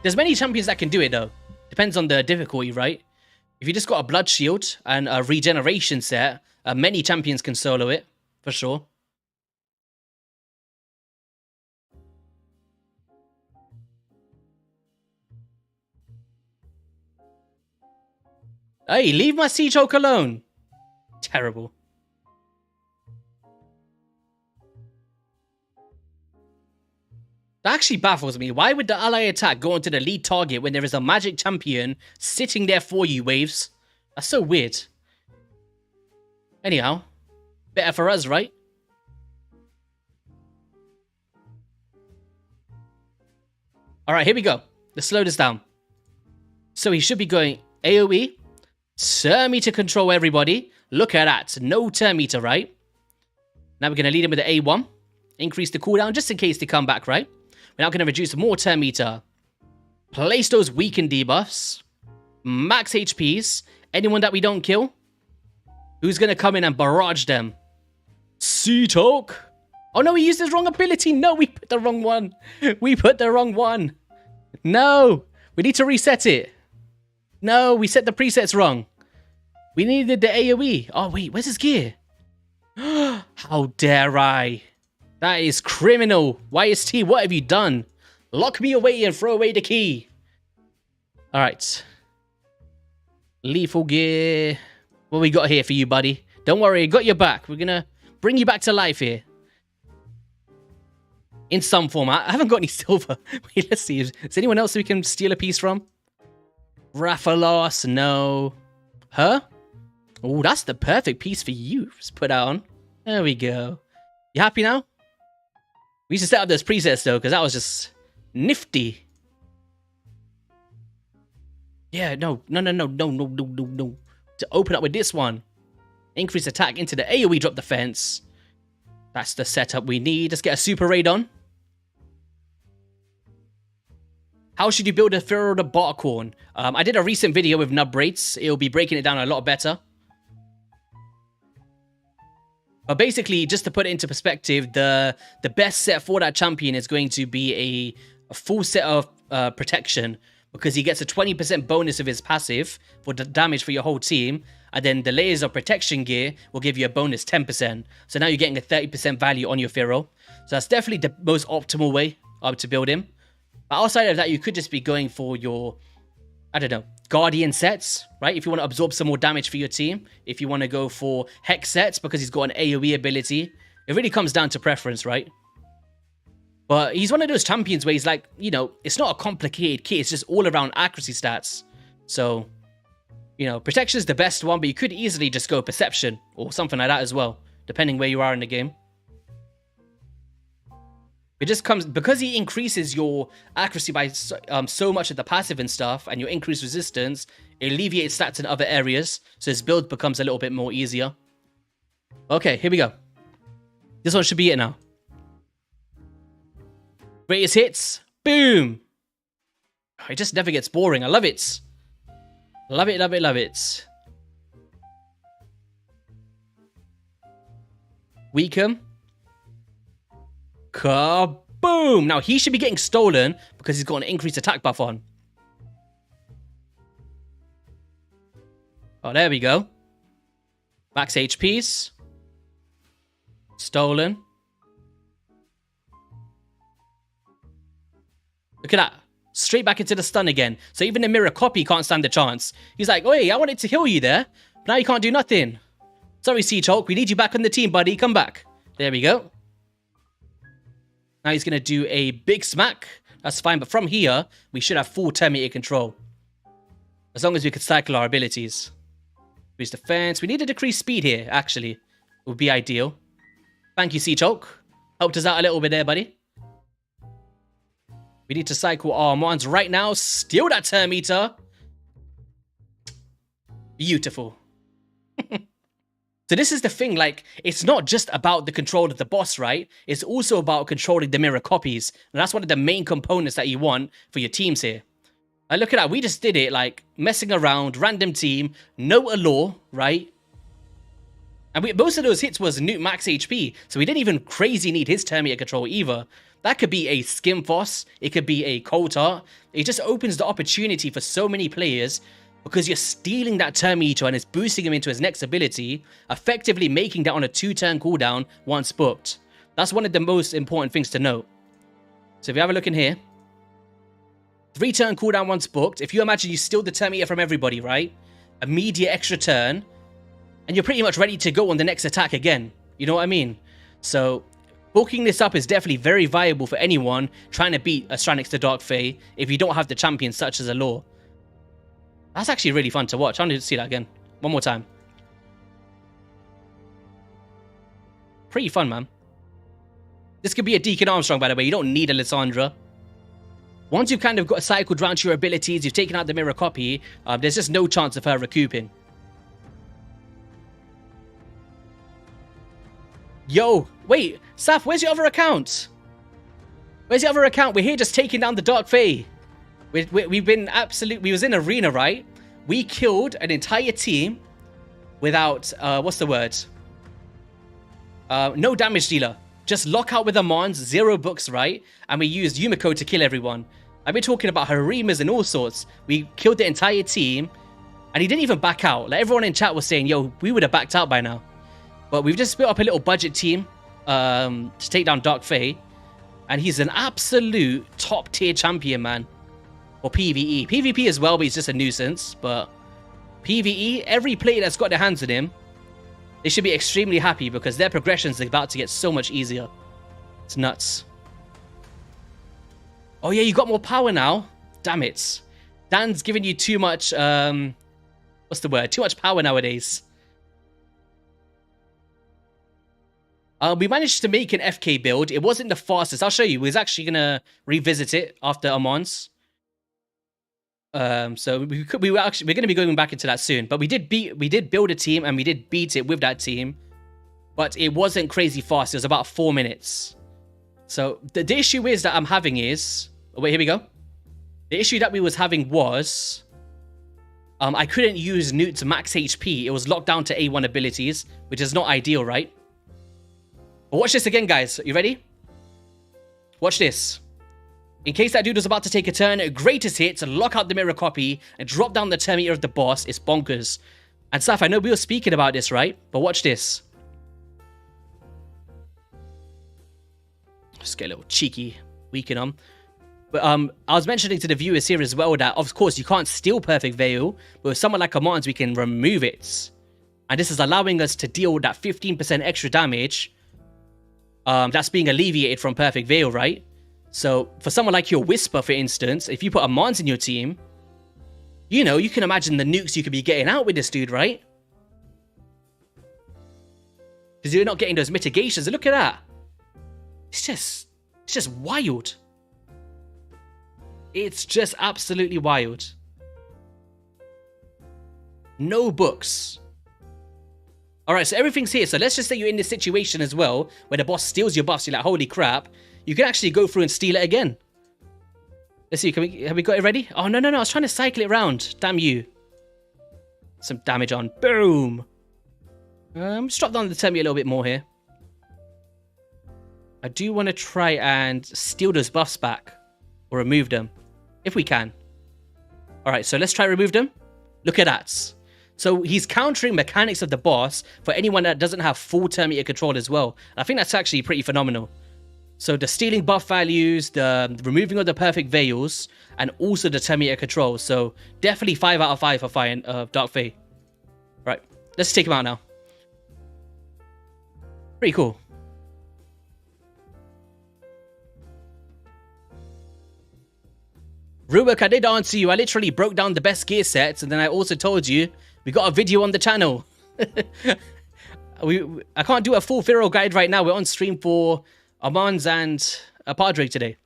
There's many champions that can do it though. Depends on the difficulty, right? If you just got a blood shield and a regeneration set, many champions can solo it, for sure. Hey, leave my Siege Hulk alone. Terrible. That actually baffles me. Why would the ally attack go onto the lead target when there is a magic champion sitting there for you, Waves? That's so weird. Anyhow, better for us, right? Alright, here we go. Let's slow this down. So he should be going AoE, turn meter control everybody. Look at that. No turn meter, right? Now we're going to lead him with the A1. Increase the cooldown just in case they come back, right? We're now going to reduce more turn meter. Place those weakened debuffs. Max HPs. Anyone that we don't kill? Who's going to come in and barrage them? Siege Hulk. Oh no, we used his wrong ability. No, we put the wrong one. We put the wrong one. No, we need to reset it. No, we set the presets wrong. We needed the AoE. Oh wait, where's his gear? How dare I? That is criminal. YST, what have you done? Lock me away and throw away the key. Alright. Lethal gear. What we got here for you, buddy? Don't worry, I got your back. We're gonna bring you back to life here. In some form. I haven't got any silver. Wait, let's see. Is anyone else we can steal a piece from? Rathalos, no. Huh? Oh, that's the perfect piece for you. Just put that on. There we go. You happy now? We used to set up those presets though, because that was just nifty. Yeah, no. To open up with this one. Increase attack into the AoE drop defense. That's the setup we need. Let's get a super raid on. How should you build a Pharaoh the Barkhorn? I did a recent video with nub raids. It'll be breaking it down a lot better. But basically, just to put it into perspective, the best set for that champion is going to be a full set of protection, because he gets a 20% bonus of his passive for the damage for your whole team, and then the layers of protection gear will give you a bonus 10%. So now you're getting a 30% value on your Pharaoh. So that's definitely the most optimal way to build him. But outside of that, you could just be going for your, I don't know, Guardian sets, right? If you want to absorb some more damage for your team. If you want to go for Hex sets because he's got an AoE ability. It really comes down to preference, right? But he's one of those champions where he's like, you know, it's not a complicated kit. It's just all around accuracy stats. So, you know, protection is the best one, but you could easily just go perception or something like that as well, depending where you are in the game. It just comes, because he increases your accuracy by so much of the passive and stuff, and your increased resistance, it alleviates stats in other areas, so his build becomes a little bit more easier. Okay, here we go. This one should be it now. Greatest hits, boom! It just never gets boring, I love it. Love it, love it, love it. Weaken. Kaboom! Now he should be getting stolen because he's got an increased attack buff on. Oh, there we go. Max HPs. Stolen. Look at that. Straight back into the stun again. So even the mirror copy can't stand the chance. He's like, oh, hey, I wanted to heal you there. But now you can't do nothing. Sorry, Siege Hulk. We need you back on the team, buddy. Come back. There we go. Now he's going to do a big smack. That's fine. But from here, we should have full turn meter control. As long as we could cycle our abilities. Increase defense. We need to decrease speed here, actually. Would be ideal. Thank you, Siege Hulk. Helped us out a little bit there, buddy. We need to cycle our Armanz right now. Steal that turn meter. Beautiful. So this is the thing, like, it's not just about the control of the boss, right? It's also about controlling the mirror copies. And that's one of the main components that you want for your teams here. Like, look at that. We just did it, like, messing around, random team, no allure, right? And most of those hits was Newt max HP. So we didn't even crazy need his turn meter control either. That could be a Skimfoss. It could be a Coulter. It just opens the opportunity for so many players because you're stealing that turn meter and it's boosting him into his next ability, effectively making that on a 2-turn cooldown once booked. That's one of the most important things to note. So if you have a look in here, 3-turn cooldown once booked. If you imagine you steal the turn meter from everybody, right? immediate extra turn, and you're pretty much ready to go on the next attack again. You know what I mean? So bulking this up is definitely very viable for anyone trying to beat a Strand next to Dark Fae if you don't have the champions such as a Law. That's actually really fun to watch. I need to see that again. One more time. Pretty fun, man. This could be a Deacon Armstrong, by the way. You don't need a Lysandra. Once you've kind of got cycled round to your abilities, you've taken out the mirror copy, there's just no chance of her recouping. Yo, wait, Saf, where's your other account? Where's your other account? We're here just taking down the Dark Fae. We've been absolute. We was in arena, right? We killed an entire team without what's the word? No damage dealer. Just lockout with Armanz, 0 books, right? And we used Yumiko to kill everyone. I've been talking about Harimas and all sorts. We killed the entire team, and he didn't even back out. Like everyone in chat was saying, "Yo, we would have backed out by now." But we've just built up a little budget team to take down Dark Fae, and he's an absolute top tier champion, man. Or PvE. PvP as well, but he's just a nuisance. But PvE, every player that's got their hands on him, they should be extremely happy because their progressions are about to get so much easier. It's nuts. Oh yeah, you got more power now. Damn it. Dan's giving you too much, what's the word? Too much power nowadays. We managed to make an FK build. It wasn't the fastest. I'll show you. We was actually going to revisit it after Armanz. So we're going to be going back into that soon. But we did build a team and we did beat it with that team. But it wasn't crazy fast. It was about 4 minutes. So the issue is that I'm having is... Oh, wait, here we go. The issue that we was having was... I couldn't use Newt's max HP. It was locked down to A1 abilities, which is not ideal, right? But watch this again, guys. You ready? Watch this. In case that dude was about to take a turn, greatest hits, lock out the mirror copy, and drop down the Terminator of the boss. It's bonkers. And Saf, I know we were speaking about this, right? But watch this. Just get a little cheeky weaken on. But I was mentioning to the viewers here as well that, of course, you can't steal Perfect Veil, but with someone like Armanz, we can remove it. And this is allowing us to deal that 15% extra damage that's being alleviated from Perfect Veil, right? So for someone like your Whisper, for instance, if you put Armanz in your team, you know, you can imagine the nukes you could be getting out with this dude, right? Because you're not getting those mitigations. Look at that. It's just wild. It's just absolutely wild. No books. Alright, so everything's here. So let's just say you're in this situation as well, where the boss steals your buffs. You're like, holy crap. You can actually go through and steal it again. Let's see, have we got it ready? Oh, no. I was trying to cycle it around. Damn you. Some damage on. Boom. Just drop down the Terminator a little bit more here. I do want to try and steal those buffs back. Or remove them. If we can. Alright, so let's try remove them. Look at that. So he's countering mechanics of the boss for anyone that doesn't have full Terminator control as well. I think that's actually pretty phenomenal. So the stealing buff values, the removing of the perfect veils, and also the Terminator control. So definitely 5 out of 5 for Dark Fae. Right, let's take him out now. Pretty cool. Rubik, I did answer you. I literally broke down the best gear sets, and then I also told you we got a video on the channel. I can't do a full Firo guide right now. We're on stream for Armanz and Padraig today.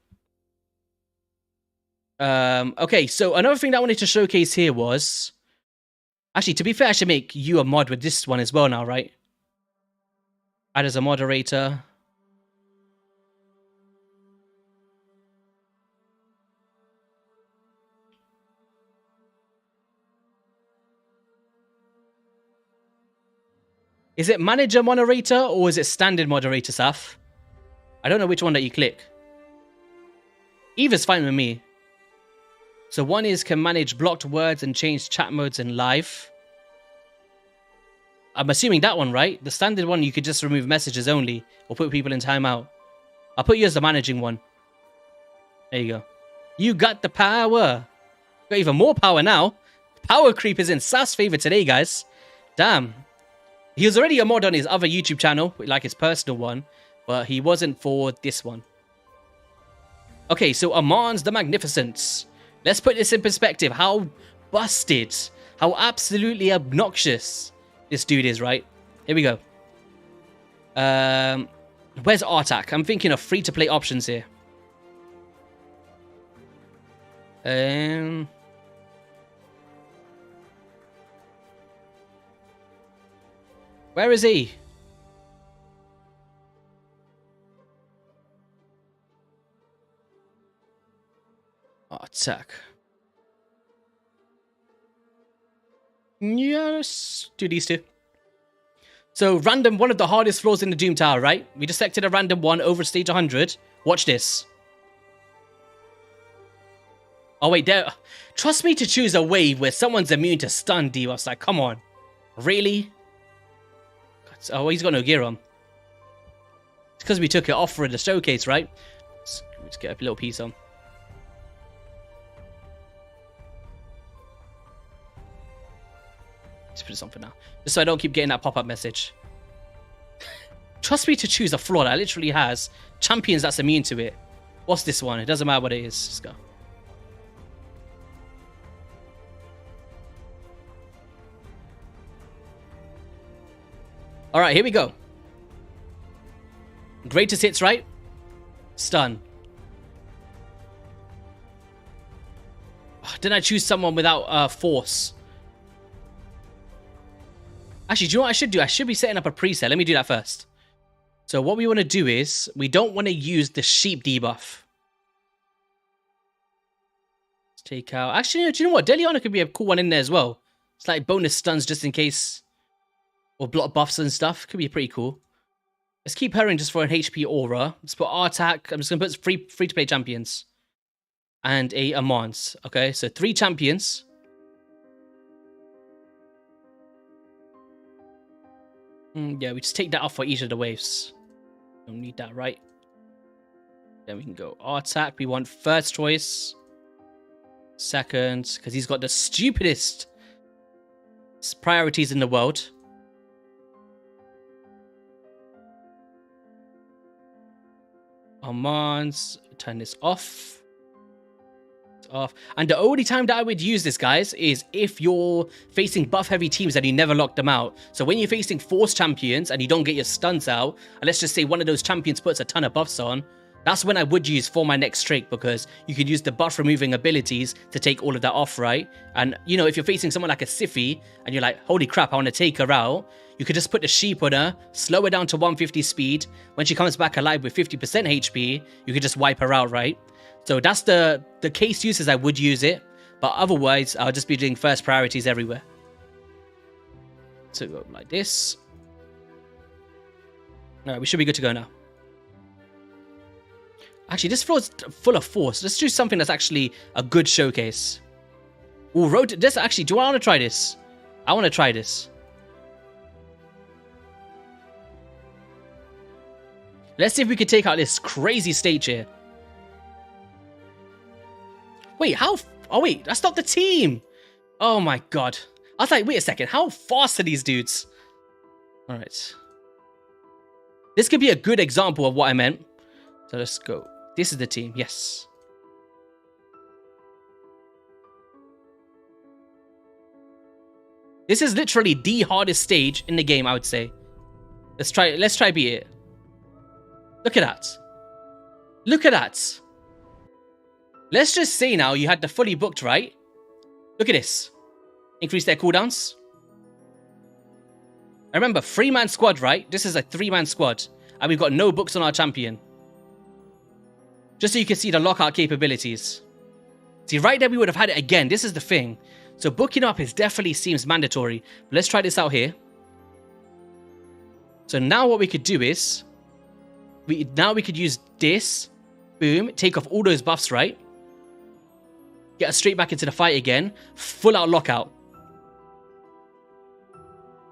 Okay, so another thing that I wanted to showcase here was... Actually, to be fair, I should make you a mod with this one as well now, right? Add as a moderator. Is it manager moderator or is it standard moderator, Saf? I don't know which one that you click. Either's fine with me. So one is can manage blocked words and change chat modes in live. I'm assuming that one, right? The standard one, you could just remove messages only or put people in timeout. I'll put you as the managing one. There you go. You got the power. Got even more power now. Power Creep is in Saf's favor today, guys. Damn. He was already a mod on his other YouTube channel, like his personal one, but he wasn't for this one. Okay, so Armanz the Magnificent. Let's put this in perspective. How busted, how absolutely obnoxious this dude is, right? Here we go. Where's Artak? I'm thinking of free-to-play options here. Where is he? Attack. Yes, do these two. So random, one of the hardest floors in the Doom Tower, right? We just selected a random one over stage 100. Watch this. Oh wait, there. Trust me to choose a wave where someone's immune to stun debuffs. Like, come on, really? Oh, he's got no gear on. It's because we took it off for the showcase, right? Let's get a little piece on. Let's put this on for now. Just so I don't keep getting that pop-up message. Trust me to choose a floor that literally has champions that's immune to it. What's this one? It doesn't matter what it is. Let's go. Alright, here we go. Greatest hits, right? Stun. Oh, didn't I choose someone without force? Actually, do you know what I should do? I should be setting up a preset. Let me do that first. So what we want to do is, we don't want to use the sheep debuff. Let's take out... Actually, do you know what? Deliana could be a cool one in there as well. It's like bonus stuns just in case... Or block buffs and stuff. Could be pretty cool. Let's keep her in just for an HP aura. Let's put Artak. I'm just going to put free-to-play champions. And a Armanz. Okay, so 3 champions. Yeah, we just take that off for each of the waves. Don't need that, right? Then we can go Artak. We want first choice. Second, because he's got the stupidest priorities in the world. Armanz, turn this off. It's off. And the only time that I would use this, guys, is if you're facing buff-heavy teams and you never lock them out. So when you're facing force champions and you don't get your stuns out, and let's just say one of those champions puts a ton of buffs on, that's when I would use for my next streak, because you could use the buff removing abilities to take all of that off, right? And, you know, if you're facing someone like a Siphi and you're like, holy crap, I want to take her out, you could just put the sheep on her, slow her down to 150 speed. When she comes back alive with 50% HP, you could just wipe her out, right? So that's the case uses I would use it. But otherwise, I'll just be doing first priorities everywhere. So go like this. Alright, we should be good to go now. Actually, this floor is full of force. Let's do something that's actually a good showcase. Ooh, this actually, do I want to try this? I want to try this. Let's see if we can take out this crazy stage here. Wait, how... Oh, wait, that's not the team. Oh, my God. I was like, wait a second. How fast are these dudes? All right. This could be a good example of what I meant. So let's go. This is the team. Yes. This is literally the hardest stage in the game, I would say. Let's try beat it. Look at that. Look at that. Let's just say now you had the fully booked, right? Look at this. Increase their cooldowns. I remember, 3-man squad, right? This is a 3-man squad. And we've got no books on our champion. Just so you can see the lockout capabilities. See, right there we would have had it again. This is the thing. So booking up definitely seems mandatory. But let's try this out here. So now what we could do is... Now we could use this. Boom. Take off all those buffs, right? Get us straight back into the fight again. Full out lockout.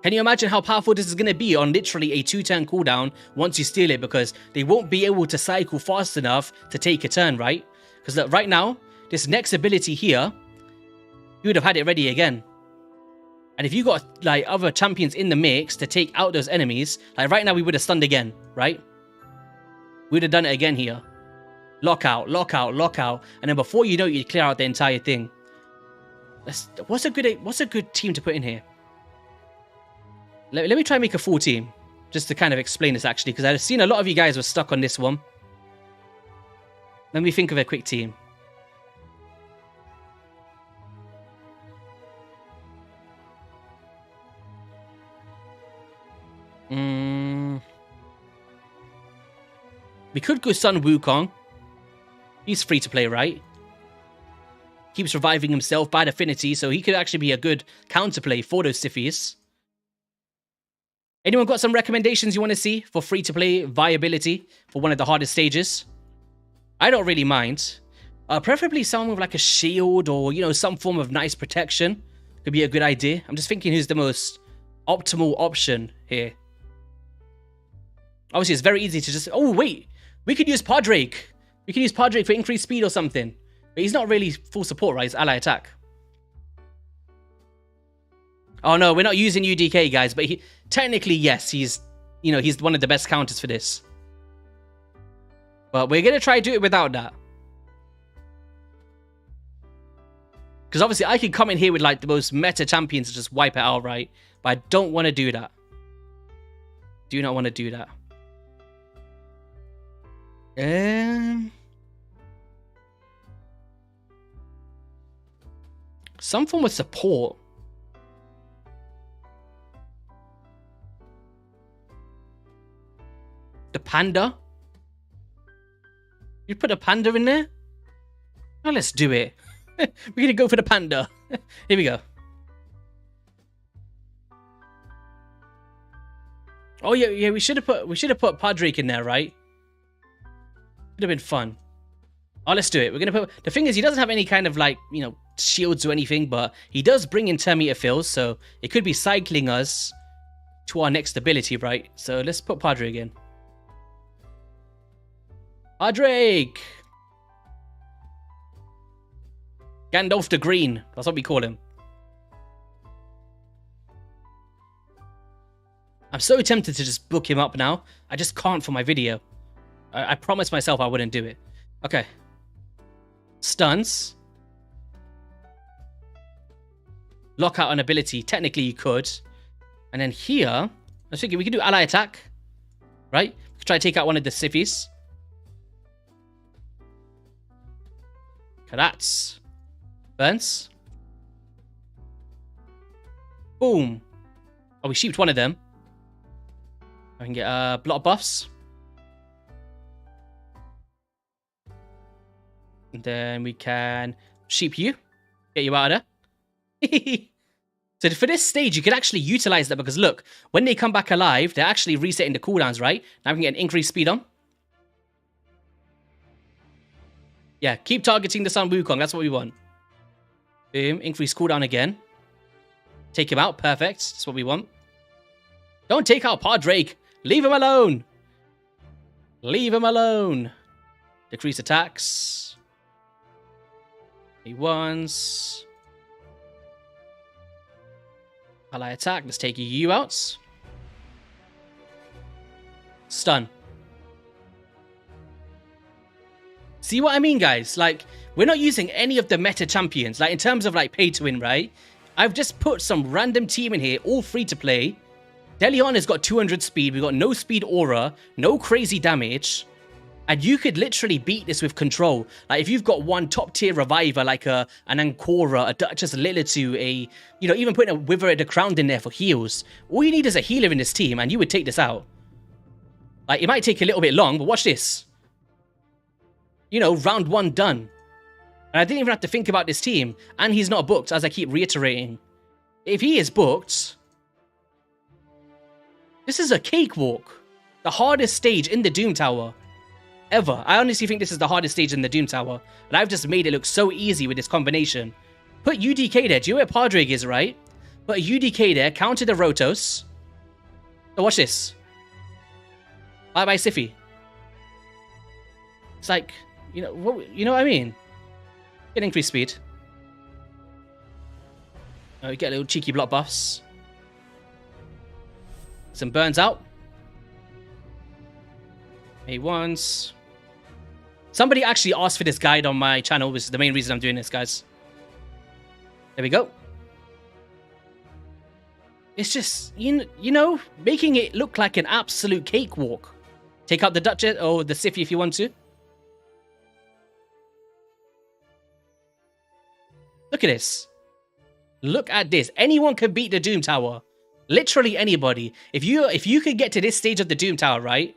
Can you imagine how powerful this is going to be on literally a 2-turn cooldown once you steal it? Because they won't be able to cycle fast enough to take a turn, right? Because right now, this next ability here, you would have had it ready again. And if you got like other champions in the mix to take out those enemies, like right now we would have stunned again, right? We'd have done it again here. Lockout, lockout, lockout, and then before you know it, you clear out the entire thing. What's a good team to put in here? Let me try and make a full team, just to kind of explain this actually, because I've seen a lot of you guys were stuck on this one. Let me think of a quick team. We could go Sun Wukong. He's free to play, right? Keeps reviving himself, bad affinity, so he could actually be a good counterplay for those Siffies. Anyone got some recommendations you want to see for free to play viability for one of the hardest stages? I don't really mind. Preferably someone with like a shield or, you know, some form of nice protection. Could be a good idea. I'm just thinking who's the most optimal option here. Obviously, it's very easy to just... Oh, wait. We could use Padraig. We could use Padraig for increased speed or something. But he's not really full support, right? He's ally attack. Oh, no. We're not using UDK, guys. But technically, yes. He's one of the best counters for this. But we're going to try to do it without that. Because obviously, I could come in here with like the most meta champions to just wipe it out, right? But I don't want to do that. Do not want to do that. Some form of support. The panda. You put a panda in there? Well, let's do it. We're gonna go for the panda. Here we go. Oh yeah, we should have put Padraig in there, right? Would have been fun. Oh, let's do it. We're gonna put. The thing is, he doesn't have any kind of like, you know, shields or anything, but he does bring in 10-meter fills, so it could be cycling us to our next ability, right? So let's put Padraig in. Padraig! Gandalf the Green. That's what we call him. I'm so tempted to just book him up now. I just can't for my video. I promised myself I wouldn't do it. Okay. Stuns. Lockout an ability. Technically, you could. And then here, I was thinking we could do ally attack. Right? We could try to take out one of the Siffies. Karats. Burns. Boom. Oh, we sheeped one of them. I can get a lot of buffs. And then we can sheep you. Get you out of there. So for this stage, you can actually utilize that because look, when they come back alive, they're actually resetting the cooldowns, right? Now we can get an increased speed on. Yeah, keep targeting the Sun Wukong. That's what we want. Boom. Increase cooldown again. Take him out. Perfect. That's what we want. Don't take out Padraig. Leave him alone. Leave him alone. Decrease attacks. A1s. Ally attack. Let's take you out. Stun. See what I mean, guys? Like, we're not using any of the meta champions. Like, in terms of, like, pay to win, right? I've just put some random team in here, all free to play. Delion has got 200 speed. We've got no speed aura, no crazy damage. And you could literally beat this with control. Like, if you've got one top-tier reviver, like an Ancora, a Duchess Lilitu, you know, even putting a Wither at the Crown in there for heals. All you need is a healer in this team, and you would take this out. Like, it might take a little bit long, but watch this. You know, round one done. And I didn't even have to think about this team. And he's not booked, as I keep reiterating. If he is booked, this is a cakewalk. The hardest stage in the Doom Tower ever. I honestly think this is the hardest stage in the Doom Tower. And I've just made it look so easy with this combination. Put UDK there. Do you know where Padraig is, right? Put a UDK there. Counter the Rotos. So watch this. Bye-bye, Siffy. It's like, you know what I mean? Get increased speed. We get little cheeky block buffs. Some burns out. A1s. Somebody actually asked for this guide on my channel, which is the main reason I'm doing this, guys. There we go. It's just, you know, making it look like an absolute cakewalk. Take out the Duchess or the Sify if you want to. Look at this. Look at this. Anyone can beat the Doom Tower. Literally anybody. If you could get to this stage of the Doom Tower, right?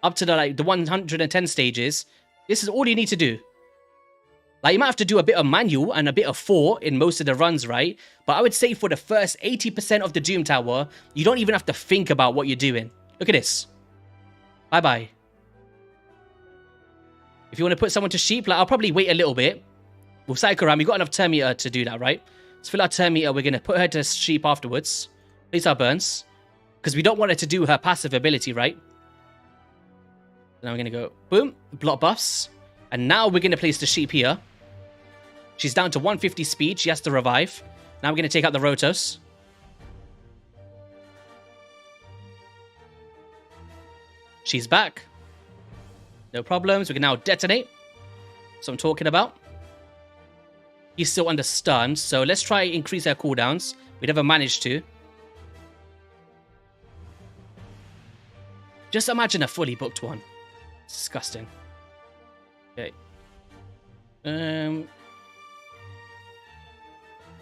Up to the 110 stages, this is all you need to do. Like, you might have to do a bit of manual and a bit of fort in most of the runs, right? But I would say for the first 80% of the Doom Tower, you don't even have to think about what you're doing. Look at this. Bye-bye. If you want to put someone to sheep, like, I'll probably wait a little bit. With Psychoram, we've got enough turn meter to do that, right? Let's fill our turn meter. We're going to put her to sheep afterwards. Place our burns. Because we don't want her to do her passive ability, right? Now we're going to go, boom, block buffs. And now we're going to place the sheep here. She's down to 150 speed. She has to revive. Now we're going to take out the Rotos. She's back. No problems. We can now detonate. That's what I'm talking about. He's still under stun, so let's try increase our cooldowns. We never managed to. Just imagine a fully booked one. It's disgusting. Okay.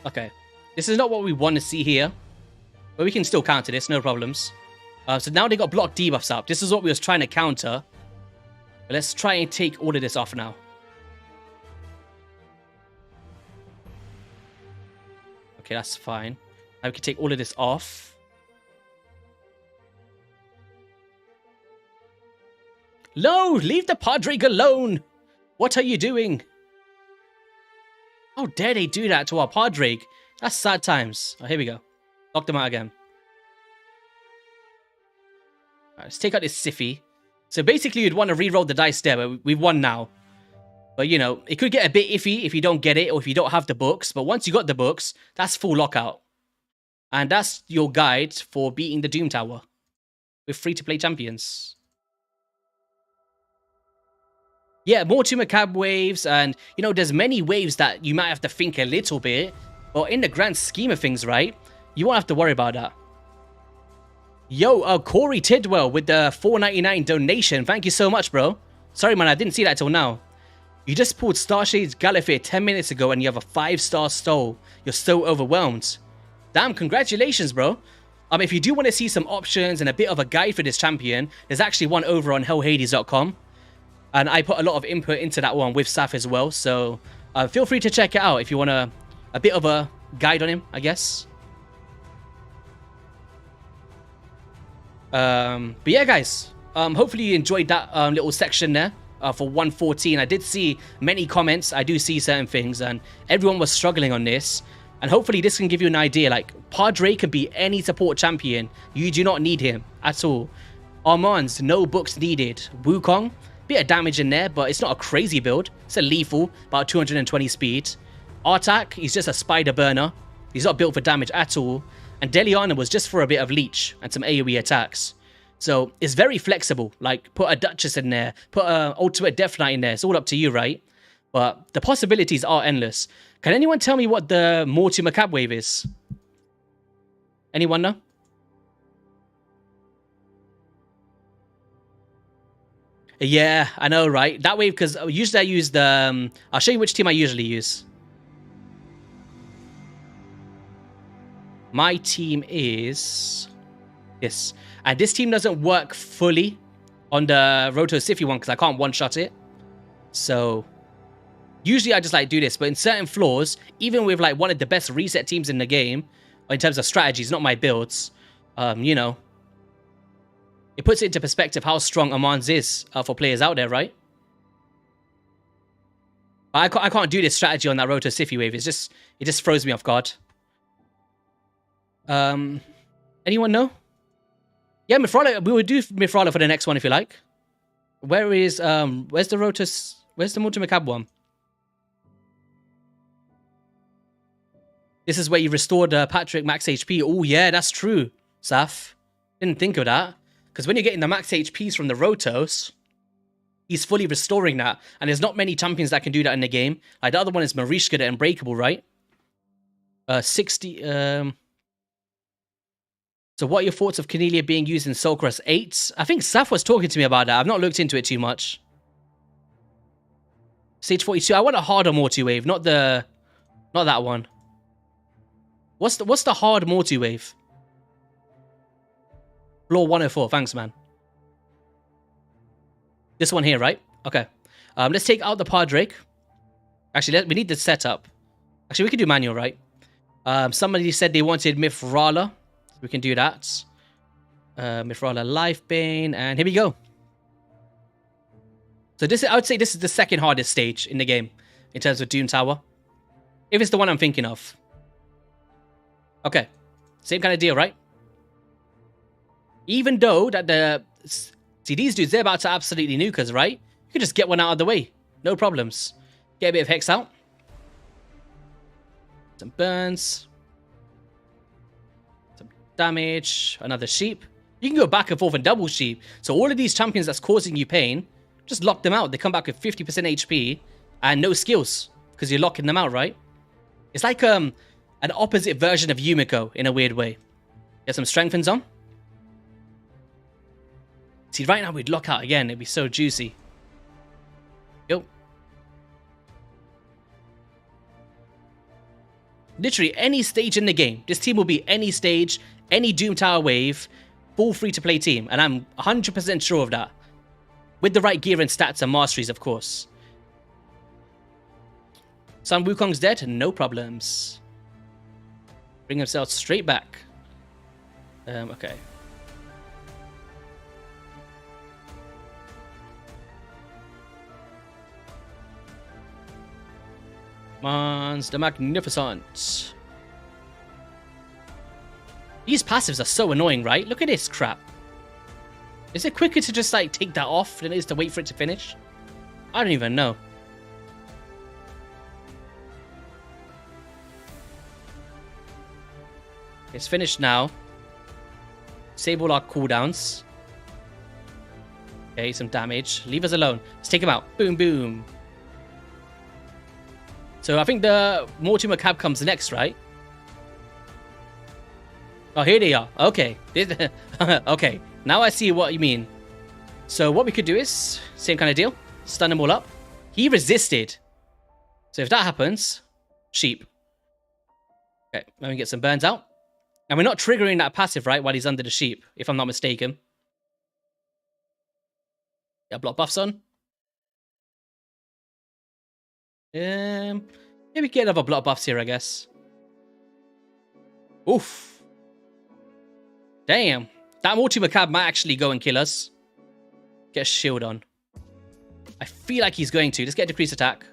Okay. This is not what we want to see here. But we can still counter this, no problems. So now they got block debuffs up. This is what we was trying to counter. But let's try and take all of this off now. Okay, that's fine. Now we can take all of this off. No, leave the Padraig alone. What are you doing? How dare they do that to our Padraig? That's sad times. Oh, here we go. Lock them out again. Right, let's take out this Sify. So basically, you'd want to re-roll the dice there, but we've won now. But, you know, it could get a bit iffy if you don't get it or if you don't have the books. But once you got the books, that's full lockout. And that's your guide for beating the Doom Tower with free-to-play champions. Yeah, more Two Macabre waves. And, you know, there's many waves that you might have to think a little bit. But in the grand scheme of things, right, you won't have to worry about that. Yo, Corey Tidwell with the $4.99 donation. Thank you so much, bro. Sorry, man, I didn't see that till now. You just pulled Starshade's Gallifrey 10 minutes ago and you have a 5-star stole. You're so overwhelmed. Damn, congratulations, bro. If you do want to see some options and a bit of a guide for this champion, there's actually one over on hellhades.com. And I put a lot of input into that one with Saf as well. So feel free to check it out if you want a bit of a guide on him, I guess. But yeah, guys. Hopefully you enjoyed that little section there. For 114, I did see many comments. I do see certain things, and everyone was struggling on this. And hopefully this can give you an idea. Like, Padraig can be any support champion. You do not need him at all. Armanz, no books needed. Wukong, bit of damage in there, but it's not a crazy build. It's a lethal, about 220 speed. Artak, he's just a spider burner. He's not built for damage at all. And Deliana was just for a bit of leech and some AoE attacks. So it's very flexible. Like, put a Duchess in there, put an Ultimate Death Knight in there. It's all up to you, right? But the possibilities are endless. Can anyone tell me what the Mortu Macabre wave is? Anyone know? Yeah, I know, right? That wave, because usually I use the... I'll show you which team I usually use. My team is... this. And this team doesn't work fully on the Roto Sify one because I can't one-shot it. So usually I just like do this. But in certain floors, even with like one of the best reset teams in the game, in terms of strategies, not my builds, you know, it puts it into perspective how strong Armanz is for players out there, right? I can't do this strategy on that Roto Sify wave. It just throws me off guard. Anyone know? Yeah, Mifrala, we would do Mifrala for the next one if you like. Where is, where's the Rotus, where's the Mortu Macabre one? This is where you restored Patrick max HP. Oh, yeah, that's true, Saf. Didn't think of that. Because when you're getting the max HPs from the Rotos, he's fully restoring that. And there's not many champions that can do that in the game. Like, the other one is Marishka, the Unbreakable, right? 60... So what are your thoughts of Cornelia being used in Soul Crest 8? I think Saf was talking to me about that. I've not looked into it too much. Stage 42. I want a harder multi-wave, not that one. What's the hard multi-wave? Floor 104. Thanks, man. This one here, right? Okay. Let's take out the Padraig. Actually, we need the setup. Actually, we can do manual, right? Somebody said they wanted Mithrala. We can do that. Mithrala Lifebane, and here we go. So this, I would say this is the second hardest stage in the game in terms of Doom Tower. If it's the one I'm thinking of. Okay. Same kind of deal, right? Even though that see, these dudes, they're about to absolutely nuke us, right? You can just get one out of the way. No problems. Get a bit of Hex out. Some burns. Some damage. Another sheep. You can go back and forth and double sheep. So all of these champions that's causing you pain, just lock them out. They come back with 50% HP and no skills because you're locking them out, right? It's like an opposite version of Yumiko in a weird way. Get some strengthens on. See, right now we'd lock out again. It'd be so juicy. Yo. Literally any stage in the game. This team will be any stage, any Doom Tower wave, full free-to-play team. And I'm 100% sure of that. With the right gear and stats and masteries, of course. Sun Wukong's dead. No problems. Bring himself straight back. Okay. Mons the Magnificent. These passives are so annoying, right? Look at this crap. Is it quicker to just like take that off than it is to wait for it to finish? I don't even know. It's finished now. Save all our cooldowns. Okay, some damage. Leave us alone. Let's take him out. Boom, boom. So I think the Mortimer Cab comes next, right? Oh, here they are. Okay. Okay. Now I see what you mean. So what we could do is, same kind of deal. Stun them all up. He resisted. So if that happens, sheep. Okay, let me get some burns out. And we're not triggering that passive, right, while he's under the sheep, if I'm not mistaken. Yeah, block buffs on. Maybe get another block buffs here, I guess. Oof. Damn. That Multi-Macab might actually go and kill us. Get a shield on. I feel like he's going to. Let's get decreased attack.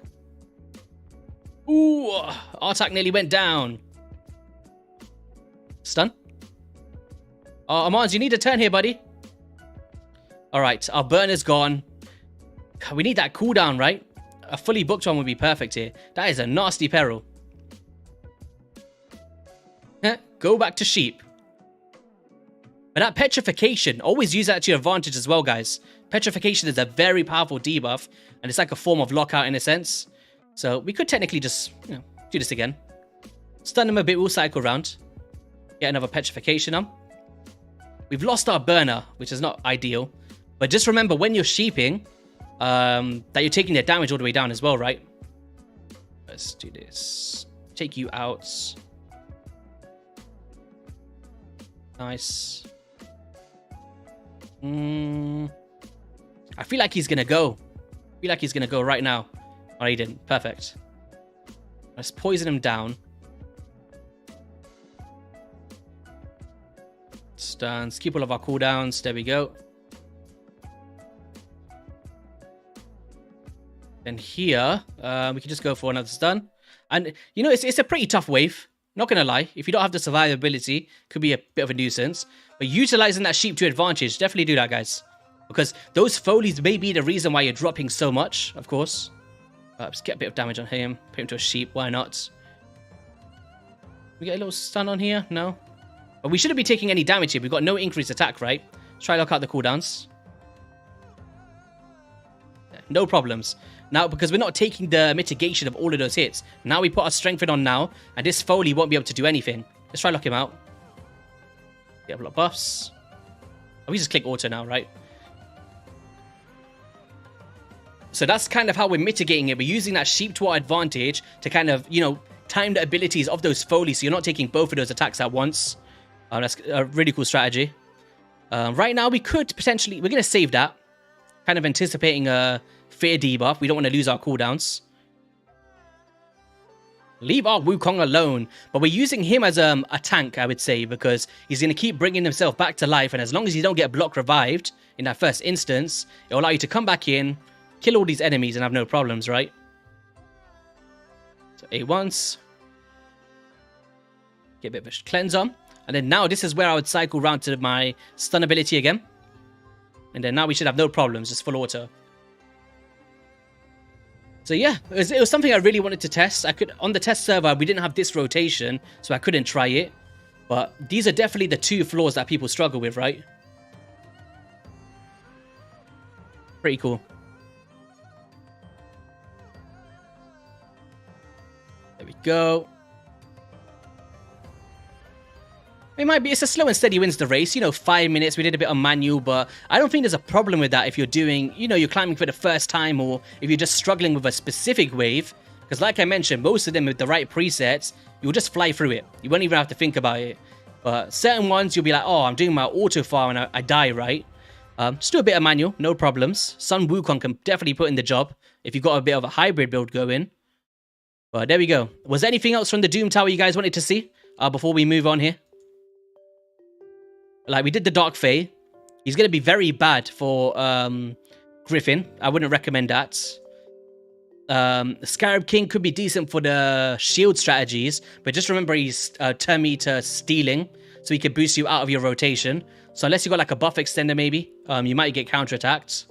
Ooh. Our attack nearly went down. Stun. Oh, Armanz, you need a turn here, buddy. Alright, our burn is gone. We need that cooldown, right? A fully booked one would be perfect here. That is a nasty peril. Go back to sheep. But that petrification, always use that to your advantage as well, guys. Petrification is a very powerful debuff, and it's like a form of lockout in a sense. So we could technically just, do this again. Stun them a bit, we'll cycle around. Get another petrification on. We've lost our burner, which is not ideal. But just remember, when you're sheeping, that you're taking their damage all the way down as well, right? Let's do this. Take you out. Nice. I feel like he's gonna go. I feel like he's gonna go right now. Oh, he didn't. Perfect. Let's poison him down. Stuns. Keep all of our cooldowns. There we go. And here, we can just go for another stun. And, you know, it's a pretty tough wave. Not gonna lie. If you don't have the survivability, could be a bit of a nuisance. But utilizing that sheep to advantage, definitely do that, guys. Because those folies may be the reason why you're dropping so much, of course. Just get a bit of damage on him. Put him to a sheep. Why not? We get a little stun on here? No. But we shouldn't be taking any damage here. We've got no increased attack, right? Let's try to lock out the cooldowns. No problems. Now, because we're not taking the mitigation of all of those hits, now we put our strengthen on now, and this Foley won't be able to do anything. Let's try to lock him out. Get a lot of buffs. Oh, we just click auto now, right? So that's kind of how we're mitigating it. We're using that sheep to our advantage to kind of, you know, time the abilities of those Foley so you're not taking both of those attacks at once. That's a really cool strategy. Right now, we could potentially... We're going to save that. Kind of anticipating a fear debuff. We don't want to lose our cooldowns. Leave our Wukong alone. But we're using him as a tank, I would say, because he's going to keep bringing himself back to life. And as long as you don't get block revived in that first instance, it'll allow you to come back in, kill all these enemies, and have no problems, right? So A once. Get a bit of a cleanse on. And then now this is where I would cycle round to my stun ability again. And then now we should have no problems, just full auto. So yeah, it was something I really wanted to test. On the test server, we didn't have this rotation, so I couldn't try it. But these are definitely the two flaws that people struggle with, right? Pretty cool. There we go. It's a slow and steady wins the race. You know, 5 minutes. We did a bit on manual, but I don't think there's a problem with that if you're doing, you know, you're climbing for the first time, or if you're just struggling with a specific wave. Because like I mentioned, most of them with the right presets, you'll just fly through it. You won't even have to think about it. But certain ones, you'll be like, oh, I'm doing my auto fire and I die, right? Just do a bit of manual, no problems. Sun Wukong can definitely put in the job if you've got a bit of a hybrid build going. But there we go. Was there anything else from the Doom Tower you guys wanted to see before we move on here? Like, we did the Dark Fae. He's going to be very bad for Griffin. I wouldn't recommend that. Scarab King could be decent for the shield strategies, but just remember he's turn meter stealing, so he can boost you out of your rotation. So unless you got like a buff extender maybe, you might get counterattacked.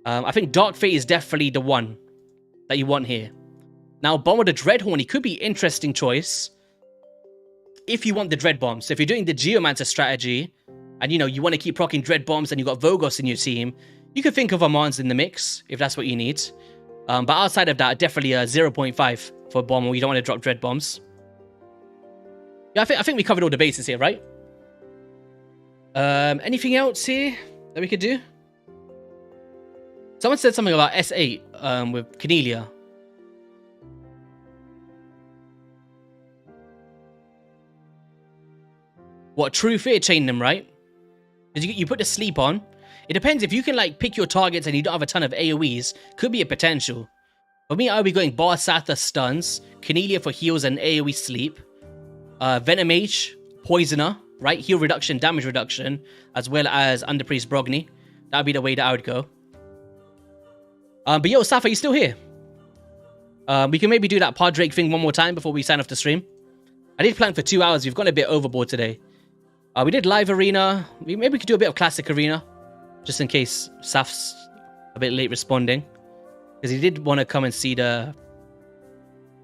I think Dark Fae is definitely the one that you want here. Now, Bomb of the Dreadhorn, he could be an interesting choice if you want the Dread Bombs. So if you're doing the Geomancer strategy, and you know, you want to keep proccing Dread Bombs and you've got Vogos in your team, you could think of Armanz in the mix, if that's what you need. But outside of that, definitely a 0.5 for Bomb, or you don't want to drop Dread Bombs. Yeah, I think we covered all the bases here, right? Anything else here that we could do? Someone said something about S8 with Cornelia. What, True Fear chain them, right? Because you put the sleep on. It depends if you can like pick your targets and you don't have a ton of AoEs. Could be a potential. For me, I'll be going Bar Satha stuns, Cornelia for heals and AoE sleep, Venomage, Poisoner, right? Heal reduction, damage reduction, as well as Underpriest Brogni. That would be the way that I would go. But yo, Saf, are you still here? We can maybe do that Padraig thing one more time before we sign off the stream. I did plan for 2 hours. We've gone a bit overboard today. We did live arena. Maybe we could do a bit of classic arena, just in case Saf's a bit late responding, because he did want to come and see the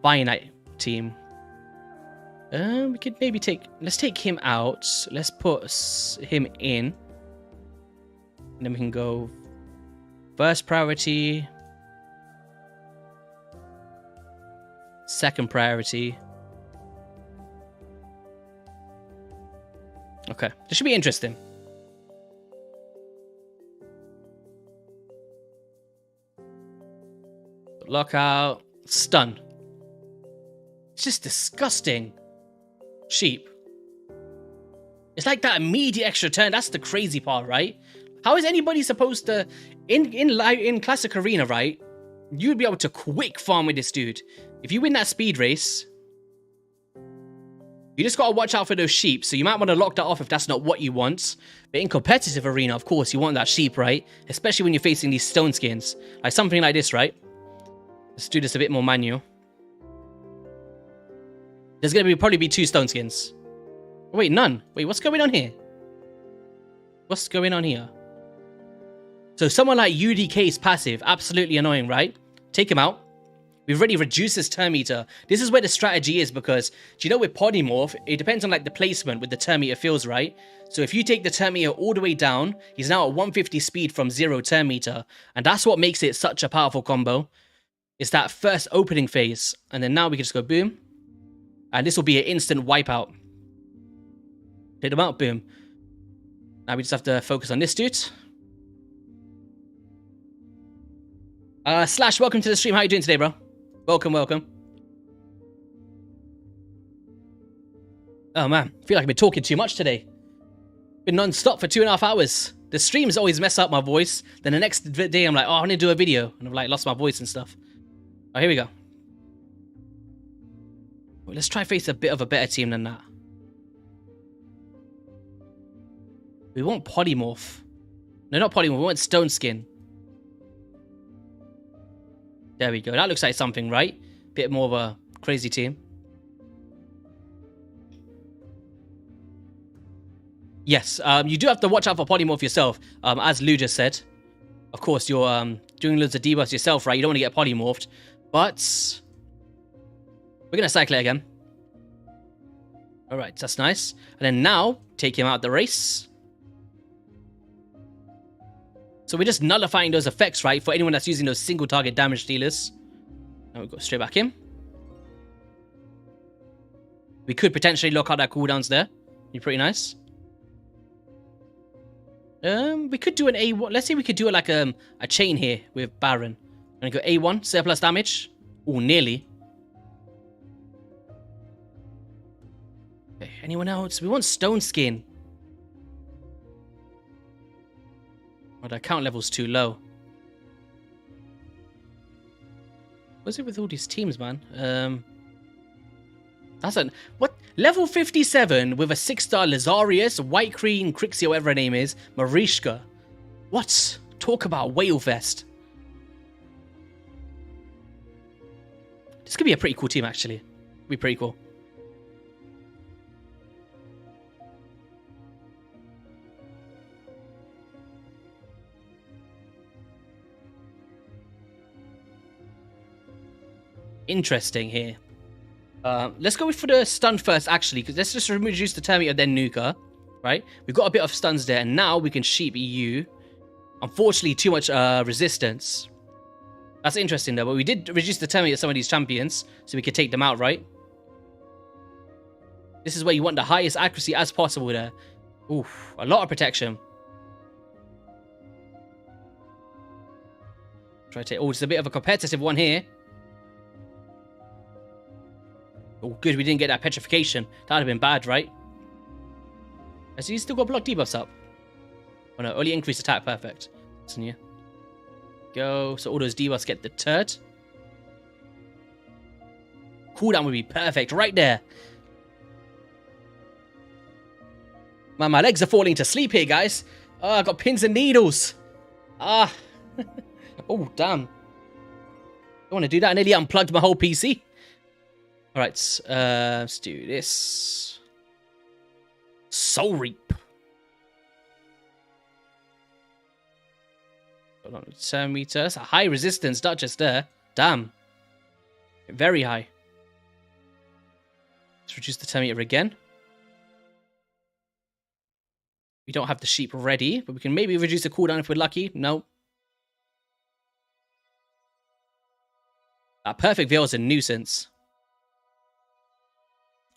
Finite team. We could maybe let's take him out. Let's put him in, and then we can go first priority, second priority. Okay, this should be interesting. Lockout, stun. It's just disgusting. Sheep. It's like that immediate extra turn. That's the crazy part, right? How is anybody supposed to, in Classic Arena, right? You'd be able to quick farm with this dude. If you win that speed race, you just gotta watch out for those sheep, so you might want to lock that off if that's not what you want. But in competitive arena, of course, you want that sheep, right? Especially when you're facing these stone skins. Like something like this, right? Let's do this a bit more manual. There's gonna probably be 2 stone skins. Wait, none. Wait, what's going on here? What's going on here? So someone like UDK's passive, absolutely annoying, right? Take him out. We've already reduced his turn meter. This is where the strategy is, because, do you know, with Polymorph, it depends on like the placement with the turn meter feels, right? So if you take the turn meter all the way down, he's now at 150 speed from 0 turn meter. And that's what makes it such a powerful combo. It's that first opening phase. And then now we can just go boom. And this will be an instant wipeout. Hit them out, boom. Now we just have to focus on this dude. Slash, welcome to the stream. How you doing today, bro? Welcome, welcome. Oh man, I feel like I've been talking too much today. Been non-stop for 2.5 hours. The streams always mess up my voice. Then the next day I'm like, oh, I want to do a video. And I've like lost my voice and stuff. Oh, here we go. Well, let's try face a bit of a better team than that. We want Polymorph. No, not Polymorph, we want Stone Skin. There we go. That looks like something, right? Bit more of a crazy team. Yes, you do have to watch out for Polymorph yourself. As Lou just said. Of course, you're doing loads of debuffs yourself, right? You don't want to get Polymorphed. But we're going to cycle it again. Alright, that's nice. And then now, take him out of the race. So we're just nullifying those effects, right? For anyone that's using those single target damage dealers. Now we go straight back in. We could potentially lock out our cooldowns there. Be pretty nice. We could do an A1. Let's say we could do like a chain here with Baron. I'm gonna go A1, surplus damage. Oh, nearly. Okay, anyone else? We want Stone Skin. Oh, the count level's too low. What's it with all these teams, man? That's a... What? Level 57 with a 6-star Lazarius, White Queen, Crixie, whatever her name is, Marishka. What? Talk about Whale Fest. This could be a pretty cool team, actually. Be pretty cool. Interesting here. Let's go for the stun first, actually, because let's just reduce the turn meter, then Nuka, right? We've got a bit of stuns there, and now we can sheep EU. Unfortunately, too much resistance. That's interesting, though, but we did reduce the turn meter of some of these champions, so we could take them out, right? This is where you want the highest accuracy as possible there. Oof, a lot of protection. Try to take... Oh, it's a bit of a competitive one here. Oh, good, we didn't get that petrification. That would have been bad, right? So he's still got block debuffs up. Oh no, only increased attack, perfect. Listen here. Go, so all those debuffs get deterred. Cooldown would be perfect, right there. Man, my legs are falling to sleep here, guys. Oh, I got pins and needles. Ah. Oh, damn. Don't want to do that. I nearly unplugged my whole PC. Alright, let's do this. Soul Reap. Hold on, turn meter. That's a high resistance Duchess there. Damn. Very high. Let's reduce the turn meter again. We don't have the sheep ready, but we can maybe reduce the cooldown if we're lucky. No. That perfect veil is a nuisance.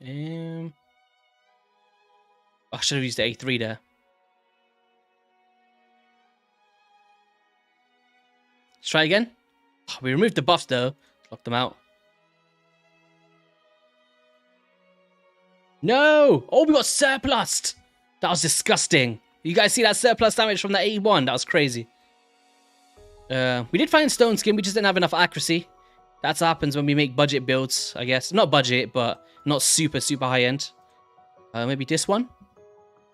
I should have used the A3 there. Let's try again. Oh, we removed the buffs though. Lock them out. No! Oh, we got surplused! That was disgusting. You guys see that surplus damage from the A1? That was crazy. We did find Stone Skin, we just didn't have enough accuracy. That's what happens when we make budget builds, I guess. Not budget, but not super, super high end. Maybe this one?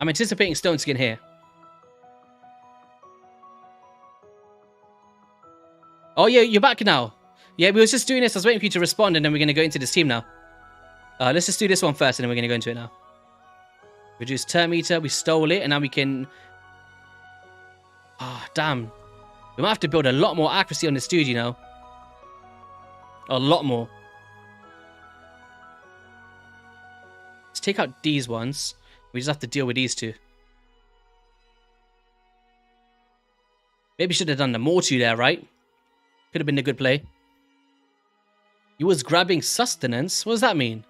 I'm anticipating Stone Skin here. Oh, yeah, you're back now. Yeah, we were just doing this. I was waiting for you to respond, and then we're going to go into this team now. Let's just do this one first, and then we're going to go into it now. Reduce turn meter. We stole it, and now we can... Ah, damn. We might have to build a lot more accuracy on this dude, you know. A lot more. Let's take out these ones. We just have to deal with these two. Maybe should have done the Mortu there, right? Could have been a good play. You was grabbing sustenance? What does that mean?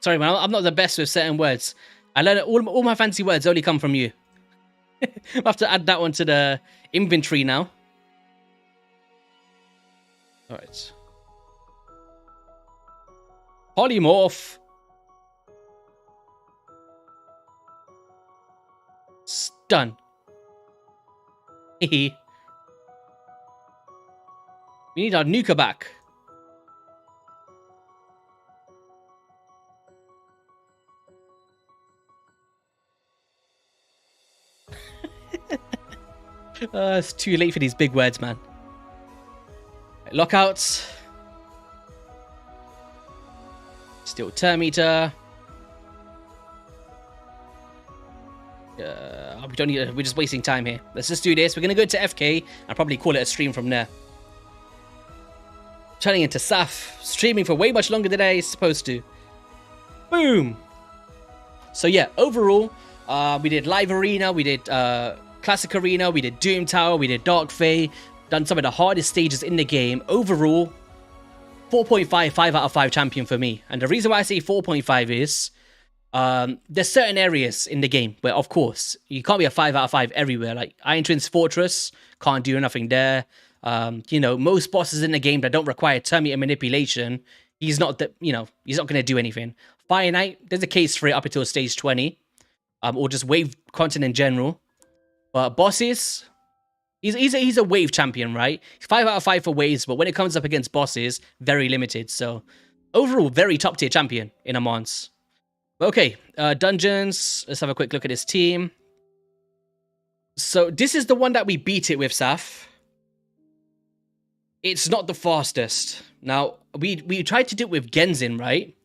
Sorry, man, I'm not the best with certain words. I learned all my fancy words only come from you. I'll have to add that one to the inventory now. Alright. Polymorph. Stun. We need our Nuka back. It's too late for these big words, man. Lockouts. Steel Termeter. We don't need. We're just wasting time here. Let's just do this. We're gonna go to FK and probably call it a stream from there. Turning into Saf, streaming for way much longer than I was supposed to. Boom. So yeah, overall, we did Live Arena, we did Classic Arena, we did Doom Tower, we did Dark Fae, done some of the hardest stages in the game. Overall, 4.5, 5 out of 5 champion for me. And the reason why I say 4.5 is there's certain areas in the game where, of course, you can't be a 5 out of 5 everywhere. Like Iron Twin's Fortress, can't do nothing there. You know, most bosses in the game that don't require Termeter manipulation, he's not he's not going to do anything. Fire Knight, there's a case for it up until stage 20, or just wave content in general. But bosses, he's a wave champion, right? 5 out of 5 for waves, but when it comes up against bosses, very limited. So overall, very top tier champion in Armanz. Okay, dungeons. Let's have a quick look at his team. So this is the one that we beat it with, Saf. It's not the fastest. Now, we tried to do it with Genzin, right?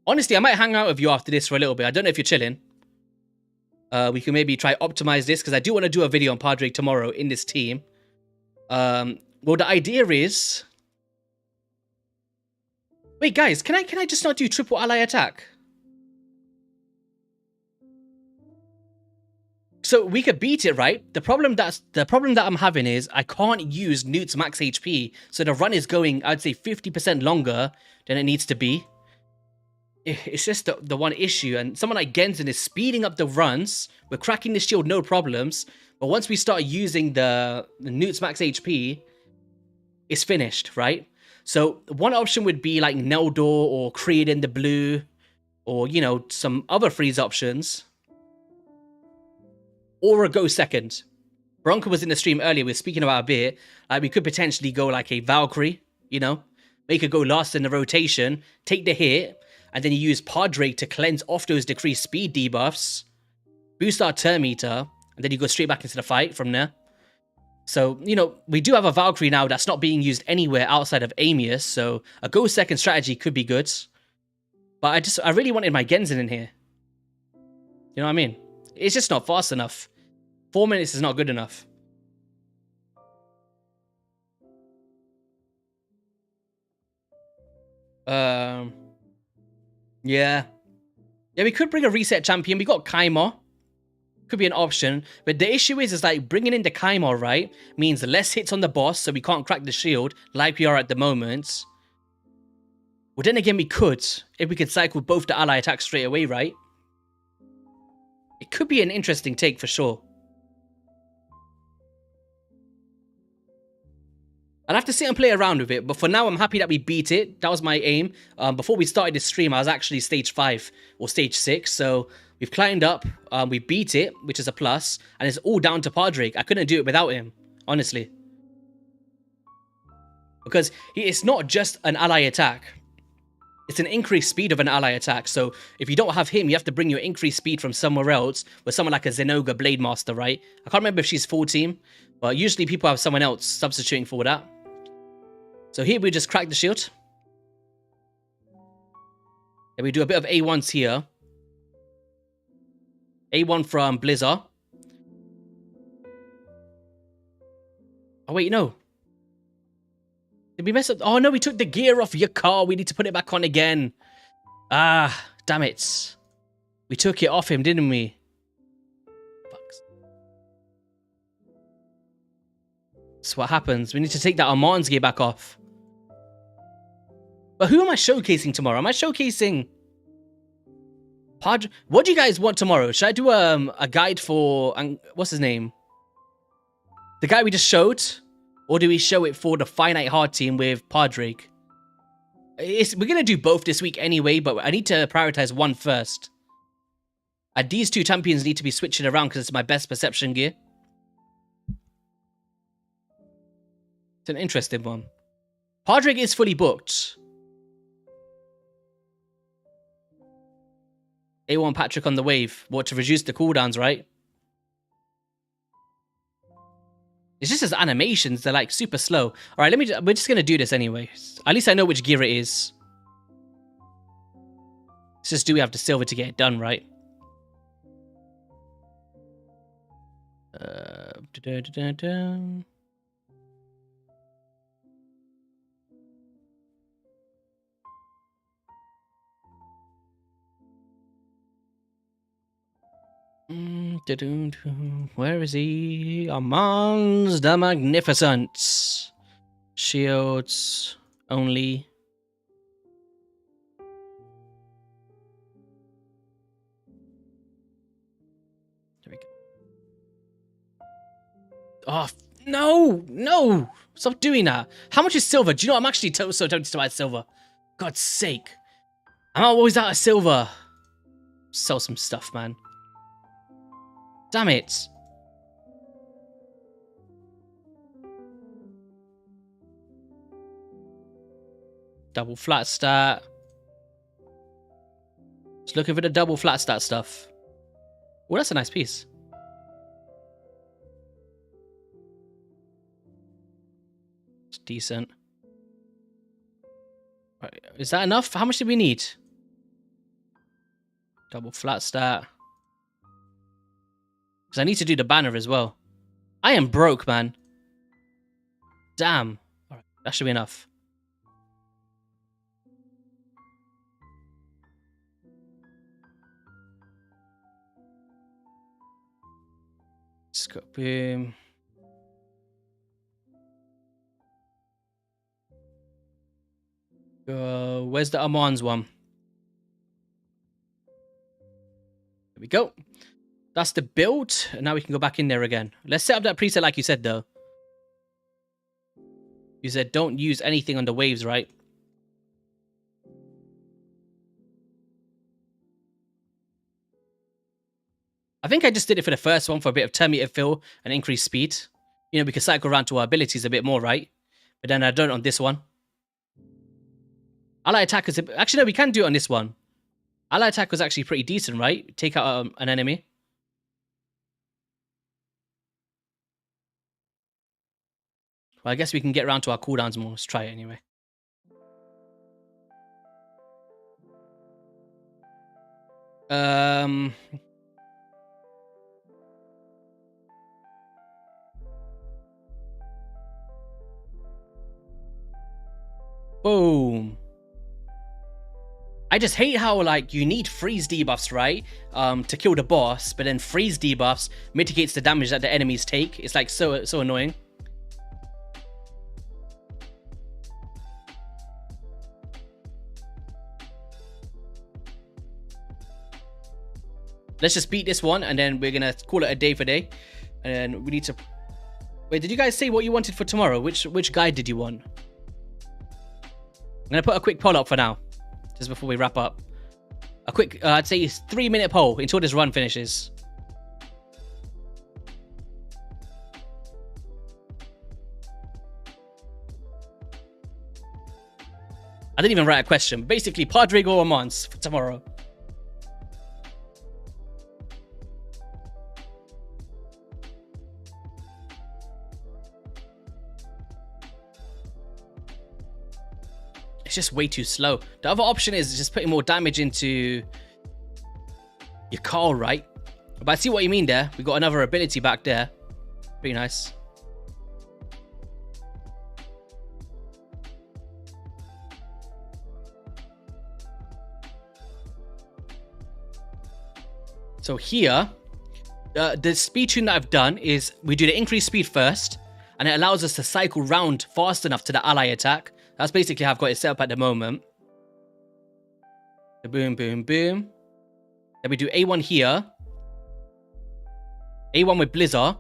Honestly, I might hang out with you after this for a little bit. I don't know if you're chilling. We can maybe try optimize this, because I do want to do a video on Padraig tomorrow in this team. Well, the idea is... Wait, guys, can I just not do triple ally attack? So we could beat it, right? The problem that I'm having is I can't use Newt's max HP, so the run is going, I'd say, 50% longer than it needs to be. It's just the one issue, and someone like Genzin is speeding up the runs. We're cracking the shield, no problems. But once we start using the Newt's max HP, it's finished, right? So one option would be like Neldor or Creed in the blue, or, you know, some other freeze options. Or a go second. Bronco was in the stream earlier, we were speaking about a bit. Like, we could potentially go like a Valkyrie, you know? Make it go last in the rotation, take the hit, and then you use Padraig to cleanse off those decreased speed debuffs, boost our turn meter, and then you go straight back into the fight from there. So, you know, we do have a Valkyrie now that's not being used anywhere outside of Amius, so a go second strategy could be good. But I really wanted my Genzin in here. You know what I mean? It's just not fast enough. 4 minutes is not good enough. Yeah, we could bring a reset champion. We got Kaimar. Could be an option. But the issue is like bringing in the Kaimar, right, means less hits on the boss, so we can't crack the shield like we are at the moment. Well, then again, we could, if we could cycle both the ally attacks straight away, right? It could be an interesting take for sure. I'll have to sit and play around with it, but for now, I'm happy that we beat it. That was my aim. Before we started this stream, I was actually stage 5 or stage 6, so we've climbed up, we beat it, which is a plus, and it's all down to Padraig. I couldn't do it without him, honestly. Because it's not just an ally attack. It's an increased speed of an ally attack, so if you don't have him, you have to bring your increased speed from somewhere else, with someone like a Zenoga Blade Master, right? I can't remember if she's full team, but usually people have someone else substituting for that. So here we just crack the shield. And we do a bit of A1s here. A1 from Blizzard. Oh wait, no. Did we mess up? Oh no, we took the gear off your car. We need to put it back on again. Ah, damn it. We took it off him, didn't we? Fucks. That's what happens. We need to take that Armanz gear back off. But who am I showcasing tomorrow? Am I showcasing Padraig? What do you guys want tomorrow? Should I do a guide for what's his name? The guy we just showed? Or do we show it for the Finite Hard team with Padraig? We're going to do both this week anyway, but I need to prioritize one first. And these two champions need to be switching around because it's my best perception gear. It's an interesting one. Padraig is fully booked. A1 Patrick on the wave. What, to reduce the cooldowns, right? It's just his animations, they're like super slow. Alright, we're just gonna do this anyway. At least I know which gear it is. It's just, do we have the silver to get it done, right? Where is he? Armanz the Magnificent. Shields only. There we go. Oh, no! No! Stop doing that. How much is silver? Do you know, I'm actually so tempted to buy silver. God's sake. I'm always out of silver. Sell some stuff, man. Damn it. Double flat stat. Just looking for the double flat stat stuff. Oh, that's a nice piece. It's decent. Right, is that enough? How much do we need? Double flat stat. Because I need to do the banner as well. I am broke, man. Damn. Alright, that should be enough. Scope boom. Where's the Armanz one? There we go. That's the build. And now we can go back in there again. Let's set up that preset like you said, though. You said don't use anything on the waves, right? I think I just did it for the first one for a bit of 10-meter fill and increased speed. You know, we can cycle around to our abilities a bit more, right? But then I don't on this one. Ally attack is... Actually, no, we can do it on this one. Ally attack was actually pretty decent, right? Take out an enemy. Well, I guess we can get around to our cooldowns more. Let's try it anyway. Boom. I just hate how, like, you need freeze debuffs, right? To kill the boss, but then freeze debuffs mitigates the damage that the enemies take. It's like so annoying. Let's just beat this one, and then we're gonna call it a day for day. And then we need to... Wait, did you guys say what you wanted for tomorrow? Which guide did you want? I'm gonna put a quick poll up for now, just before we wrap up. A quick, I'd say 3-minute poll until this run finishes. I didn't even write a question. Basically, Padraig or Armanz for tomorrow. It's just way too slow. The other option is just putting more damage into your Carl, right? But I see what you mean there. We got another ability back there. Pretty nice. So here, the speed tune that I've done is we do the increased speed first, and it allows us to cycle round fast enough to the ally attack. That's basically how I've got it set up at the moment. So boom, boom, boom. Then we do A1 here. A1 with Blizzard.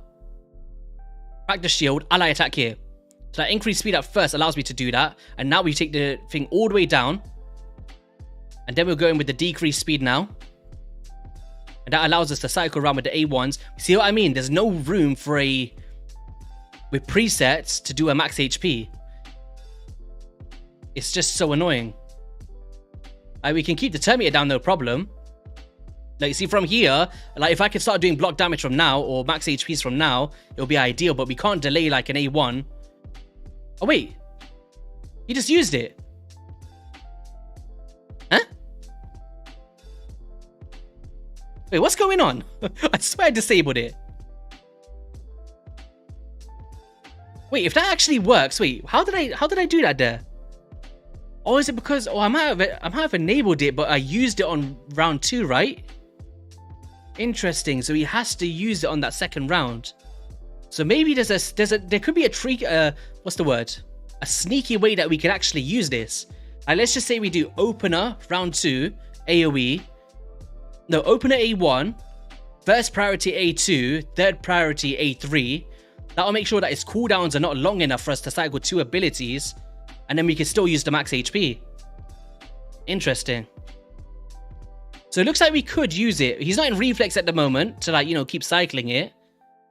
Crack the shield, ally attack here. So that increased speed at first allows me to do that. And now we take the thing all the way down. And then we're going with the decreased speed now. And that allows us to cycle around with the A1s. See what I mean? There's no room for with presets to do a max HP. It's just so annoying. We can keep the Terminator down, no problem. Like, see, from here, like, if I could start doing block damage from now, or max HPs from now, it'll be ideal, but we can't delay like an A1. Oh, wait. He just used it. Huh? Wait, what's going on? I swear I disabled it. Wait, if that actually works, wait, how did I do that there? Or is it because, I might have enabled it, but I used it on round 2, right? Interesting. So he has to use it on that second round. So maybe there could be a trick. What's the word? A sneaky way that we can actually use this. Let's just say we do opener round 2, AOE. No, opener A1, first priority A2, third priority A3. That'll make sure that its cooldowns are not long enough for us to cycle 2 abilities. And then we can still use the max HP. Interesting. So it looks like we could use it. He's not in reflex at the moment to, like, you know, keep cycling it.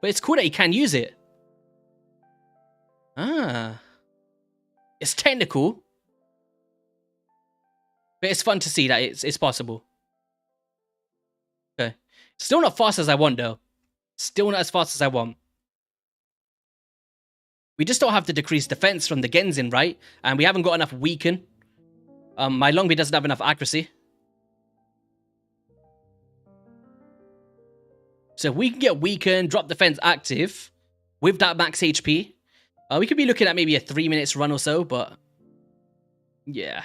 But it's cool that he can use it. Ah. It's technical. But it's fun to see that it's possible. Okay. Still not fast as I want, though. Still not as fast as I want. We just don't have the decreased defense from the Genzin, right? And we haven't got enough weaken. My Longbeard doesn't have enough accuracy. So if we can get weaken, drop defense active with that max HP, we could be looking at maybe a 3 minutes run or so, but yeah.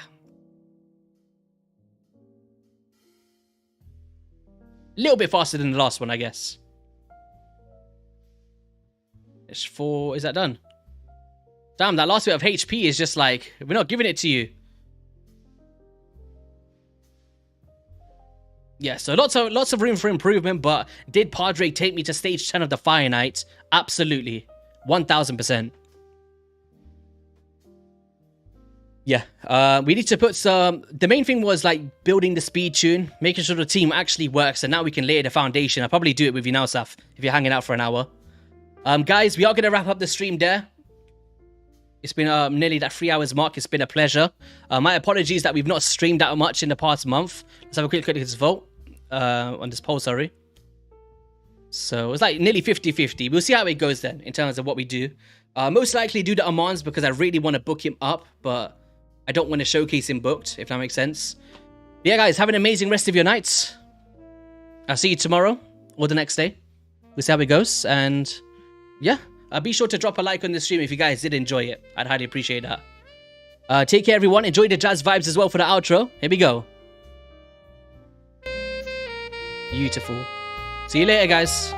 A little bit faster than the last one, I guess. It's 4, is that done? Damn, that last bit of HP is just like, we're not giving it to you. Yeah, so lots of room for improvement, but did Padraig take me to stage 10 of the Fire Knight? Absolutely. 1000%. Yeah, we need to put some... The main thing was, like, building the speed tune, making sure the team actually works, and now we can lay the foundation. I'll probably do it with you now, Saf, if you're hanging out for an hour. Guys, we are going to wrap up the stream there. It's been nearly that 3 hours mark. It's been a pleasure. My apologies that we've not streamed that much in the past month. Let's have a quick look at this vote. On this poll, sorry. So it's like nearly 50-50. We'll see how it goes then in terms of what we do. Most likely do the Armanz because I really want to book him up, but I don't want to showcase him booked, if that makes sense. But yeah, guys, have an amazing rest of your nights. I'll see you tomorrow or the next day. We'll see how it goes. And yeah, be sure to drop a like on the stream if you guys did enjoy it. I'd highly appreciate that. Take care, everyone. Enjoy the jazz vibes as well for the outro. Here we go. Beautiful. See you later, guys.